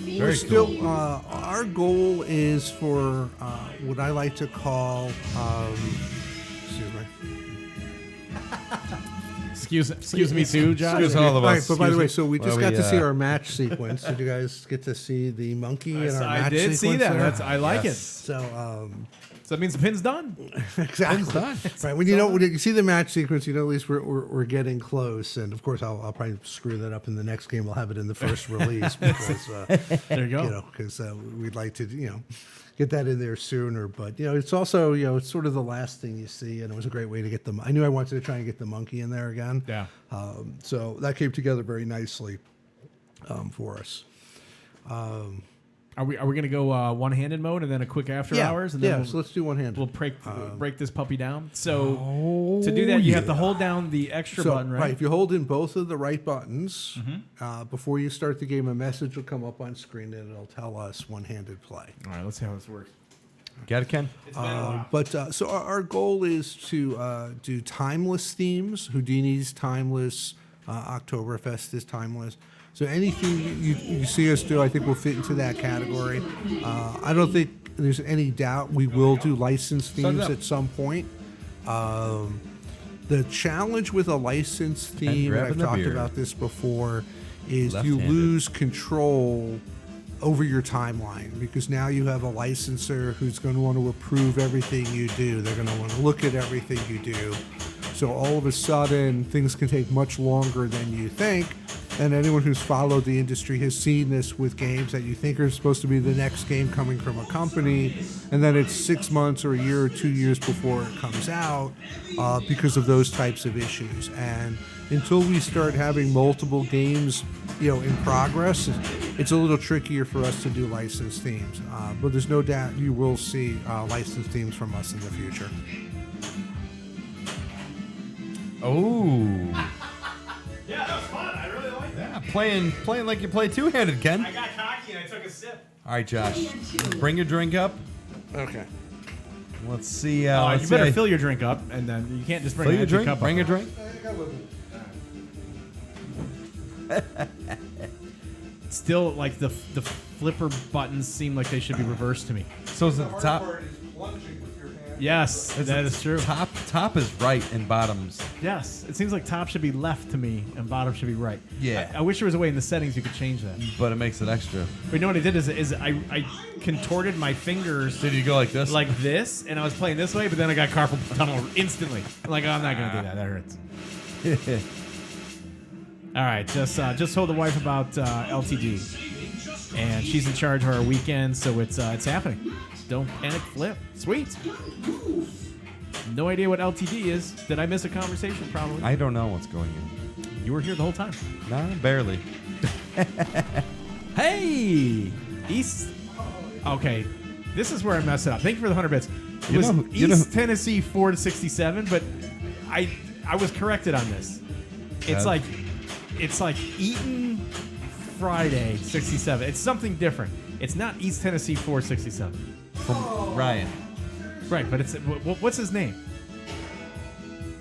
We're still, our goal is for what I like to call, excuse me. Excuse me too, Josh. Excuse all of All us. right, but by the way, so we Well, just we, got to see our match sequence. Did you guys get to see the monkey in our match I did sequence? see that. there? I like it. So, So that means the pin's done. exactly. done. Right. When you see the match sequence, you know at least we're getting close. And of course, I'll probably screw that up in the next game. We'll have it in the first release because There you go. because we'd like to get that in there sooner. But it's also it's sort of the last thing you see, and it was a great way to get them. I knew I wanted to try and get the monkey in there again. Yeah. So that came together very nicely for us. Are we going to go one-handed mode and then a quick after hours? And then so let's do one hand. we'll break this puppy down. So to do that, you have to hold down the extra button, right? If you hold in both of the right buttons, before you start the game, a message will come up on screen and it'll tell us one-handed play. All right, let's see how this works. Got it, Ken? So our goal is to do timeless themes. Houdini's timeless. Oktoberfest is timeless. So anything you see us do, I think will fit into that category. I don't think there's any doubt we will do licensed themes at some point. The challenge with a licensed theme, and I've talked about this before, is you lose control over your timeline, because now you have a licensor who's going to want to approve everything you do. They're going to want to look at everything you do. So all of a sudden, things can take much longer than you think. And anyone who's followed the industry has seen this with games that you think are supposed to be the next game coming from a company, and then it's 6 months or a year or 2 years before it comes out because of those types of issues. And until we start having multiple games, in progress, it's a little trickier for us to do licensed themes. But there's no doubt you will see licensed themes from us in the future. Oh. Yeah, that was fun. I really like that. Yeah, playing like you play two-handed, Ken. I got cocky and I took a sip. All right, Josh. Bring your drink up. Okay. Let's see. You better fill your drink up, and then you can't just bring Fill an your empty drink. cup up. Bring your drink. Still, like the flipper buttons seem like they should be reversed to me. So is it the top? Yes, that is true. Top is right and bottom's. Yes, it seems like top should be left to me and bottom should be right. Yeah. I wish there was a way in the settings you could change that. But it makes it extra. But you know what I did is I contorted my fingers Did you go like this? like this, and I was playing this way, but then I got carpal tunnel instantly. I'm like, oh, I'm not gonna do that. That hurts. All right, just told the wife about LTD, and she's in charge of our weekend, so it's happening. Don't panic, flip. Sweet. No idea what LTD is. Did I miss a conversation? Probably. I don't know what's going on. You were here the whole time. Nah, barely. Hey, East. Okay, this is where I messed it up. Thank you for the 100 bits. It You was know- East Tennessee 4-67, but I was corrected on this. It's like Eaton Friday 67. It's something different. It's not East Tennessee 467. From Ryan. Right, but it's what's his name?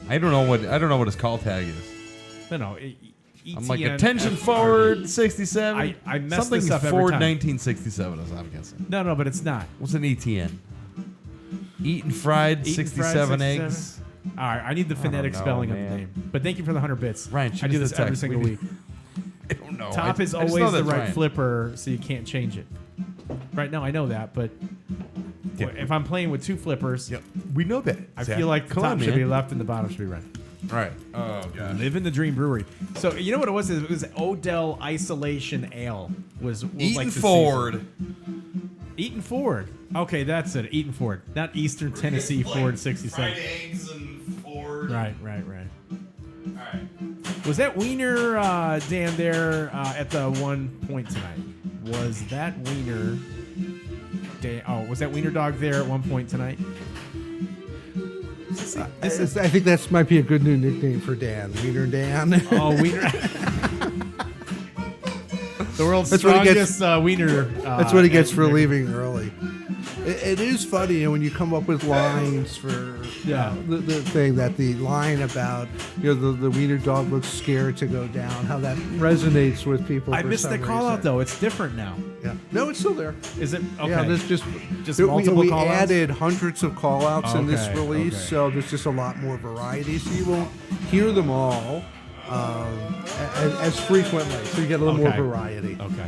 I don't know what his call tag is. No. I'm like attention forward 67. I mess Something this up every Ford time. 1967 is I'm guessing. No, but it's not. What's an ETN? Eaten fried Eaten 67 fried eggs. All right, I need the phonetic know, spelling of man. the name. But thank you for the 100 bits. Ryan, I shoot do us this the every text. single We week. I don't know. Top is I just know always the that's right Ryan. flipper, so you can't change it. Right now, I know that, but if I'm playing with two flippers, We know that. I feel like the top should be left and the bottom should be right. All right. Oh god. Live in the Dream Brewery. So you know what it was? It was Odell Isolation Ale. Was Eaton like the Ford. season. Eaton Ford. Okay, that's it. Eaton Ford, not Eastern Tennessee Ford 67. Fried eggs and Ford. Right. All right. Was that Wiener Dan there at the one point tonight? Was that Wiener? Was that Wiener Dog there at one point tonight? I think that might be a good new nickname for Dan. Wiener Dan. Oh, Wiener. The world's That's what he strongest wiener. That's what he gets for leaving early. It is funny when you come up with lines for the thing that the line about the wiener dog looks scared to go down, how that resonates with people. I for missed some the call out reason. though. It's different now. Yeah, no, it's still there. Is it? Okay. Yeah, there's just multiple we call-outs? added hundreds of call outs in this Okay, release, okay. so there's just a lot more variety. So you won't hear them all as frequently. So you get a little more Okay. variety. Okay.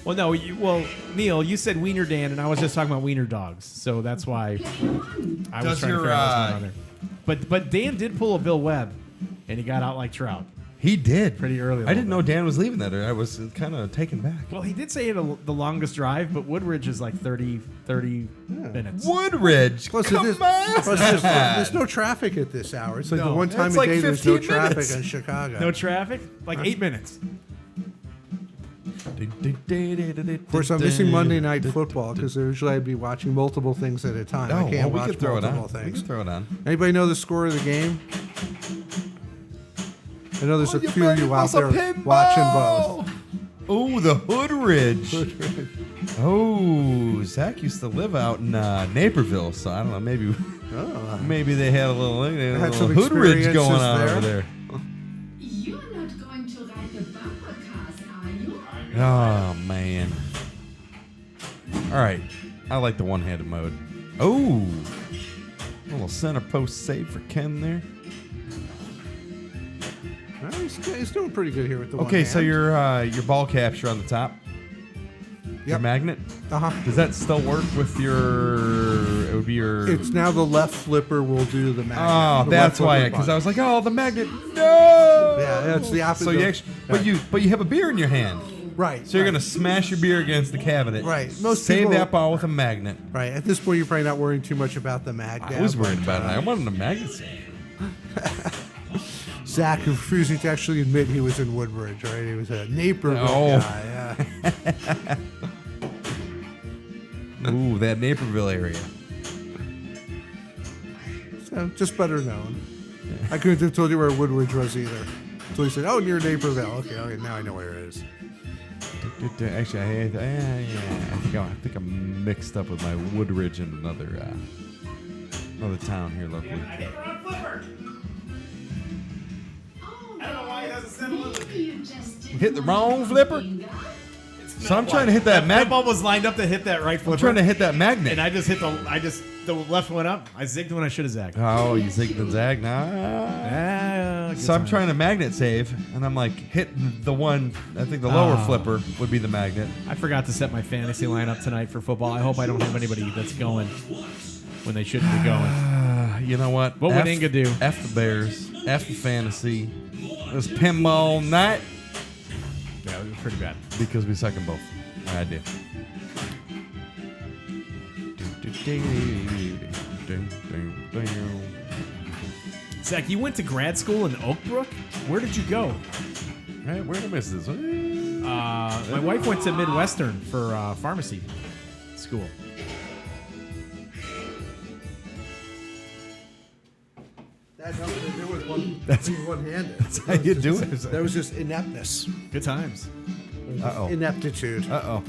Well, no. Neil, you said Wiener Dan, and I was just talking about Wiener Dogs, so that's why I was Does trying to your, figure out what's going on there. But Dan did pull a Bill Webb, and he got out like Trout. He did Pretty early a I didn't little know Dan was leaving that. I was kind of taken back. Well, he did say the longest drive, but Woodridge is like 30 minutes. Woodridge. Plus, Come it is, on. plus there's no traffic at this hour. It's like No, the one time it's of like day there's no 15 traffic minutes. in Chicago. No traffic? Like 8 minutes. Of course, I'm missing Monday Night Football because usually I'd be watching multiple things at a time. Oh, I can't well, we watch could throw it multiple on. things. We could throw it on. Anybody know the score of the game? I know there's a few of you out there watching both. Oh, the Hoodridge. Oh, Zach used to live out in Naperville, so I don't know. Maybe they had a little, had some Hoodridge going experiences on there. over there. You're not going to ride the bumper cars, are you? Oh man. All right, I like the one-handed mode. Oh, little center post save for Ken there. He's doing pretty good here with the one Okay, so hand. your ball capture on the top. Your magnet. Does that still work with your? It would be your. It's now the left flipper will do the magnet. Oh, The that's left why. flipper Because button. I was like, oh, the magnet. No. Yeah, that's the opposite. So you actually, but you have a beer in your hand. Right. So you're right. gonna smash your beer against the cabinet. Right. Most Save people- that ball with a magnet. Right. At this point, you're probably not worrying too much about the magnet. I was worried but, about it. I wanted a magnet save. Zach refusing to actually admit he was in Woodbridge, right? He was a Naperville Oh. guy. Yeah. Ooh, that Naperville area. So, just better known. I couldn't have told you where Woodbridge was either. Until he said, "Oh, near Naperville." Okay, now I know where it is. Actually, I think I'm mixed up with my Woodridge and another town here locally. I hit the wrong flipper. Oh, I don't know why he doesn't send a little. maybe you just didn't Hit the want wrong to flipper? finger. So I'm trying to hit that That magnet. ball was lined up to hit that right flipper. I'm trying to hit that magnet. And I just hit the left one up. I zigged when I should have zagged. Oh, you zigged and zagged? Nah. Good So I'm time. trying to magnet save, and I'm like hitting the one. I think the lower Oh. flipper would be the magnet. I forgot to set my fantasy lineup tonight for football. I hope I don't have anybody that's going when they shouldn't be going. You know what? What would Inga do? F the Bears. F the fantasy. It was pinball night Yeah, it was pretty bad. because we suck in both. I did. Zach, you went to grad school in Oak Brook? Where did you go? Hey, where did I miss this? My wife went to Midwestern for pharmacy school. That's one-handed. That's how you do it. That was just ineptness. Good times. Uh-oh. Ineptitude. Uh-oh.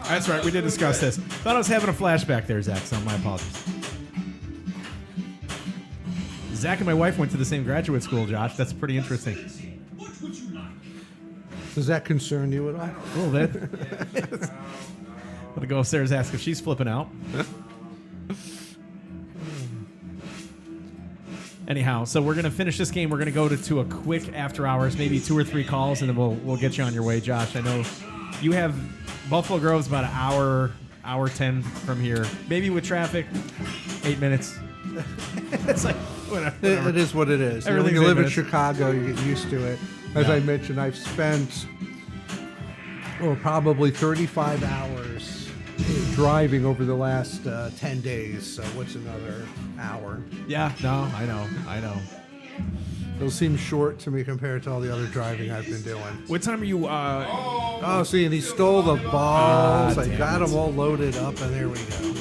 That's right. We did discuss this. Thought I was having a flashback there, Zach, so my apologies. Zach and my wife went to the same graduate school, Josh. That's pretty interesting. What would you like? Does that concern you at all? A little bit. I'm going to go upstairs and ask if she's flipping out. Anyhow, so we're going to finish this game. We're going to go to a quick after hours, maybe 2 or 3 calls, and then we'll get you on your way, Josh. I know you have Buffalo Grove's about an hour 10 from here. Maybe with traffic, 8 minutes. It's like, whatever. It is what it is. When Everything's you live 8 in minutes. Chicago, you get used to it. As I mentioned, I've spent probably 35 hours driving over the last 10 days. So what's another hour? Yeah, no, I know. It'll seem short to me compared to all the other driving I've been doing. What time are you? Oh, see, and he stole the balls. I damn got it. them all loaded up, and there we go.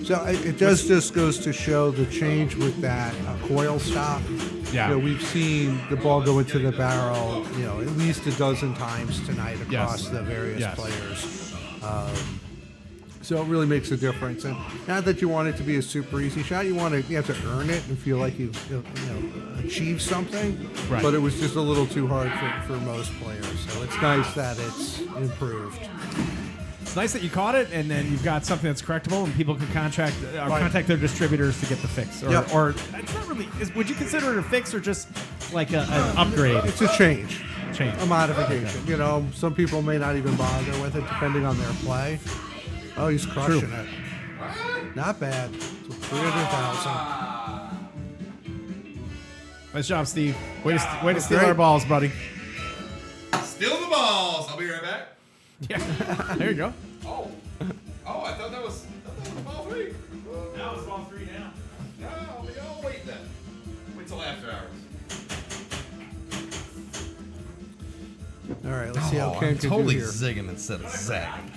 So it just goes to show the change with that coil stop. Yeah. You know, we've seen the ball go into the barrel, at least a dozen times tonight across the various players. So it really makes a difference. And not that you want it to be a super easy shot. You have to earn it and feel like you've achieved something. Right. But it was just a little too hard for most players. So it's nice that it's improved. It's nice that you caught it, and then you've got something that's correctable, and people can contact their distributors to get the fix. Or it's not really. Would you consider it a fix or just like an upgrade? It's a change. Change. A modification. Okay. Some people may not even bother with it depending on their play. Oh, he's crushing it. Not bad. So 300,000. Nice job, Steve. Way to steal great. our balls, buddy. Steal the balls. I'll be right back. Yeah. There you go. Oh, I thought that was ball 3. Now it's ball 3 now. No, I'll wait then. Wait till after hours. All right, let's see how Ken can totally do here. zigging instead of zagging.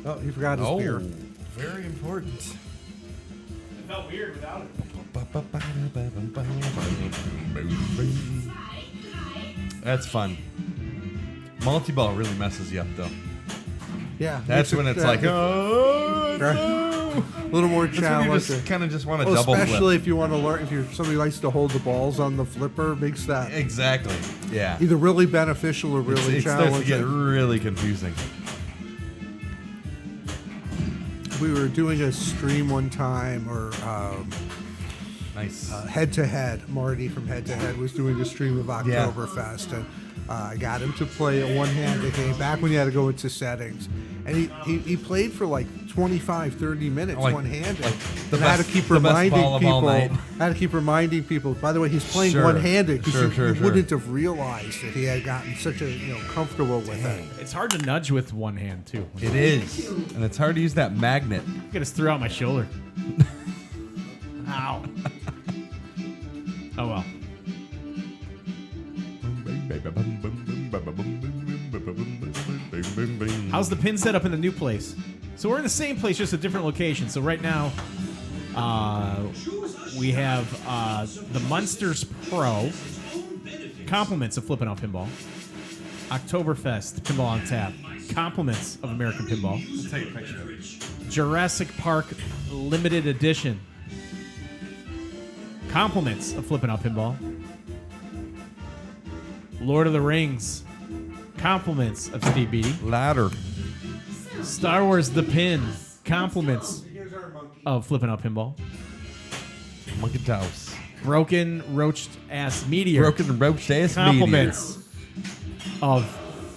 Oh, he forgot his beer. Very important. It felt weird without it. That's fun. Multi-ball really messes you up, though. Yeah. That's when it's like, oh, Right. no. A little more That's when you challenge. just kind of just want to double flip. Especially if you want to learn, if you're somebody who likes to hold the balls on the flipper, makes that Exactly. Yeah. either really beneficial or really It starts to get challenging. really confusing. We were doing a stream one time, or Nice. Head to Head. Marty from Head to Head was doing a stream of Oktoberfest, and I got him to play a one-handed game back when you had to go into settings, and he played for like 25, 30 minutes one-handed. the And I had to best- keep the best reminding ball of all people. night. I had to keep reminding people. By the way, he's playing Sure. one-handed because Sure. he wouldn't have realized that he had gotten such a comfortable with it. It's hard to nudge with one hand too. It is. And it's hard to use that magnet. I just threw out my shoulder. Ow. Oh well. How's the pin set up in the new place? So we're in the same place, just a different location. So right now, we have the Munsters Pro, compliments of Flippin' Out Pinball, Oktoberfest Pinball on Tap, compliments of American Pinball, I'll take a picture of it. Jurassic Park Limited Edition, compliments of Flippin' Out Pinball, Lord of the Rings, compliments of Steve Beatty, Ladder. Star Wars The Pin, compliments of Flippin' Out Pinball, Monkey House. Broken Roached Ass Meteor, Broken roach ass compliments of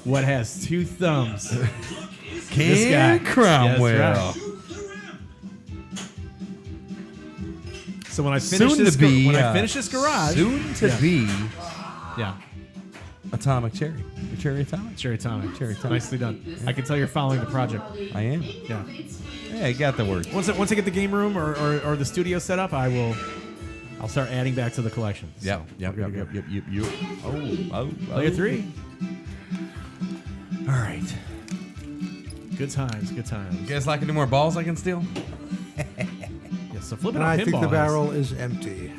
what has two thumbs. Ken guy. Cromwell. Yes, right. So when I finish Soon this, to be. when I finish this garage, Soon to be. yeah, Atomic Cherry. Your Cherry Atomic? Cherry Atomic, nicely done. I can tell you're following the project. I am. Yeah. Yeah, I got the word. Once I get the game room or the studio set up, I'll start adding back to the collection. Yep. So, we're gonna go. Yep. Oh. Player 3. All right. Good times, good You times. guys like any more balls I can steal? Yeah, so flipping And on I think pinball. the barrel is empty.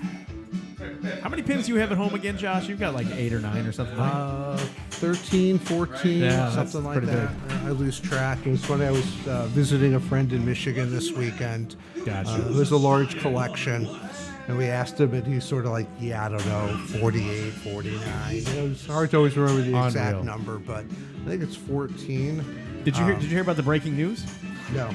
How many pins do you have at home again, Josh? You've got like 8 or 9 or something. Right? 13, 14, Yeah, that's something like pretty that. I lose track. It was funny. I was visiting a friend in Michigan this weekend. Gotcha. It was a large collection. And we asked him, and he's sort of like, yeah, I don't know, 48, 49. It's hard to always remember the exact Unreal. number, but I think it's 14. Did you hear about the breaking news? No.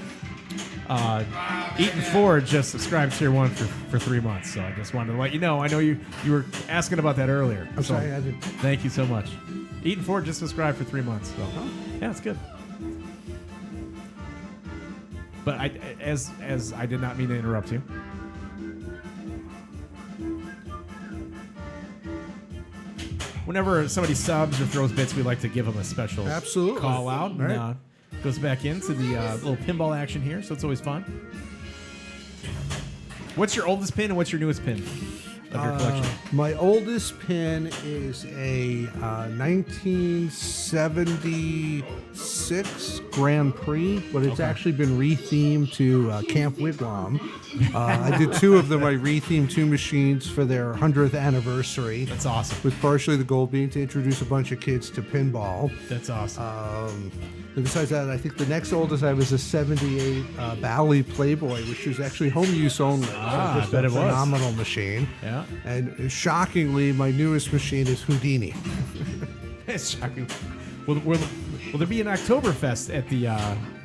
Eaton Ford just subscribed to Tier 1 for 3 months, so I just wanted to let you know. I know you were asking about that earlier. I'm so sorry, I didn't. Thank you so much. Eaton Ford just subscribed for 3 months, so yeah, it's good. But as I did not mean to interrupt you. Whenever somebody subs or throws bits, we like to give them a special Absolutely. call out. Right. And, goes back into the little pinball action here, so it's always fun. What's your oldest pin and what's your newest pin of your collection? My oldest pin is a 1976 Grand Prix, but it's actually been rethemed to Camp Wigwam. I did 2 of them. I rethemed 2 machines for their 100th anniversary. That's awesome. With partially the gold bean to introduce a bunch of kids to pinball. That's awesome. And besides that, I think the next oldest I have is a 78 Bally Playboy, which was actually home use only. Ah, Just I bet a it was. phenomenal machine. Yeah. And shockingly, my newest machine is Houdini. It's shocking. Will there be an Oktoberfest at the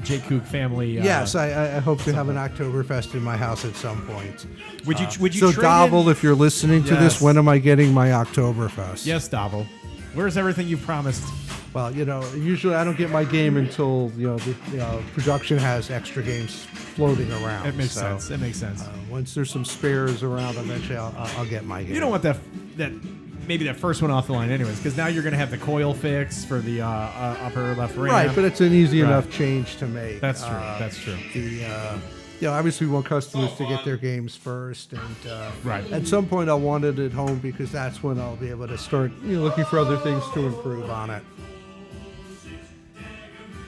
J. Kook family? Yes, I hope to have an Oktoberfest in my house at some point. Would you So, trade Dobble, in? if you're listening to this, Yes. when am I getting my Oktoberfest? Yes, Dobble. Where's everything you promised? Well, usually I don't get my game until the production has extra games floating around. It makes So, sense. It makes sense. Once there's some spares around, eventually I'll get my game. You don't want that maybe that first one off the line anyways, because now you're going to have the coil fix for the upper left ramp. Right, but it's an easy Right. enough change to make. That's true. That's true. Obviously we want customers to get their games first, and Right. at some point I'll want it at home because that's when I'll be able to start looking for other things to improve on it.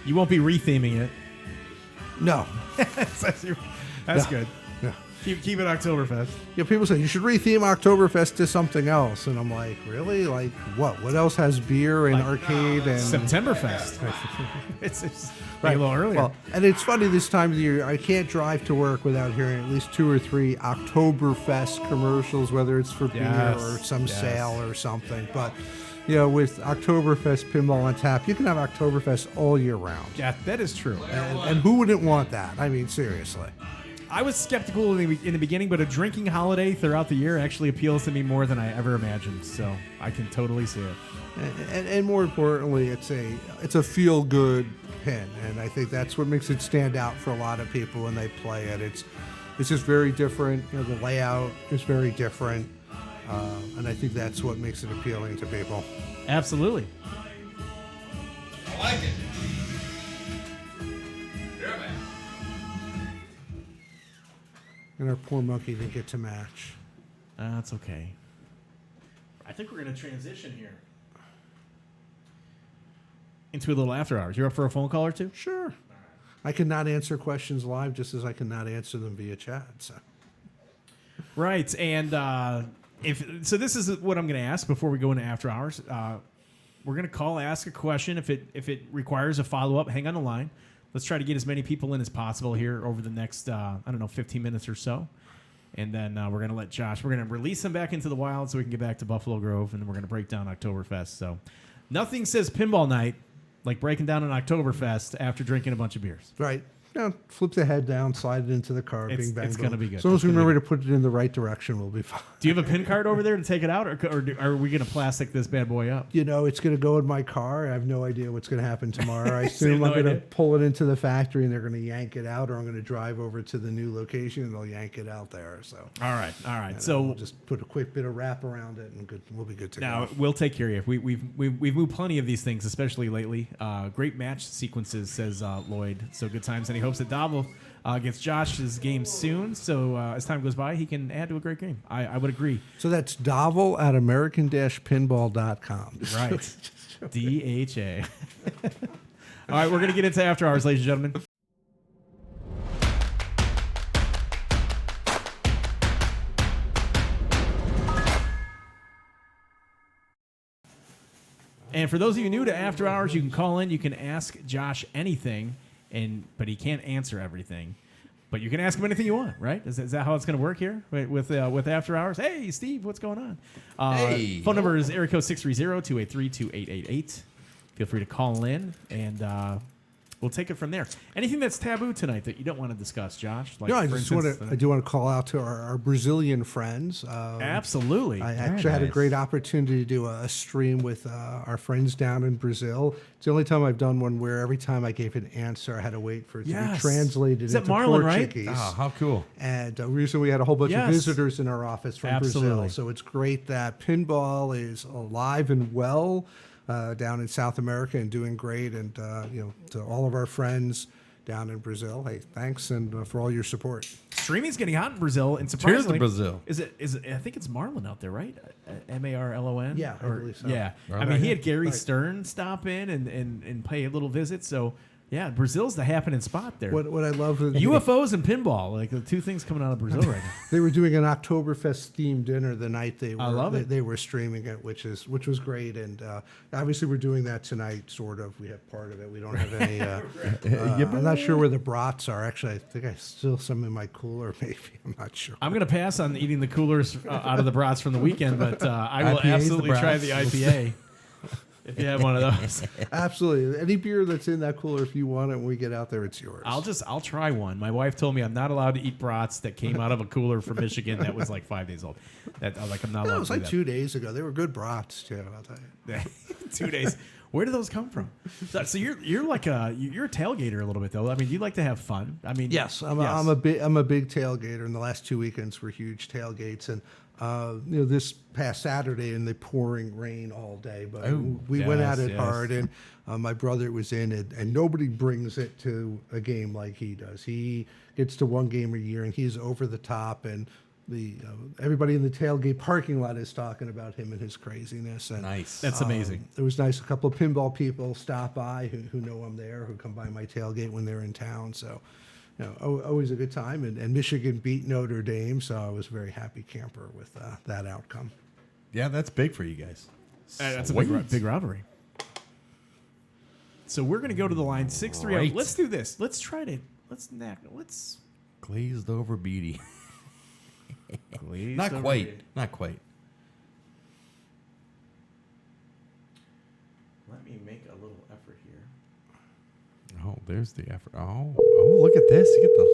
You won't be retheming it. No. That's good. No. Keep it Oktoberfest. People say you should retheme Oktoberfest to something else, and I'm like, really? Like what? What else has beer and arcade and Septemberfest. it's Right. a little earlier. Well, and it's funny this time of the year, I can't drive to work without hearing at least 2 or 3 Oktoberfest commercials, whether it's for beer Yes, or some yes. sale or something. But, with Oktoberfest Pinball on tap, you can have Oktoberfest all year round. Yeah, that is true. And who wouldn't want that? I mean, seriously. I was skeptical in the beginning, but a drinking holiday throughout the year actually appeals to me more than I ever imagined. So I can totally see it. And more importantly, it's a feel-good pin, and I think that's what makes it stand out for a lot of people when they play it. It's just very different. The layout is very different, and I think that's what makes it appealing to people. Absolutely. I like it. Yeah, man. And our poor monkey didn't get to match. That's okay. I think we're going to transition here into a little after hours. You're up for a phone call or two? Sure. I cannot answer questions live, just as I cannot answer them via chat. So. Right, and so this is what I'm going to ask before we go into after hours. We're going to call, ask a question. If it requires a follow up, hang on the line. Let's try to get as many people in as possible here over the next 15 minutes or so, and then we're going to let Josh. We're going to release him back into the wild so we can get back to Buffalo Grove, and then we're going to break down Oktoberfest. So nothing says pinball night like breaking down an Oktoberfest after drinking a bunch of beers. Right. Flip the head down, slide it into the car, It's- bing, bang, it's boom. gonna be good. As long as It's we gonna be remember to put it in the right direction, we'll be fine. Do you have a pin card over there to take it out, or are we going to plastic this bad boy up? It's going to go in my car. I have no idea what's going to happen tomorrow. I assume no I'm going to idea. pull it into the factory and they're going to yank it out, or I'm going to drive over to the new location and they'll yank it out there. So, All right. and So we'll just put a quick bit of wrap around it and we'll be good to now go. we'll take care of you. We've moved plenty of these things, especially lately. Great match sequences, says Lloyd. So good times, and he hopes that Dobble gets Josh's game soon. So as time goes by, he can add to a great game. I would agree. So that's Dovel at American-Pinball.com. Right. DHA. All right, we're going to get into After Hours, ladies and gentlemen. And for those of you new to After Hours, you can call in. You can ask Josh anything, but he can't answer everything. But you can ask him anything you want, right? Is that how it's going to work here with After Hours? Hey, Steve, what's going on? Hey. Phone number is area code 630-283-2888. Feel free to call in, and we'll take it from there. Anything that's taboo tonight that you don't want to discuss, Josh? Like, I for just instance, want to. I do want to call out to our Brazilian friends. Absolutely. I Very actually had a nice. great opportunity to do a stream with our friends down in Brazil. It's the only time I've done one where every time I gave an answer, I had to wait for it to be Yes. translated Is that into Marlon, right? Portuguese. Oh, how cool. And recently we had a whole bunch of Yes. visitors in our office from Absolutely. Brazil. So it's great that Pinball is alive and well down in South America and doing great. And, to all of our friends down in Brazil, hey, thanks and for all your support. Streaming's getting hot in Brazil, and Cheers to surprisingly, Brazil. Is it? I think it's Marlon out there, right? Marlon. Yeah, I believe so. Yeah, I Right. mean, he had Gary Right. Stern stop in and pay a little visit. So yeah, Brazil's the happening spot there. What I love is UFOs and pinball, like the two things coming out of Brazil right now. they were doing an Oktoberfest themed dinner the night they were. I love it. They were streaming it, which was great. And obviously, we're doing that tonight. Sort of. We have part of it. We don't have any. I'm not sure where the brats are. Actually, I think I still some in my cooler. Maybe I'm not sure. I'm gonna pass on eating the coolers out of the brats from the weekend, but I will IPAs, the absolutely try brats. the IPA if you have one of those. Absolutely. Any beer that's in that cooler, if you want it when we get out there, it's yours. I'll try one. My wife told me I'm not allowed to eat brats that came out of a cooler from Michigan that was like 5 days old. That I was like, I'm not allowed It was to like do 2 days ago. They were good brats too. I'll tell you. that. 2 days. Where do those come from? So you're like you're a tailgater a little bit though. I mean, you like to have fun. I mean, Yes, I'm a big tailgater, and the last 2 weekends were huge tailgates. And this past Saturday in the pouring rain all day, but we went at it hard. And my brother was in it, and nobody brings it to a game like he does. He gets to one game a year, and he's over the top. And everybody in the tailgate parking lot is talking about him and his craziness. And Nice. that's amazing. it was nice. A couple of pinball people stop by who know I'm there, who come by my tailgate when they're in town. So, always a good time. And Michigan beat Notre Dame, so I was a very happy camper with that outcome. Yeah, that's big for you guys. That's a Sweet. big rivalry. So we're gonna go to the line 630. Right. Let's do this. Let's Glazed over beady. glaze Not over quite. it. Not quite. Let me make a little effort here. Oh, there's the effort. Oh, look at this. You get the.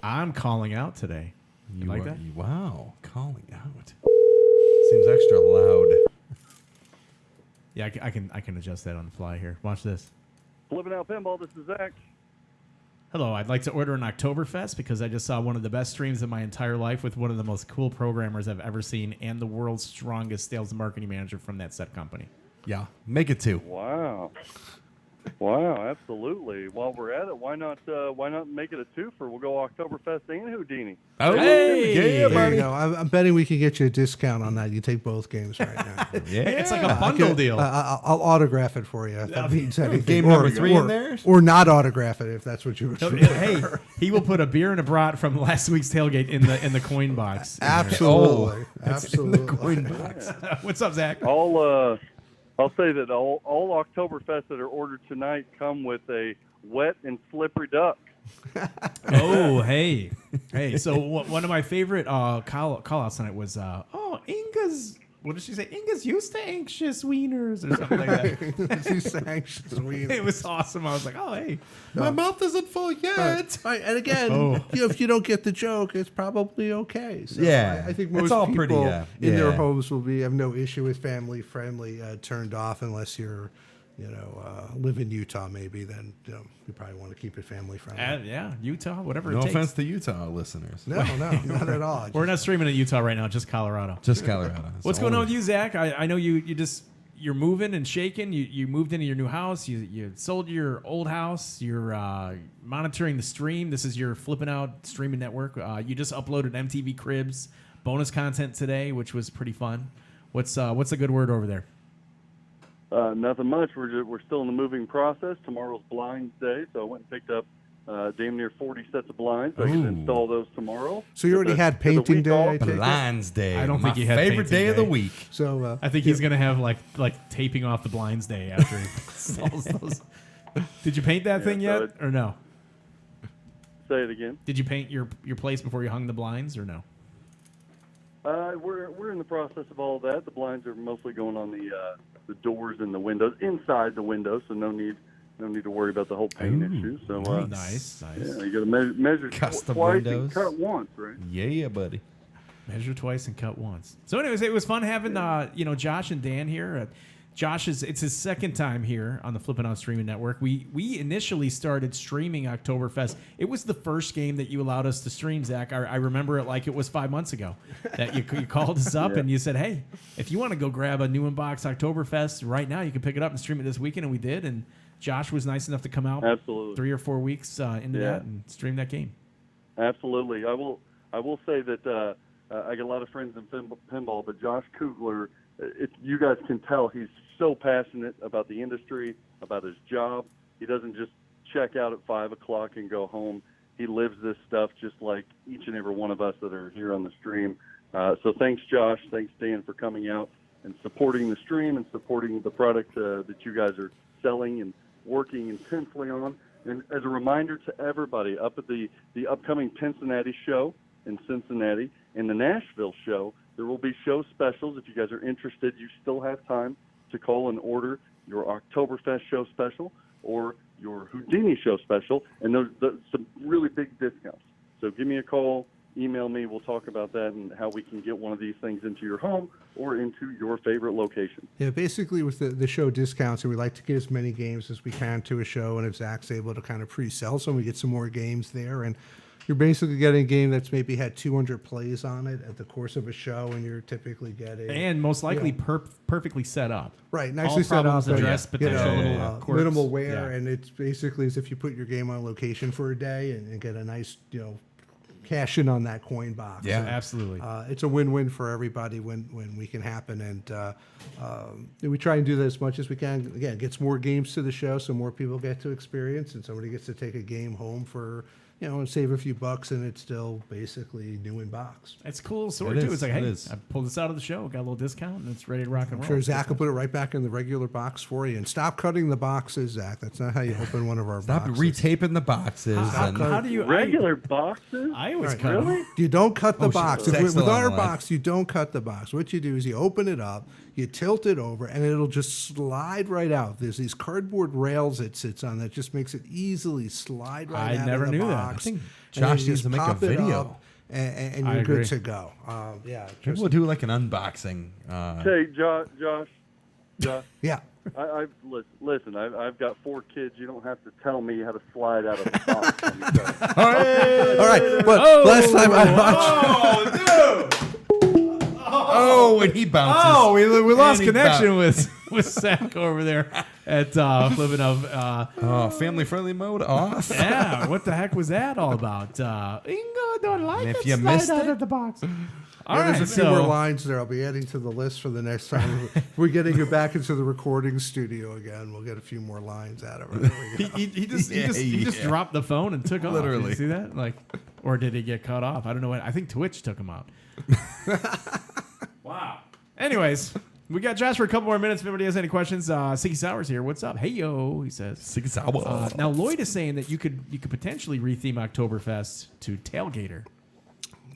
I'm calling out today. You like that? Wow, calling out. Seems extra loud. Yeah, I can adjust that on the fly here. Watch this. Flipping out pinball, this is Zach. Hello, I'd like to order an Oktoberfest because I just saw one of the best streams of my entire life with one of the most cool programmers I've ever seen and the world's strongest sales and marketing manager from that set company. Yeah, make it 2. Wow. Wow, absolutely. While we're at it, why not make it a twofer? We'll go Oktoberfest and Houdini. Oh, Hey! yeah, There buddy. you go. I'm betting we can get you a discount on that. You take both games right now. Yeah, It's like a bundle deal. I'll autograph it for you. If that means anything. Game number 3 in there? Or not autograph it if that's what you would prefer. Hey, he will put a beer and a brat from last week's tailgate in the coin box. Absolutely. Absolutely. What's up, Zach? I'll say that all Oktoberfest that are ordered tonight come with a wet and slippery duck. Oh, hey. So one of my favorite call-outs tonight was, Inga's, what did she say? Inga's used to anxious wieners or something like that. She's anxious. It was awesome. I was like, oh, hey. My mouth isn't full yet. Right. And again, if you don't get the joke, it's probably okay. So Yeah. I think It's most all people pretty, in their yeah. homes will have no issue with family friendly turned off unless you're, live in Utah. Maybe then you probably want to keep it family friendly. Yeah, Utah, whatever No it takes. offense to Utah listeners. No, not at all. We're not streaming in Utah right now, just Colorado. Just Colorado. What's going on with you, Zach? I know you're moving and shaking. You moved into your new house. You sold your old house. You're monitoring the stream. This is your Flipping Out streaming network. You just uploaded MTV Cribs bonus content today, which was pretty fun. What's a good word over there? Nothing much. We're still in the moving process. Tomorrow's blinds day, so I went and picked up damn near 40 sets of blinds. I can install those tomorrow. So you already had painting day, I take it? Blinds day. I don't my think he had favorite painting day of the day. week. So I think he's gonna have like taping off the blinds day after he installs those. Did you paint that thing yet, or no? Say it again. Did you paint your place before you hung the blinds, or no? We're in the process of all of that. The blinds are mostly going on the doors and the windows, inside the windows, so no need to worry about the whole paint issue. So nice. Yeah, you got to measure Custom twice windows. and cut once, right? Yeah, buddy. Measure twice and cut once. So, anyways, it was fun having Josh and Dan here. It's his second time here on the Flippin' Out Streaming Network. We initially started streaming Oktoberfest. It was the first game that you allowed us to stream, Zach. I remember it like it was 5 months ago that you called us up and you said, hey, if you want to go grab a new in-box Oktoberfest right now, you can pick it up and stream it this weekend, and we did. And Josh was nice enough to come out Absolutely. 3 or 4 weeks into that and stream that game. Absolutely. I will say that I got a lot of friends in pinball, but Josh Kugler, you guys can tell he's so passionate about the industry, about his job. He doesn't just check out at 5 o'clock and go home. He lives this stuff just like each and every one of us that are here on the stream. So thanks, Josh. Thanks, Dan, for coming out and supporting the stream and supporting the product that you guys are selling and working intensely on. And as a reminder to everybody, up at the upcoming Cincinnati show in Cincinnati and the Nashville show, there will be show specials. If you guys are interested, you still have time to call and order your Oktoberfest show special or your Houdini show special, and those some really big discounts. So give me a call, email me. We'll talk about that and how we can get one of these things into your home or into your favorite location. yeah, basically with the show discounts, we like to get as many games as we can to a show, and if Zach's able to kind of pre-sell some, we get some more games there, and you're basically getting a game that's maybe had 200 plays on it at the course of a show, and you're typically getting... And most likely perfectly set up. Right, All nicely set up. problems addressed, potential little quirks. Minimal wear, Yeah. and it's basically as if you put your game on location for a day and get a nice, cash in on that coin box. Yeah, And, absolutely. it's a win-win for everybody when we can happen, and we try and do that as much as we can. Again, it gets more games to the show, so more people get to experience, and somebody gets to take a game home for... and save a few bucks, and it's still basically new in box. It's a cool little story, It too. is, It's like, it hey, is. I pulled this out of the show, got a little discount, and it's ready to rock and I'm roll. sure Zach will put it right back in the regular box for you. And stop cutting the boxes, Zach. That's not how you open one of our Stop boxes. retaping the boxes. and How do you... Regular boxes? I always Right. cut 'em. Really? You don't cut the box. shit. With Excellent our life. box, you don't cut the box. What you do is you open it up, you tilt it over, and it'll just slide right out. There's these cardboard rails it sits on that just makes it easily slide right I out never of the knew that. box. I think And then Josh you needs just to make a pop it video. up, and I you're agree. good to go. Maybe Just, we'll do like an unboxing. Hey, Josh. yeah. I've got 4 kids. You don't have to tell me how to slide out of the box. All right. But last time I watched... Oh, and he bounces. Oh, we lost And he connection with Zach over there at Flippin' Up. Family-friendly mode off. Yeah, what the heck was that all about? Ingo don't like And if it you slide missed out it- of the box. All Yeah, right, there's a few so more lines there. I'll be adding to the list for the next time. We're getting you back into the recording studio again. We'll get a few more lines out of it. There we go. he just dropped the phone and took off. Did Literally. you see that? Like, or did he get cut off? I don't know. I think Twitch took him out. Wow. Anyways, we got Josh for a couple more minutes. If anybody has any questions, Siggy Sours here. What's up? Hey yo, he says. Siggy Sours. Now Lloyd is saying that you could potentially retheme Oktoberfest to Tailgater.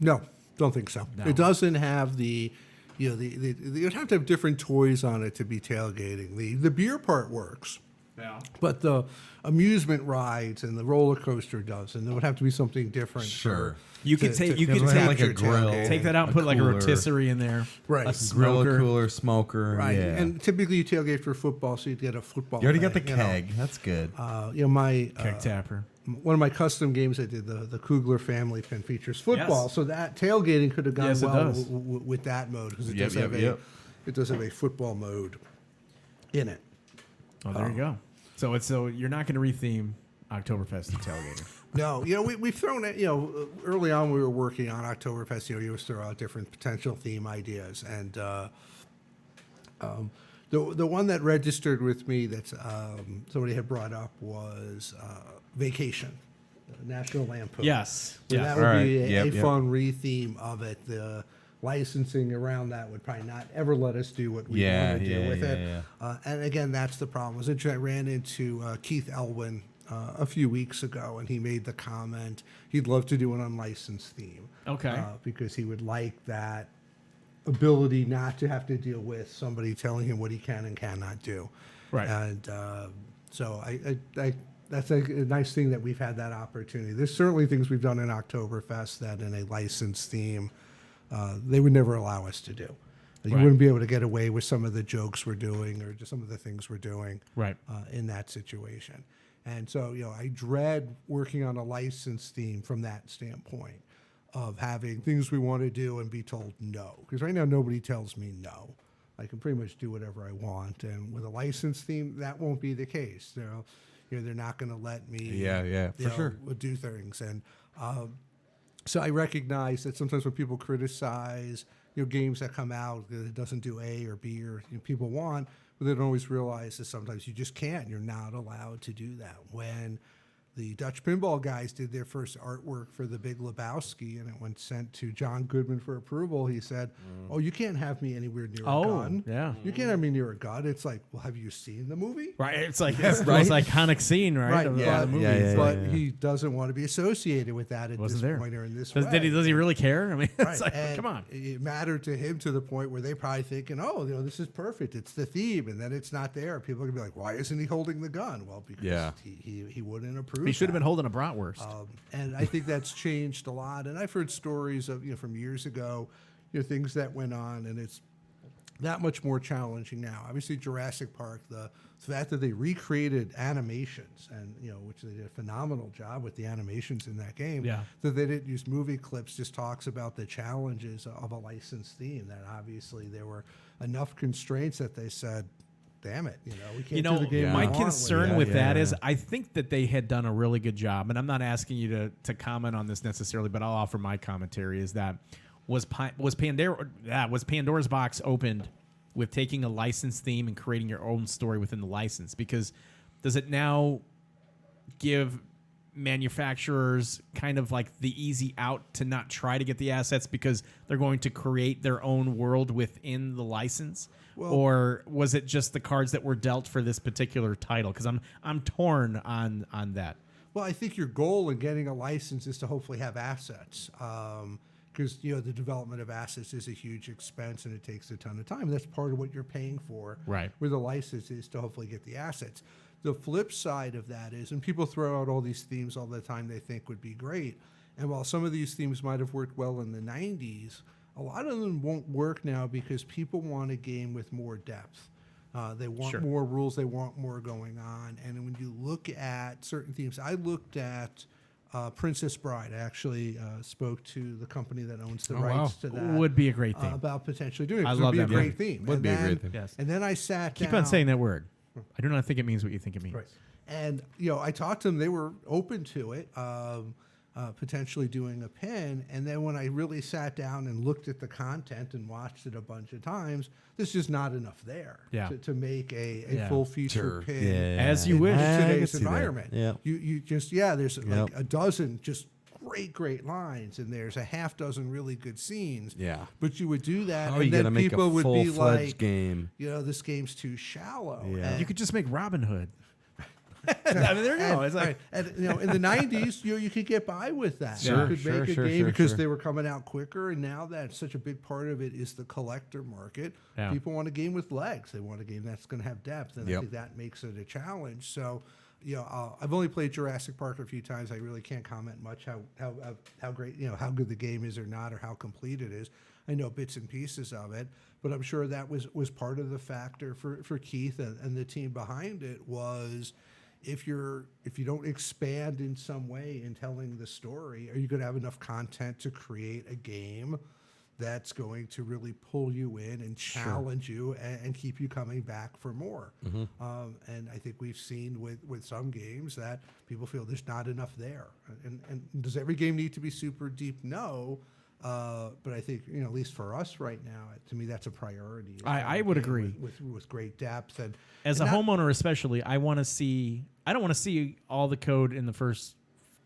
No, don't think so. No. It doesn't have the you'd have to have different toys on it to be tailgating. The beer part works. Yeah. But the amusement rides and the roller coaster does, and there would have to be something different. Sure. You could take have like a grill. take that out and put like a cooler. rotisserie in there. Right. A Grill, smoker. cooler, smoker. Right, Yeah. and typically you tailgate for football, so you'd get a football. you already got the thing, you know. keg. That's good. My Keg tapper. one of my custom games I did, the Kugler family pin features football, Yes. so that tailgating could have gone Yes, it well does. with that mode because it Yep, does yep, have yep. it does have a football mode in it. Oh, there you go. So you're not going to retheme Oktoberfest to Tailgater. No, we've thrown it. Early on we were working on Oktoberfest. You always throw out different potential theme ideas, and The one that registered with me that somebody had brought up was Vacation, National Lampoon. Yes. So Yeah. that would Alright. be Yep, a yep. fun re-theme of it. The licensing around that would probably not ever let us do what we want to do with it. And again, that's the problem. I ran into Keith Elwin a few weeks ago, and he made the comment he'd love to do an unlicensed theme. Okay. Because he would like that ability not to have to deal with somebody telling him what he can and cannot do. Right. And so I that's a nice thing that we've had that opportunity. There's certainly things we've done in Oktoberfest that in a licensed theme, they would never allow us to do. You Right. wouldn't be able to get away with some of the jokes we're doing or just some of the things we're doing Right. in that situation. And so, I dread working on a licensed theme from that standpoint of having things we want to do and be told no. Because right now, nobody tells me no. I can pretty much do whatever I want. And with a licensed theme, that won't be the case. They're not going to let me do things. And so I recognize that sometimes when people criticize games that come out that it doesn't do A or B or people want, but they don't always realize that sometimes you just can't. You're not allowed to do that. When the Dutch Pinball guys did their first artwork for The Big Lebowski, and it went sent to John Goodman for approval, he said, "Oh, you can't have me anywhere near a gun. Yeah. You can't have me near a gun." It's like, well, have you seen the movie? Right. It's like it's the most iconic scene, right? Right. Of Yeah. the movie. But he doesn't want to be associated with that at Wasn't this there. point or in this Does, way. does he really care? I mean, Right. it's like, And come on. It mattered to him to the point where they probably thinking, "Oh, this is perfect. It's the theme," and then it's not there. People are gonna be like, "Why isn't he holding the gun?" Well, because he wouldn't approve. He should have that. been holding a bratwurst. And I think that's changed a lot. And I've heard stories of from years ago, things that went on, and it's that much more challenging now. Obviously, Jurassic Park, the fact that they recreated animations, and which they did a phenomenal job with the animations in that game. Yeah. That they didn't use movie clips just talks about the challenges of a licensed theme. That obviously there were enough constraints that they said, damn it, we can't do the game. My we want concern with with that is I think that they had done a really good job, and I'm not asking you to comment on this necessarily, but I'll offer my commentary. Is that was Pandora's box opened with taking a licensed theme and creating your own story within the license? Because does it now give manufacturers kind of like the easy out to not try to get the assets because they're going to create their own world within the license? Or was it just the cards that were dealt for this particular title? Because I'm torn on that. Well, I think your goal in getting a license is to hopefully have assets, because the development of assets is a huge expense and it takes a ton of time. That's part of what you're paying for. Right. With a license is to hopefully get the assets. The flip side of that is, and people throw out all these themes all the time they think would be great, and while some of these themes might have worked well in the 90s, a lot of them won't work now because people want a game with more depth. They want more rules. They want more going on. And when you look at certain themes, I looked at Princess Bride. I actually spoke to the company that owns the rights to that. Would be a great theme. About potentially doing it. I It love would be that a great movie. theme. Would be a great theme. Yes. And then I sat down. Keep on saying that word. I do not think it means what you think it means. Right. And, I talked to them. They were open to it, potentially doing a pin. And then when I really sat down and looked at the content and watched it a bunch of times, there's just not enough there to make a full feature pin. As you wish. In today's see that. environment. Yeah. You just, there's like a dozen just great lines, and there's a half dozen really good scenes. Yeah. But you would do that, How are and you then gonna make people a would be full-fledged like, game? this game's too shallow. Yeah. And- You could just make Robin Hood. I mean, there you go. It's like, and in the 90s, you could get by with that. Sure, You could make a sure, game sure, because sure. they were coming out quicker, and now that such a big part of it is the collector market. Yeah. People want a game with legs. They want a game that's going to have depth, and I Yep. think that makes it a challenge. So, I've only played Jurassic Park a few times. I really can't comment much how great, how good the game is or not, or how complete it is. I know bits and pieces of it, but I'm sure that was part of the factor for Keith and the team behind it was, if you don't expand in some way in telling the story, are you going to have enough content to create a game that's going to really pull you in and challenge you and keep you coming back for more? And I think we've seen with some games that people feel there's not enough there. And does every game need to be super deep? No. But I think, at least for us right now, to me, that's a priority. I would agree. With great depth. And as a homeowner especially, I don't want to see all the code in the first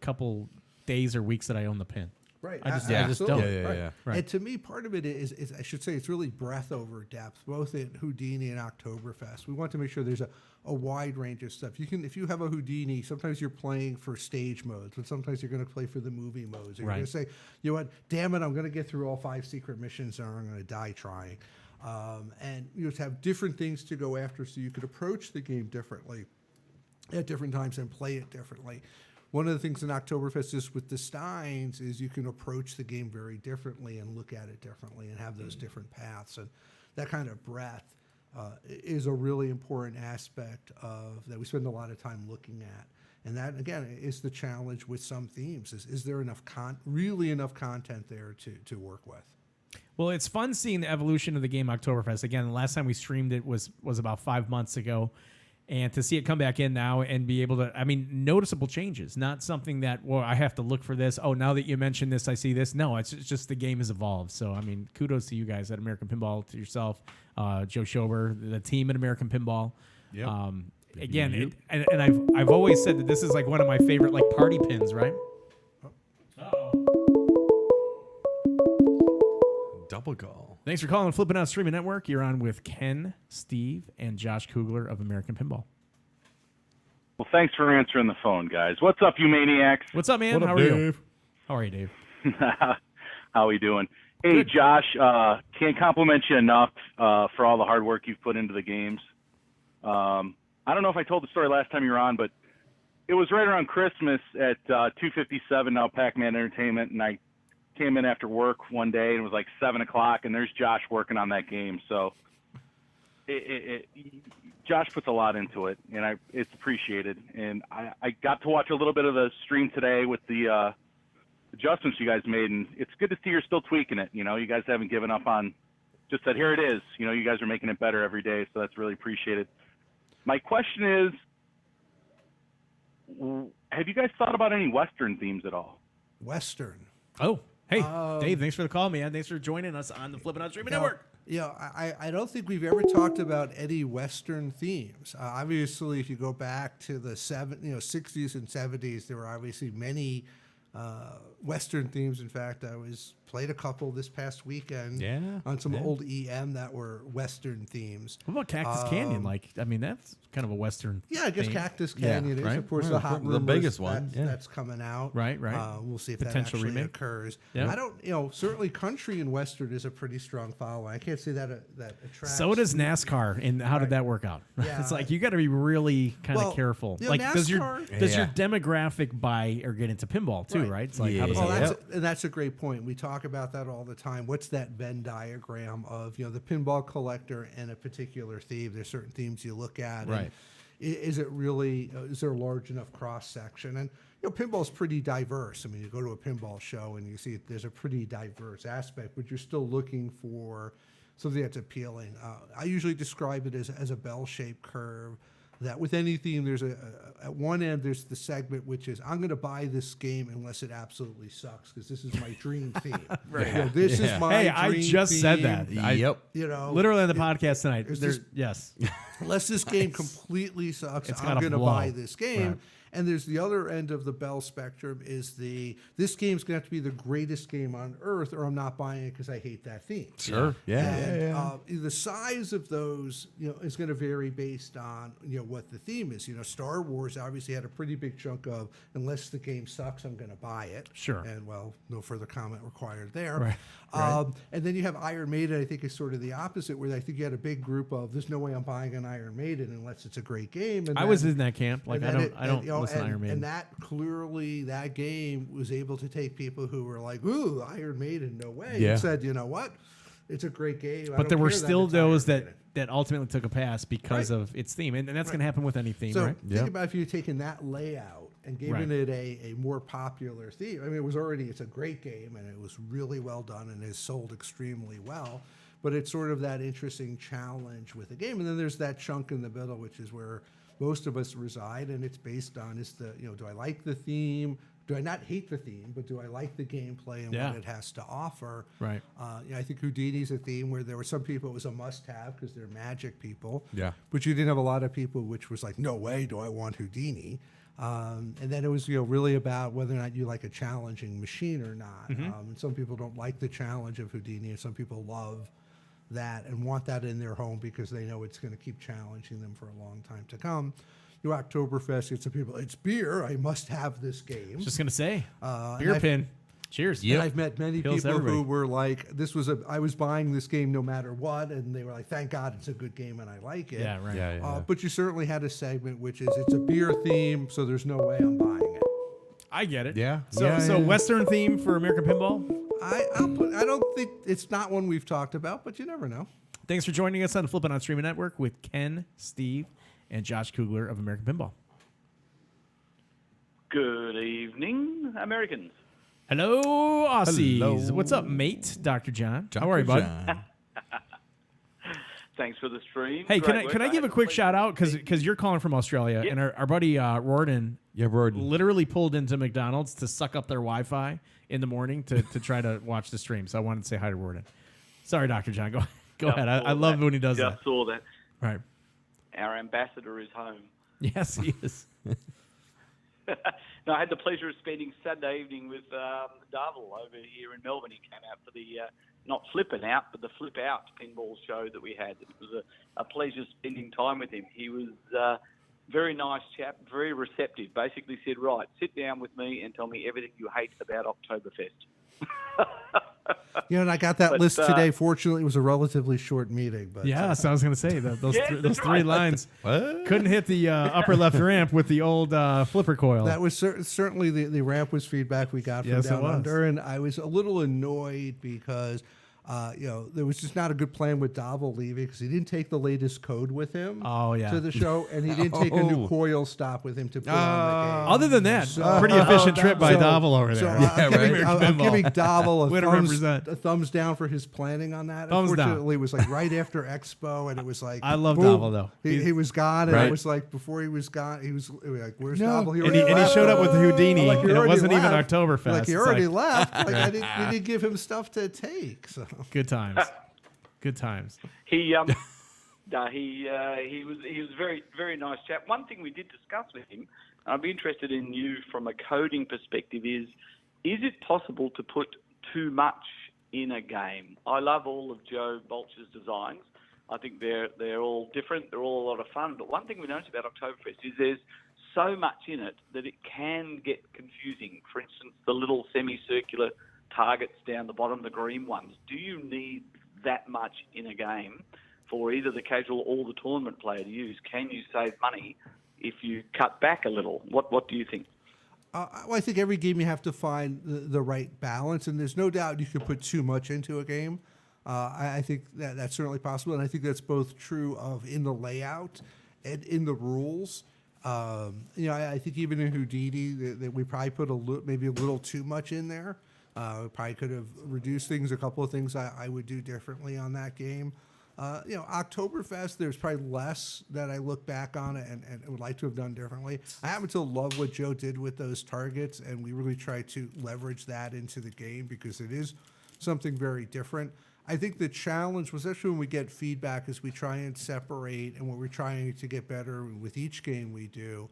couple days or weeks that I own the pin. Right. I just don't. Yeah. Right. And to me, part of it is, I should say, it's really breadth over depth, both in Houdini and Oktoberfest. We want to make sure there's a wide range of stuff. If you have a Houdini, sometimes you're playing for stage modes, but sometimes you're going to play for the movie modes. And you're going to say, you know what, damn it, I'm going to get through all 5 secret missions, or I'm going to die trying. And you just have different things to go after, so you could approach the game differently at different times and play it differently. One of the things in Oktoberfest is with the Steins is you can approach the game very differently and look at it differently and have those different paths. And that kind of breadth is a really important aspect of that we spend a lot of time looking at. And that, again, is the challenge with some themes. Is there enough really enough content there to work with? Well, it's fun seeing the evolution of the game Oktoberfest. Again, the last time we streamed it was about 5 months ago. And to see it come back in now and be able to, noticeable changes, not something that, well, I have to look for this. Oh, now that you mentioned this, I see this. No, it's just the game has evolved. So, kudos to you guys at American Pinball, to yourself, Joe Schober, the team at American Pinball. Yep. Again, and I've always said that this is like one of my favorite party pins, right? Double goal. Thanks for calling Flipping Out Streaming Network. You're on with Ken, Steve, and Josh Kugler of American Pinball. Well, thanks for answering the phone, guys. What's up, you maniacs? What's up, man? What How up, are Dave? you? How are you, Dave? How are we doing? Hey, Good. Josh, can't compliment you enough for all the hard work you've put into the games. I don't know if I told the story last time you were on, but it was right around Christmas at 257 now Pac-Man Entertainment, and I came in after work one day and it was like 7 o'clock, and there's Josh working on that game. So Josh puts a lot into it, and it's appreciated. And I got to watch a little bit of the stream today with the adjustments you guys made, and it's good to see you're still tweaking it. You guys haven't given up on just that. Here it is. You guys are making it better every day, so that's really appreciated. My question is, have you guys thought about any Western themes at all? Western. Oh, hey, Dave, thanks for the call, man. Thanks for joining us on the Flippin' Out Streaming Network. I don't think we've ever talked about any Western themes. Obviously, if you go back to the 60s and 70s, there were obviously many Western themes. In fact, I played a couple this past weekend on some old EM that were Western themes. What about Cactus Canyon? That's kind of a Western. Yeah, I guess theme. Cactus Canyon is, right? of course, the hot The rumors biggest one. that's coming out. Right. We'll see if Potential that actually remake. occurs. Yeah. I don't, certainly country and Western is a pretty strong following. I can't say that attracts. So does NASCAR. And how did that work out? Yeah. It's like you got to be really kind of careful. Does your demographic buy or get into pinball too? Right. It's like how does and that's a great point. We talk about that all the time. What's that Venn diagram of the pinball collector and a particular theme? There's certain themes you look at. Right. And is it really? Is there a large enough cross section? And pinball's pretty diverse. You go to a pinball show and you see there's a pretty diverse aspect, but you're still looking for something that's appealing. I usually describe it as a bell-shaped curve. That with any theme, there's at one end there's the segment which is I'm going to buy this game unless it absolutely sucks because this is my dream theme. Right. This is my dream I just theme. said that. Yep. Literally on the podcast tonight. Yes. Unless this game completely sucks, It's I'm gotta going to blow. buy this game. Right. And there's the other end of the bell spectrum is this game's going to have to be the greatest game on earth, or I'm not buying it because I hate that theme. Sure. And the size of those, is going to vary based on what the theme is. Star Wars obviously had a pretty big chunk of unless the game sucks, I'm going to buy it. Sure. And no further comment required there. Right. And then you have Iron Maiden. I think is sort of the opposite, where I think you had a big group of there's no way I'm buying an Iron Maiden unless it's a great game. And I was in that camp. I don't listen to Iron Maiden. And that game was able to take people who were like, ooh, Iron Maiden, no way. Yeah. And said, you know what? It's a great game. But there were still those that ultimately took a pass because of its theme. And that's going to happen with any theme, so right? think about if you had taken that layout and given it a more popular theme. It's a great game and it was really well done and is sold extremely well. But it's sort of that interesting challenge with the game. And then there's that chunk in the middle, which is where most of us reside, and it's based on do I like the theme? Do I not hate the theme, but do I like the gameplay and what it has to offer? Right. I think Houdini's a theme where there were some people it was a must-have because they're magic people. Yeah. But you didn't have a lot of people which was like, no way do I want Houdini. And then it was really about whether or not you like a challenging machine or not. And some people don't like the challenge of Houdini, and some people love that and want that in their home because they know it's going to keep challenging them for a long time to come. Oktoberfest, it's some people, it's beer, I must have this game. Just gonna say, beer pin. Cheers. Yeah, I've met many Kills people everybody. who were like, I was buying this game no matter what, and they were like, thank God it's a good game and I like it. Yeah, right. Yeah. But you certainly had a segment which is it's a beer theme, so there's no way I'm buying it. I get it. Yeah. So Western theme for American Pinball. I don't think it's not one we've talked about, but you never know. Thanks for joining us on the Flippin' On Streaming Network with Ken, Steve, and Josh Kugler of American Pinball. Good evening, Americans. Hello, Aussies. Hello. What's up, mate? Dr. John. How are you, bud? Thanks for the stream. Hey, Great work. can I give a quick shout out because you're calling from Australia, and our buddy Rorden literally pulled into McDonald's to suck up their Wi-Fi in the morning to try to watch the stream. So I wanted to say hi to Rorden. Sorry, Dr. John. Go ahead. I love when he does that. Just saw that. Right. Our ambassador is home. Yes, he is. No, I had the pleasure of spending Saturday evening with Darvel over here in Melbourne. He came out for the not Flippin' Out, but the Flip Out pinball show that we had. It was a pleasure spending time with him. He was very nice chap, very receptive. Basically said, right, sit down with me and tell me everything you hate about Oktoberfest. And I got that list today. Fortunately, it was a relatively short meeting. But Yeah, so I was going to say that those three lines What? couldn't hit the upper left ramp with the old flipper coil. that was certainly the ramp was feedback we got from Yes, it down was. under, and I was a little annoyed because there was just not a good plan with Davel leaving because he didn't take the latest code with him. Oh, yeah. To the show, and he didn't take a new coil stop with him to put on the game. Other than that, pretty efficient trip by Davel over there. So I'm giving Davel a thumbs down for his planning on that. Thumbs down. Unfortunately, it was like right after Expo, and it was like I love boom, Davel, though. He was gone, and Right. it was like before he was gone, he was like, "Where's No. Davel?" And he showed up with the Houdini, Like, and he it already wasn't even left. Oktoberfest. Like he It's already like- left. Like we didn't give him stuff to take. So Good times. Good times. He he was very, very nice chap. One thing we did discuss with him, and I'd be interested in you from a coding perspective, is it possible to put too much in a game? I love all of Joe Bolch's designs. I think they're all different. They're all a lot of fun. But one thing we noticed about Oktoberfest is there's so much in it that it can get confusing. For instance, the little semicircular targets down the bottom, the green ones. Do you need that much in a game for either the casual or the tournament player to use? Can you save money if you cut back a little? What do you think? well, I think every game you have to find the right balance, and there's no doubt you could put too much into a game. I think that's certainly possible, and I think that's both true of in the layout and in the rules. I think even in Houdini, that we probably put maybe a little too much in there. We probably could have reduced things. A couple of things I would do differently on that game. Oktoberfest, there's probably less that I look back on and would like to have done differently. I happen to love what Joe did with those targets, and we really try to leverage that into the game because it is something very different. I think the challenge was actually when we get feedback is we try and separate, and what we're trying to get better with each game we do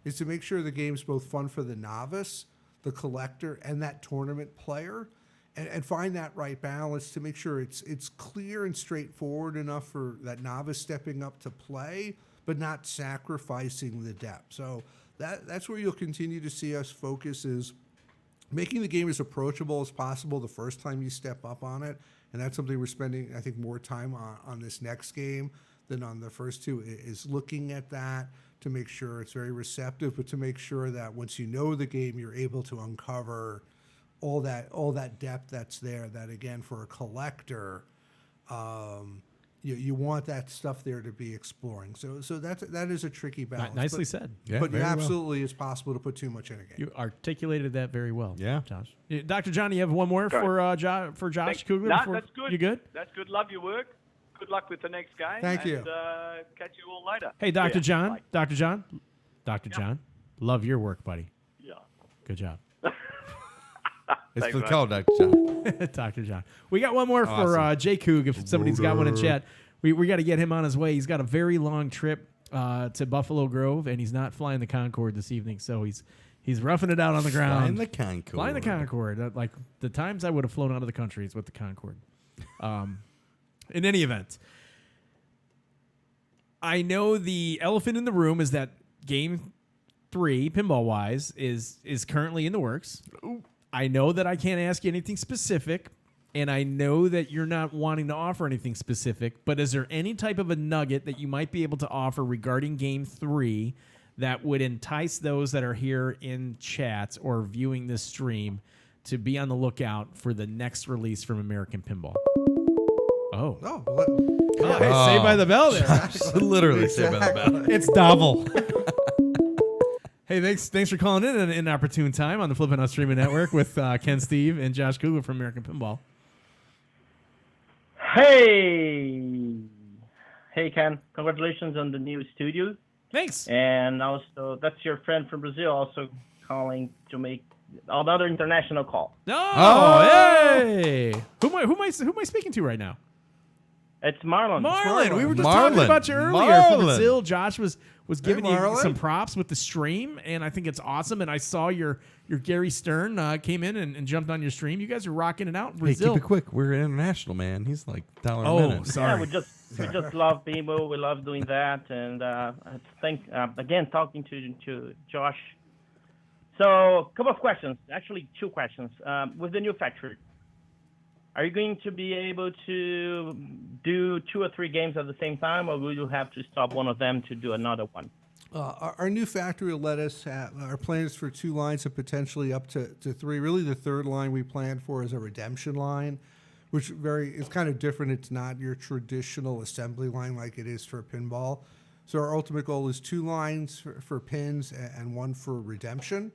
is to make sure the game's both fun for the novice, the collector, and that tournament player, and find that right balance to make sure it's clear and straightforward enough for that novice stepping up to play, but not sacrificing the depth. So that's where you'll continue to see us focus is making the game as approachable as possible the first time you step up on it. And that's something we're spending, I think, more time on this next game than on the first two, is looking at that to make sure it's very receptive, but to make sure that once you know the game, you're able to uncover all that depth that's there. That, again, for a collector, you want that stuff there to be exploring. So that is a tricky balance. Nicely said. Yeah, but very well. absolutely it's possible to put too much in a game. You articulated that very well. Yeah. Josh. Dr. Johnny, you have one more for Josh Kugler? No, before- that's good. You good? That's good. Love your work. Good luck with the next game. Thank you. And catch you all later. Hey, Dr. Yeah, John. bye. Dr. John. Dr. John. Love your work, buddy. Yeah. Good job. It's Thanks, for the mate. call, Dr. John. Dr. John. We got one more for Awesome. Jay Coog. If somebody's got one in chat, we got to get him on his way. He's got a very long trip to Buffalo Grove, and he's not flying the Concorde this evening, so he's roughing it out on the ground. Flying the Concorde. Flying the Concorde. Like the times I would have flown out of the country is with the Concorde. In any event, I know the elephant in the room is that Game 3, pinball-wise, is currently in the works. I know that I can't ask you anything specific, and I know that you're not wanting to offer anything specific, but is there any type of a nugget that you might be able to offer regarding Game 3 that would entice those that are here in chat or viewing this stream to be on the lookout for the next release from American Pinball? Oh. Hey, Saved by the Bell there. Literally Saved by the Bell. It's Double. Hey, thanks for calling in an opportune time on the Flippin' Out Streaming Network with Ken Steve and Josh Kugler from American Pinball. Hey, Ken! Congratulations on the new studio. Thanks. And also, that's your friend from Brazil also calling to make another international call. Hey! Who am I speaking to right now? It's Marlon. Marlon. We were just talking about you earlier from Brazil. Josh was giving you Marlon. some props with the stream, and I think it's awesome. And I saw your Gary Stern came in and jumped on your stream. You guys are rocking it out in Hey, Brazil. keep it quick. We're international, man. He's like $1 a Oh, minute. sorry. Yeah, we just love people. We love doing that, and I think again talking to Josh. So, a couple of questions. Actually, 2 questions. With the new factory, are you going to be able to do 2 or 3 games at the same time, or will you have to stop one of them to do another one? Our new factory will let us have our plans for 2 lines and potentially up to 3. Really, the third line we planned for is a redemption line, which is kind of different. It's not your traditional assembly line like it is for pinball. So our ultimate goal is 2 lines for pins and 1 for redemption.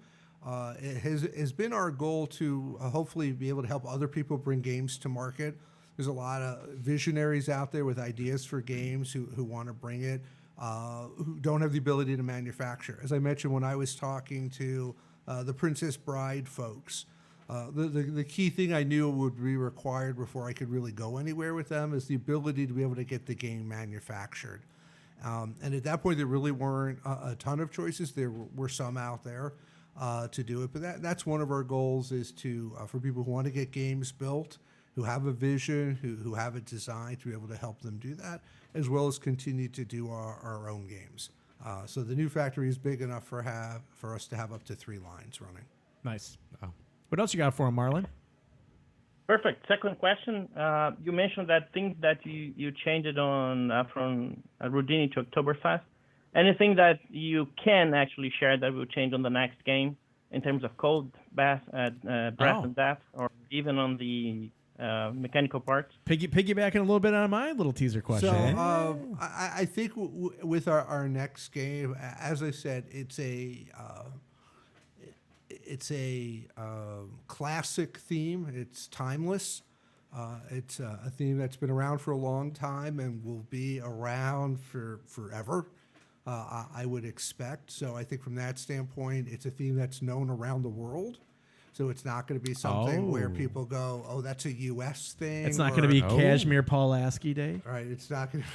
It has been our goal to hopefully be able to help other people bring games to market. There's a lot of visionaries out there with ideas for games who want to bring it, who don't have the ability to manufacture. As I mentioned when I was talking to the Princess Bride folks, the key thing I knew would be required before I could really go anywhere with them is the ability to be able to get the game manufactured. And at that point, there really weren't a ton of choices. There were some out there to do it, but that's one of our goals is to for people who want to get games built, who have a vision, who have it designed, to be able to help them do that, as well as continue to do our own games. So the new factory is big enough for us to have up to 3 lines running. Nice. Wow. What else you got for him, Marlon? Perfect. Second question. You mentioned that things that you changed it on from Rudini to Oktoberfest. Anything that you can actually share that will change on the next game in terms of code, breadth and depth, or even on the mechanical parts? Piggybacking a little bit on my little teaser question. So I think with our next game, as I said, it's a classic theme. It's timeless. It's a theme that's been around for a long time and will be around for forever. I would expect. So I think from that standpoint, it's a theme that's known around the world. So it's not going to be something where people go, "Oh, that's a U.S. thing." It's not going to be Kashmir Pulaski Day. Right. It's not going to.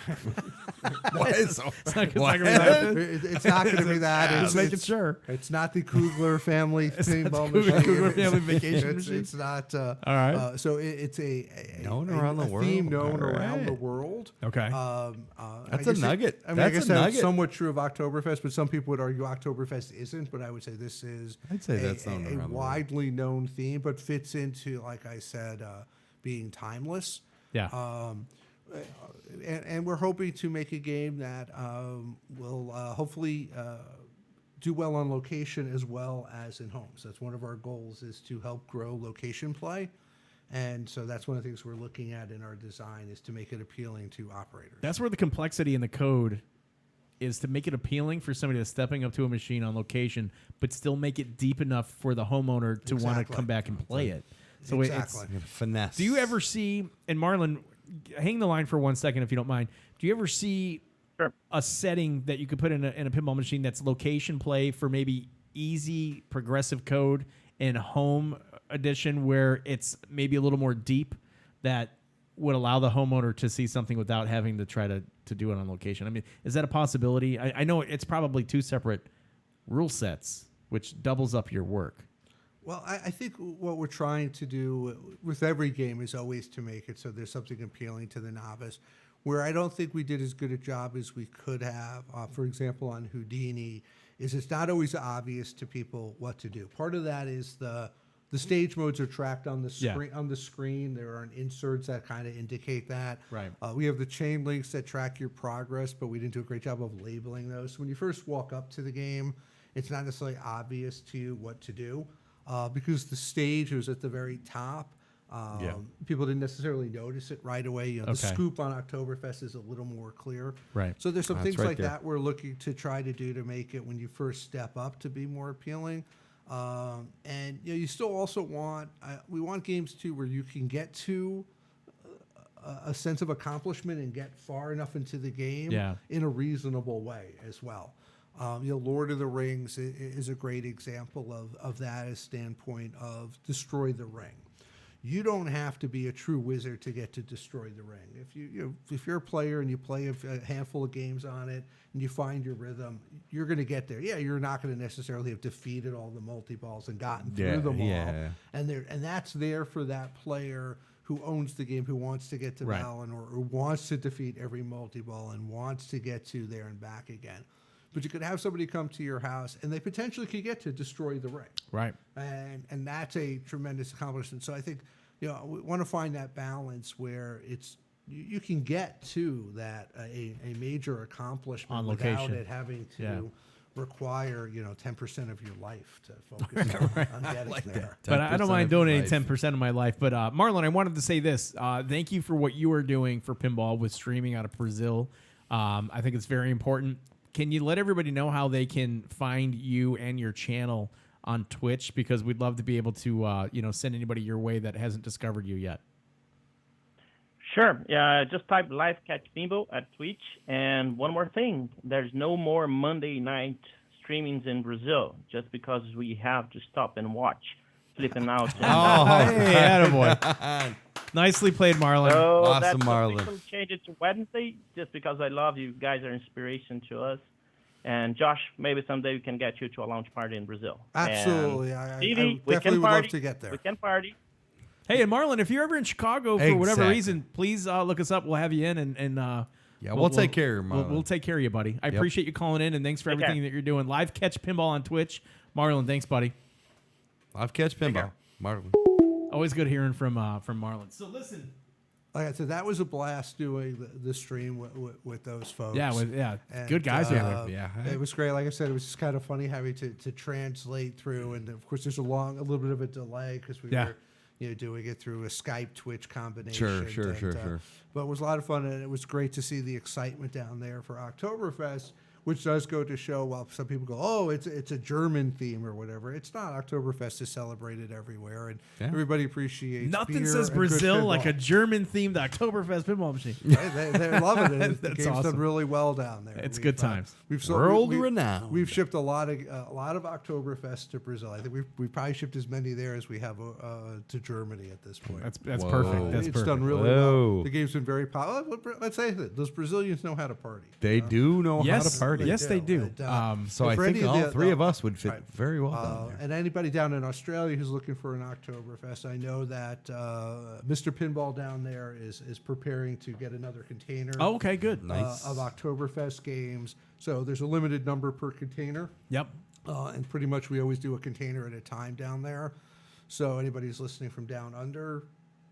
It's not going to be that. It's not going to be that. Just making sure. It's not the Kugler family pinball machine. Kugler family vacation machine. It's not. All right. So it's a known around the world. Theme known around the world. Okay. That's a nugget. I That's guess a that's nugget. somewhat true of Oktoberfest, but some people would argue Oktoberfest isn't. But I would say this is. I'd say that's known around the world. Widely known theme, but fits into, like I said, being timeless. Yeah. And we're hoping to make a game that will hopefully do well on location as well as in homes. That's one of our goals, is to help grow location play. And so that's one of the things we're looking at in our design, is to make it appealing to operators. That's where the complexity in the code is, to make it appealing for somebody that's stepping up to a machine on location, but still make it deep enough for the homeowner to want to come back and play it. So exactly. it's finesse. Do you ever see, and Marlon, hang the line for 1 second if you don't mind. Do you ever see a setting that you could put in a pinball machine that's location play for maybe easy progressive code and home edition where it's maybe a little more deep that would allow the homeowner to see something without having to try to do it on location? I mean, is that a possibility? I know it's probably two separate rule sets, which doubles up your work. Well, I think what we're trying to do with every game is always to make it so there's something appealing to the novice. Where I don't think we did as good a job as we could have, for example, on Houdini, is it's not always obvious to people what to do. Part of that is the stage modes are tracked on the screen. On the screen, there are inserts that kind of indicate that. Right. We have the chain links that track your progress, but we didn't do a great job of labeling those. So when you first walk up to the game, it's not necessarily obvious to you what to do. Because the stage was at the very top, people didn't necessarily notice it right away. The scoop on Oktoberfest is a little more clear. Right. So there's some things like that we're looking to try to do to make it when you first step up to be more appealing. And you still also want we want games too where you can get to a sense of accomplishment and get far enough into the game in a reasonable way as well. Lord of the Rings is a great example of that as standpoint of destroy the ring. You don't have to be a true wizard to get to destroy the ring. If you're a player and you play a handful of games on it and you find your rhythm, you're going to get there. Yeah, you're not going to necessarily have defeated all the multi-balls and gotten through them all. And that's there for that player who owns the game, who wants to get to Valen or who wants to defeat every multi-ball and wants to get to there and back again. But you could have somebody come to your house and they potentially could get to destroy the ring. Right. And that's a tremendous accomplishment. So I think, we want to find that balance where it's you can get to that a major accomplishment on without location. it having to require 10% of your life to focus on getting there. But I don't mind donating 10% of my life. But Marlon, I wanted to say this. Thank you for what you are doing for pinball with streaming out of Brazil. I think it's very important. Can you let everybody know how they can find you and your channel on Twitch? Because we'd love to be able to, send anybody your way that hasn't discovered you yet. Sure. Just type Live Catch Pinball at Twitch. And one more thing, there's no more Monday night streamings in Brazil just because we have to stop and watch Flipping Out. Hey, attaboy. Nicely played, Marlon. So awesome, Marlon. We'll change it to Wednesday just because I love you guys are inspiration to us. And Josh, maybe someday we can get you to a launch party in Brazil. Absolutely. Stevie, I definitely would love to get there. We can party. Hey, and Marlon, if you're ever in Chicago for whatever reason, please look us up. We'll have you in, and we'll take care of you, Marlon. We'll take care of you, buddy. I appreciate you calling in, and thanks for everything that you're doing. Live Catch Pinball on Twitch. Marlon, thanks, buddy. Live Catch Pinball, Marlon. Always good hearing from Marlon. So listen. Like I said, that was a blast doing the stream with those folks. And, good guys. It was great. Like I said, it was just kind of funny having to translate through, and of course, there's a little bit of a delay because we were doing it through a Skype Twitch combination. Sure. But it was a lot of fun, and it was great to see the excitement down there for Oktoberfest, which does go to show, while some people go, oh, it's a German theme or whatever. It's not. Oktoberfest is celebrated everywhere, and everybody appreciates Nothing beer says and Brazil good like a pinball. German-themed Oktoberfest pinball machine. They're loving it. The game's awesome. done really well down there. It's good times. World renowned. We've shipped a lot of Oktoberfest to Brazil. I think we've probably shipped as many there as we have to Germany at this point. That's perfect. That's it's perfect. done really well. The game's been very popular. Let's say that those Brazilians know how to party. They do know how to party. Yes, they do. So I think all three of us would fit very well down there. And anybody down in Australia who's looking for an Oktoberfest, I know that Mr. Pinball down there is preparing to get another container. Oh, okay, good. Nice. Of Oktoberfest games. So there's a limited number per container. Yep. And pretty much we always do a container at a time down there. So anybody who's listening from down under,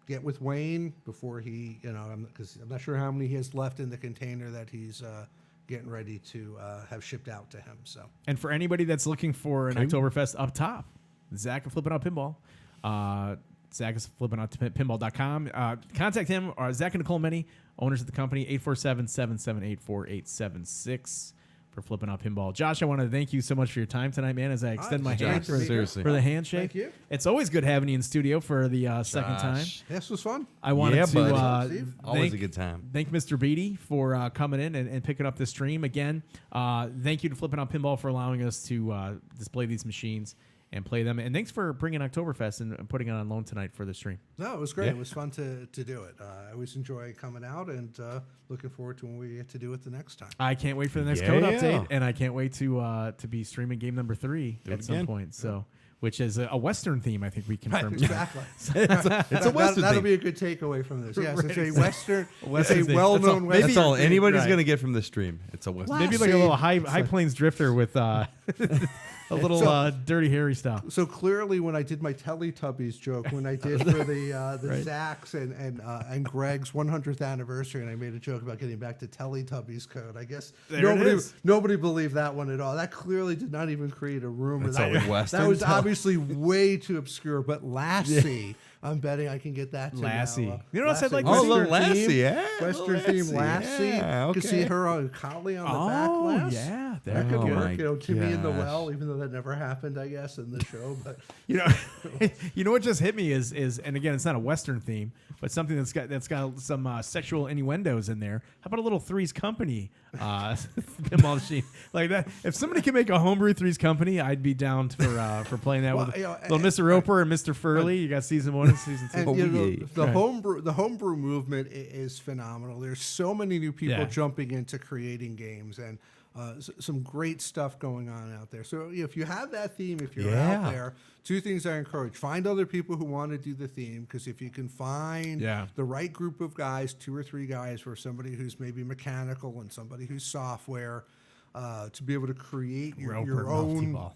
get with Wayne before he, because I'm not sure how many he has left in the container that he's getting ready to have shipped out to him. So, and for anybody that's looking for an Oktoberfest up top, Zach of Flipping Out Pinball. Zach is flippingoutpinball.com. Contact him or Zach and Nicole Meny, owners of the company, 847-778-4876. for flipping out pinball. Josh, I want to thank you so much for your time tonight, man, as I extend my hand for the handshake. Thank you. It's always good having you in studio for the second time. This was fun. I wanted to always a good time. Thank Mr. Beatty for coming in and picking up the stream again. Thank you to Flipping Out Pinball for allowing us to display these machines and play them. And thanks for bringing Oktoberfest and putting it on loan tonight for the stream. No, it was great. It was fun to do it. I always enjoy coming out and looking forward to when we get to do it the next time. I can't wait for the next code update, and I can't wait to be streaming game number 3 at some point. So, which is a Western theme, I think we confirmed. Exactly. It's a Western That'll theme. be a good takeaway from this. Yes, Right, it's a exactly. Western. It's a well-known Western. That's all theme. anybody's going to get from the stream. It's a Western. Maybe like a little high plains drifter with a little Dirty Harry style. So clearly, when I did my Teletubbies joke, when I did for the Zach's and Greg's 100th anniversary, and I made a joke about getting back to Teletubbies code, I guess nobody believed that one at all. That clearly did not even create a rumor. That was obviously way too obscure. But Lassie, I'm betting I can get that to Lassie. now. You know what I said? Like Western Lassie, yeah. Western theme Lassie. Yeah, You can see her on Collie on the back glass. Yeah, That could my work. You know, Timmy in the gosh. well, even though that never happened, I guess, in the show. But you know what just hit me is, and again, it's not a Western theme, but something that's got some sexual innuendos in there. How about a little Three's Company pinball machine like that? If somebody can make a homebrew Three's Company, I'd be down for playing that with little Mr. Roper and Mr. Furley. You got season 1 and season 2. And, the homebrew movement is phenomenal. There's so many new people jumping into creating games, and some great stuff going on out there. So if you have that theme, if you're out there, 2 things I encourage: find other people who want to do the theme, because if you can find the right group of guys, 2 or 3 guys, for somebody who's maybe mechanical and somebody who's software, to be able to create your own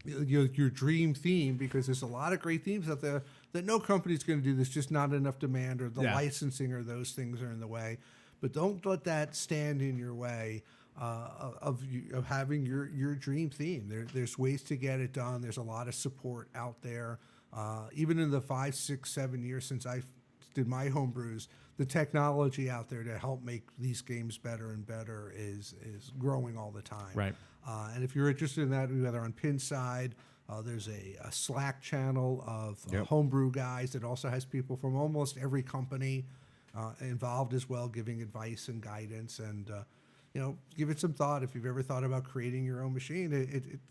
your dream theme, because there's a lot of great themes out there that no company's going to do. There's just not enough demand, or the licensing or those things are in the way. But don't let that stand in your way of having your dream theme. There's ways to get it done. There's a lot of support out there. Even in the 5, 6, 7 years since I did my homebrews, the technology out there to help make these games better and better is growing all the time. Right. And if you're interested in that, whether on Pinside, there's a Slack channel of homebrew guys that also has people from almost every company involved as well, giving advice and guidance. And give it some thought. If you've ever thought about creating your own machine,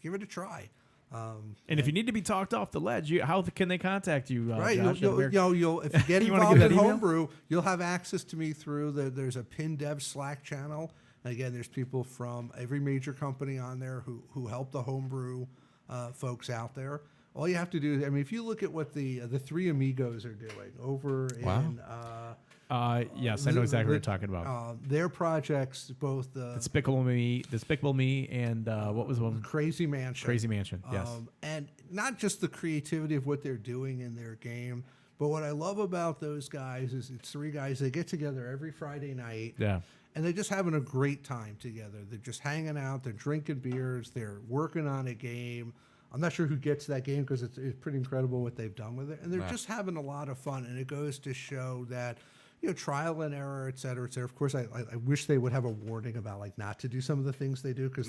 give it a try. And if you need to be talked off the ledge, how can they contact you? Right, Josh, if you get You wanna involved give in that email? homebrew, you'll have access to me through there's a Pin Dev Slack channel. And again, there's people from every major company on there who help the homebrew folks out there. All you have to do is, if you look at what the 3 Amigos are doing over in yes, I know exactly what you're talking about. Their projects, both the Despicable Me, and what was one? Crazy Mansion. Crazy Mansion, yes. And not just the creativity of what they're doing in their game, but what I love about those guys is it's 3 guys. They get together every Friday night. Yeah. And they're just having a great time together. They're just hanging out. They're drinking beers. They're working on a game. I'm not sure who gets that game, because it's pretty incredible what they've done with it. And they're just having a lot of fun. And it goes to show that, trial and error, et cetera, et cetera. Of course, I wish they would have a warning about not to do some of the things they do, because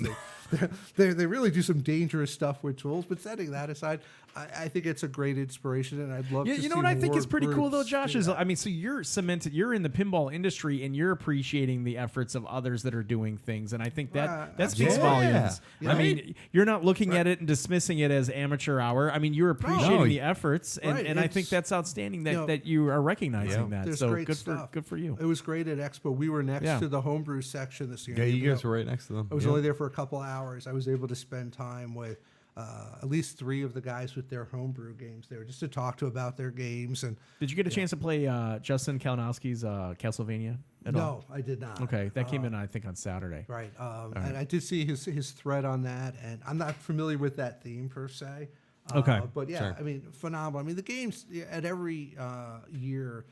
they really do some dangerous stuff with tools. But setting that aside, I think it's a great inspiration, and I'd love to see You know what I think more is pretty cool, though, groups Josh, do is, that. so you're cemented, you're in the pinball industry, and you're appreciating the efforts of others that are doing things. And I think that speaks volumes. Yeah. You're not looking at it and dismissing it as amateur hour. You're appreciating the efforts, and I think that's outstanding that you are recognizing that. There's So great good stuff. for you. It was great at Expo. We were next to the homebrew section this year. Yeah, you guys were right next to them. I was only there for a couple hours. I was able to spend time with at least 3 of the guys with their homebrew games there, just to talk to about their games. And did you get a chance to play Justin Kalinowski's Castlevania at all? No, I did not. Okay, that came in, I think, on Saturday. Right. And I did see his thread on that, and I'm not familiar with that theme per se. Okay. But yeah, Sure. Phenomenal. The games at every year,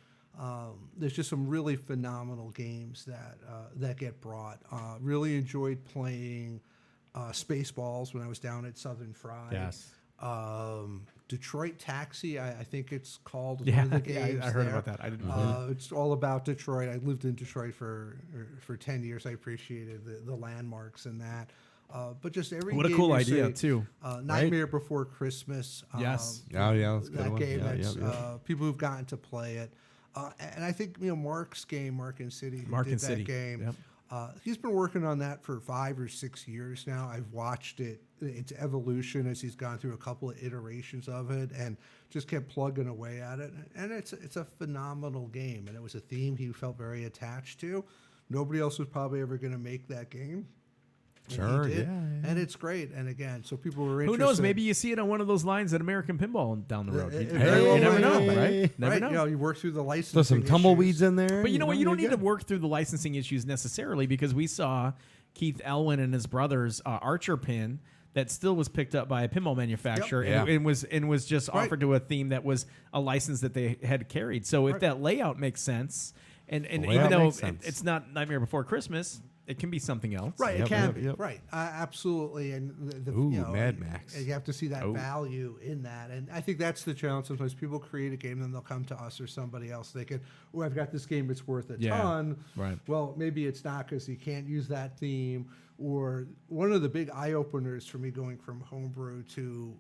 there's just some really phenomenal games that get brought. Really enjoyed playing Spaceballs when I was down at Southern Fried. Yes. Detroit Taxi, I think it's called. Yeah, one of the yeah, games I heard there. about that. I didn't know that. It's all about Detroit. I lived in Detroit for 10 years. I appreciated the landmarks and that. But just every What a game cool you idea, see, too. Nightmare Before Christmas. Yes. Oh, yeah, that's a good that one. game. Yeah, That's yeah. people who've gotten to play it. And I think Mark's game, Mark and City, who Mark did and that City, game. yep. He's been working on that for 5 or 6 years now. I've watched its evolution as he's gone through a couple of iterations of it, and just kept plugging away at it. And it's a phenomenal game, and it was a theme he felt very attached to. Nobody else was probably ever going to make that game. And he Sure, did. yeah. And it's great. And again, so people were Who interested. knows? Maybe you see it on one of those lines at American Pinball down the road. You, very well you never might know, be. right? Never Right, know. you work through the licensing. There's some tumbleweeds in there. But you know what? You don't need you're to good. work through the licensing issues necessarily, because we saw Keith Elwin and his brothers Archer Pin that still was picked up by a pinball manufacturer Yep. and was just Right. offered to a theme that was a license that they had carried. So if that layout makes sense, and layout even though makes sense. it's not Nightmare Before Christmas, it can be something else. Right, Yep, it can yep, be. yep. Right, absolutely. And Ooh, Mad Max. You have to see that Oh. value in that. And I think that's the challenge. Sometimes people create a game, then they'll come to us or somebody else thinking, oh, I've got this game, it's worth a Yeah, ton. right. Well, maybe it's not because you can't use that theme. Or one of the big eye-openers for me going from homebrew to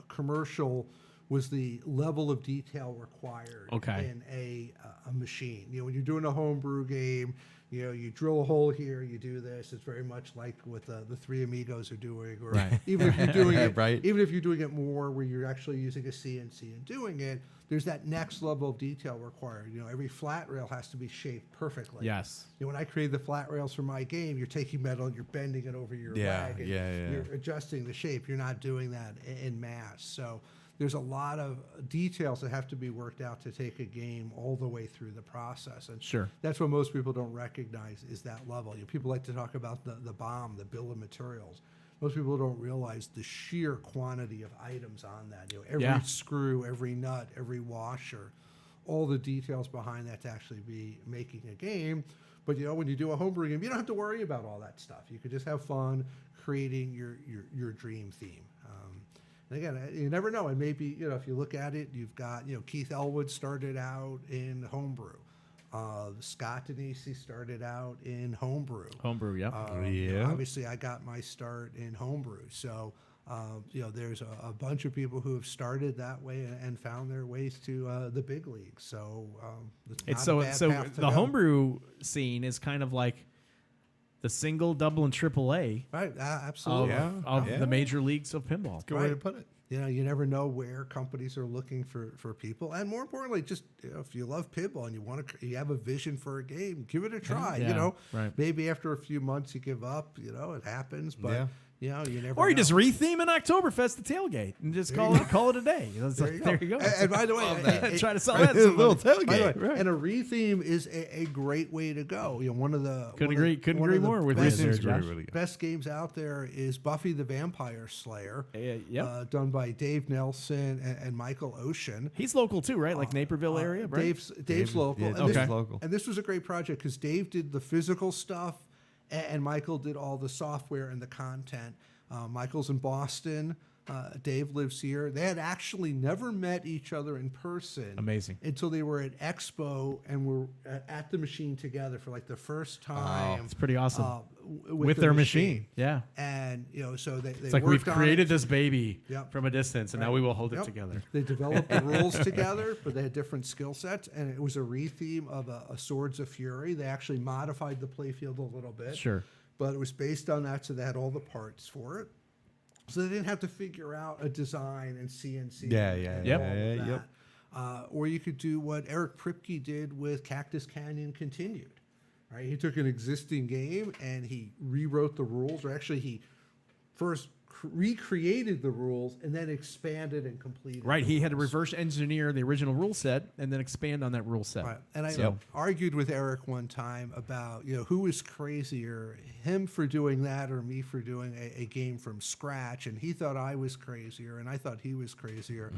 commercial was the level of detail required in a machine. When you're doing a homebrew game, you drill a hole here, you do this. It's very much like what the Three Amigos are doing, or Right. even if you're doing it, Right. even if you're doing it more, where you're actually using a CNC and doing it. There's that next level of detail required. Every flat rail has to be shaped perfectly. Yes. When I create the flat rails for my game, you're taking metal, you're bending it over your leg, and you're adjusting the shape. You're not doing that in mass. So there's a lot of details that have to be worked out to take a game all the way through the process. And Sure. that's what most people don't recognize is that level. People like to talk about the BOM, the bill of materials. Most people don't realize the sheer quantity of items on that. Every screw, every nut, every washer, all the details behind that to actually be making a game. But when you do a homebrew game, you don't have to worry about all that stuff. You could just have fun creating your dream theme. And again, you never know. And maybe if you look at it, you've got Keith Elwood started out in homebrew. Scott Denisi started out in homebrew. Homebrew, yeah. Obviously, I got my start in homebrew. So, there's a bunch of people who have started that way and found their ways to the big leagues. So, It's not a bad so path to the go. homebrew scene is kind of like the single, double, and triple A Right, absolutely. of the major leagues of pinball. Good way to put it. You never know where companies are looking for people, and more importantly, just if you love pinball and you have a vision for a game, give it a try. Yeah, right. Maybe after a few months you give up. It happens, but you never. Or you know. just retheme an Oktoberfest the tailgate and just call it a day. There you go. And by the way, Try to sell that. to A little somebody. by the way, tailgate. and a retheme is a great way to go. One of the Couldn't one agree. of the- Couldn't one agree of the more with best, you there, Josh. best games out there is Buffy the Vampire Slayer, Yep. done by Dave Nelson and Michael Ocean. He's local too, right? Like Naperville area, right? Dave's local. Yeah, and Dave's local. And this was a great project because Dave did the physical stuff, and Michael did all the software and the content. Michael's in Boston. Dave lives here. They had actually never met each other in person. Amazing. Until they were at Expo and were at the machine together for like the first time. It's pretty awesome. With their machine. Yeah. And so they It's like we've worked on created it. this baby Yep. from a distance, and now we will hold it together. They developed the rules together, but they had different skill sets, and it was a retheme of a Swords of Fury. They actually modified the playfield a little bit. Sure. But it was based on that, so they had all the parts for it. So they didn't have to figure out a design and CNC. and Yep. all of Yep. that. Or you could do what Eric Pripke did with Cactus Canyon Continued. Right? He took an existing game and he rewrote the rules, or actually he first recreated the rules and then expanded and completed. Right. the He had to rules. reverse engineer the original rule set and then expand on that rule set. Right. And I So- argued with Eric one time about, who was crazier, him for doing that or me for doing a game from scratch. And he thought I was crazier and I thought he was crazier.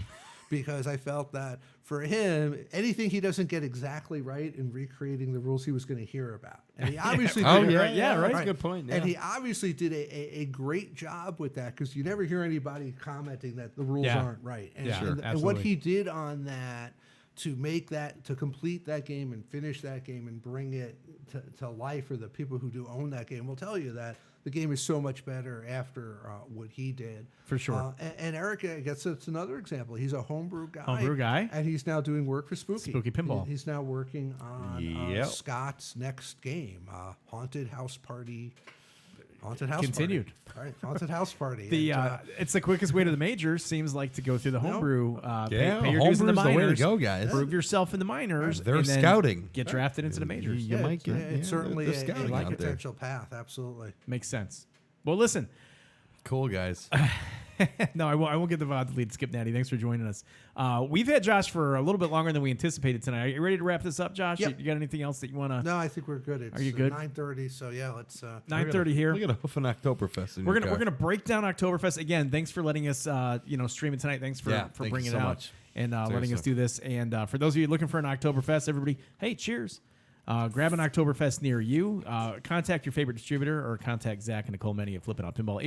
because I felt that for him, anything he doesn't get exactly right in recreating the rules, he was going to hear about. And he obviously did it right. That's a good point. And he obviously did a great job with that, because you never hear anybody commenting that the rules aren't right. And, and what he did on that to make that, to complete that game and finish that game and bring it to life for the people who do own that game will tell you that the game is so much better after what he did. For sure. And Eric, I guess it's another example. He's a homebrew guy. And he's now doing work for Spooky. Spooky Pinball. He's now working on Scott's next game, Haunted House Party. Continued. All right, Haunted House Party. It's the quickest way to the majors, seems like, to go through the homebrew. Pay your dues in homebrew's the minors. the way to go, guys. Prove yourself in the minors. They're and then scouting. Get drafted into the majors. You might get. It's certainly they're a potential path. Absolutely. Makes sense. Well, listen. Cool, guys. No, I won't get the lead. Skip Natty, thanks for joining us. We've had Josh for a little bit longer than we anticipated tonight. Are you ready to wrap this up, Josh? Yep. You got anything else that you want to? No, I think we're good. It's Are you good? 9:30, so yeah, let's. 9:30 here. We're gonna hoof an Oktoberfest. We're gonna break down Oktoberfest again. Thanks for letting us stream it tonight. Thanks for bringing it out much. and letting us do this. And for those of you looking for an Oktoberfest, everybody, hey, cheers. Grab an Oktoberfest near you. Contact your favorite distributor or contact Zach and Nicole Menny at Flippin' Out Pinball,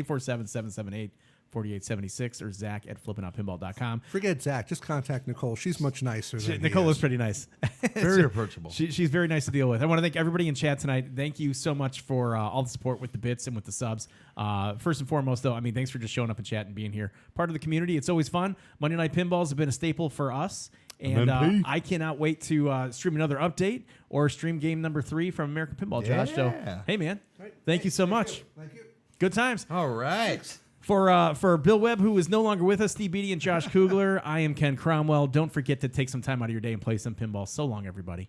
847-778-4876 or Zach at flippinoutpinball.com. Forget Zach. Just contact Nicole. She's much nicer than Nicole he is pretty nice. Very approachable. She's very nice to deal with. I want to thank everybody in chat tonight. Thank you so much for all the support with the bits and with the subs. First and foremost, though, thanks for just showing up in chat and being here. Part of the community. It's always fun. Monday Night Pinballs have been a staple for us. And I cannot wait to stream another update or stream game number 3 from American Pinball, Josh. So, hey, man, thank you so much. Thank you. Good times. All right. For Bill Webb, who is no longer with us, Steve Beatty and Josh Kugler, I am Ken Cromwell. Don't forget to take some time out of your day and play some pinball. So long, everybody.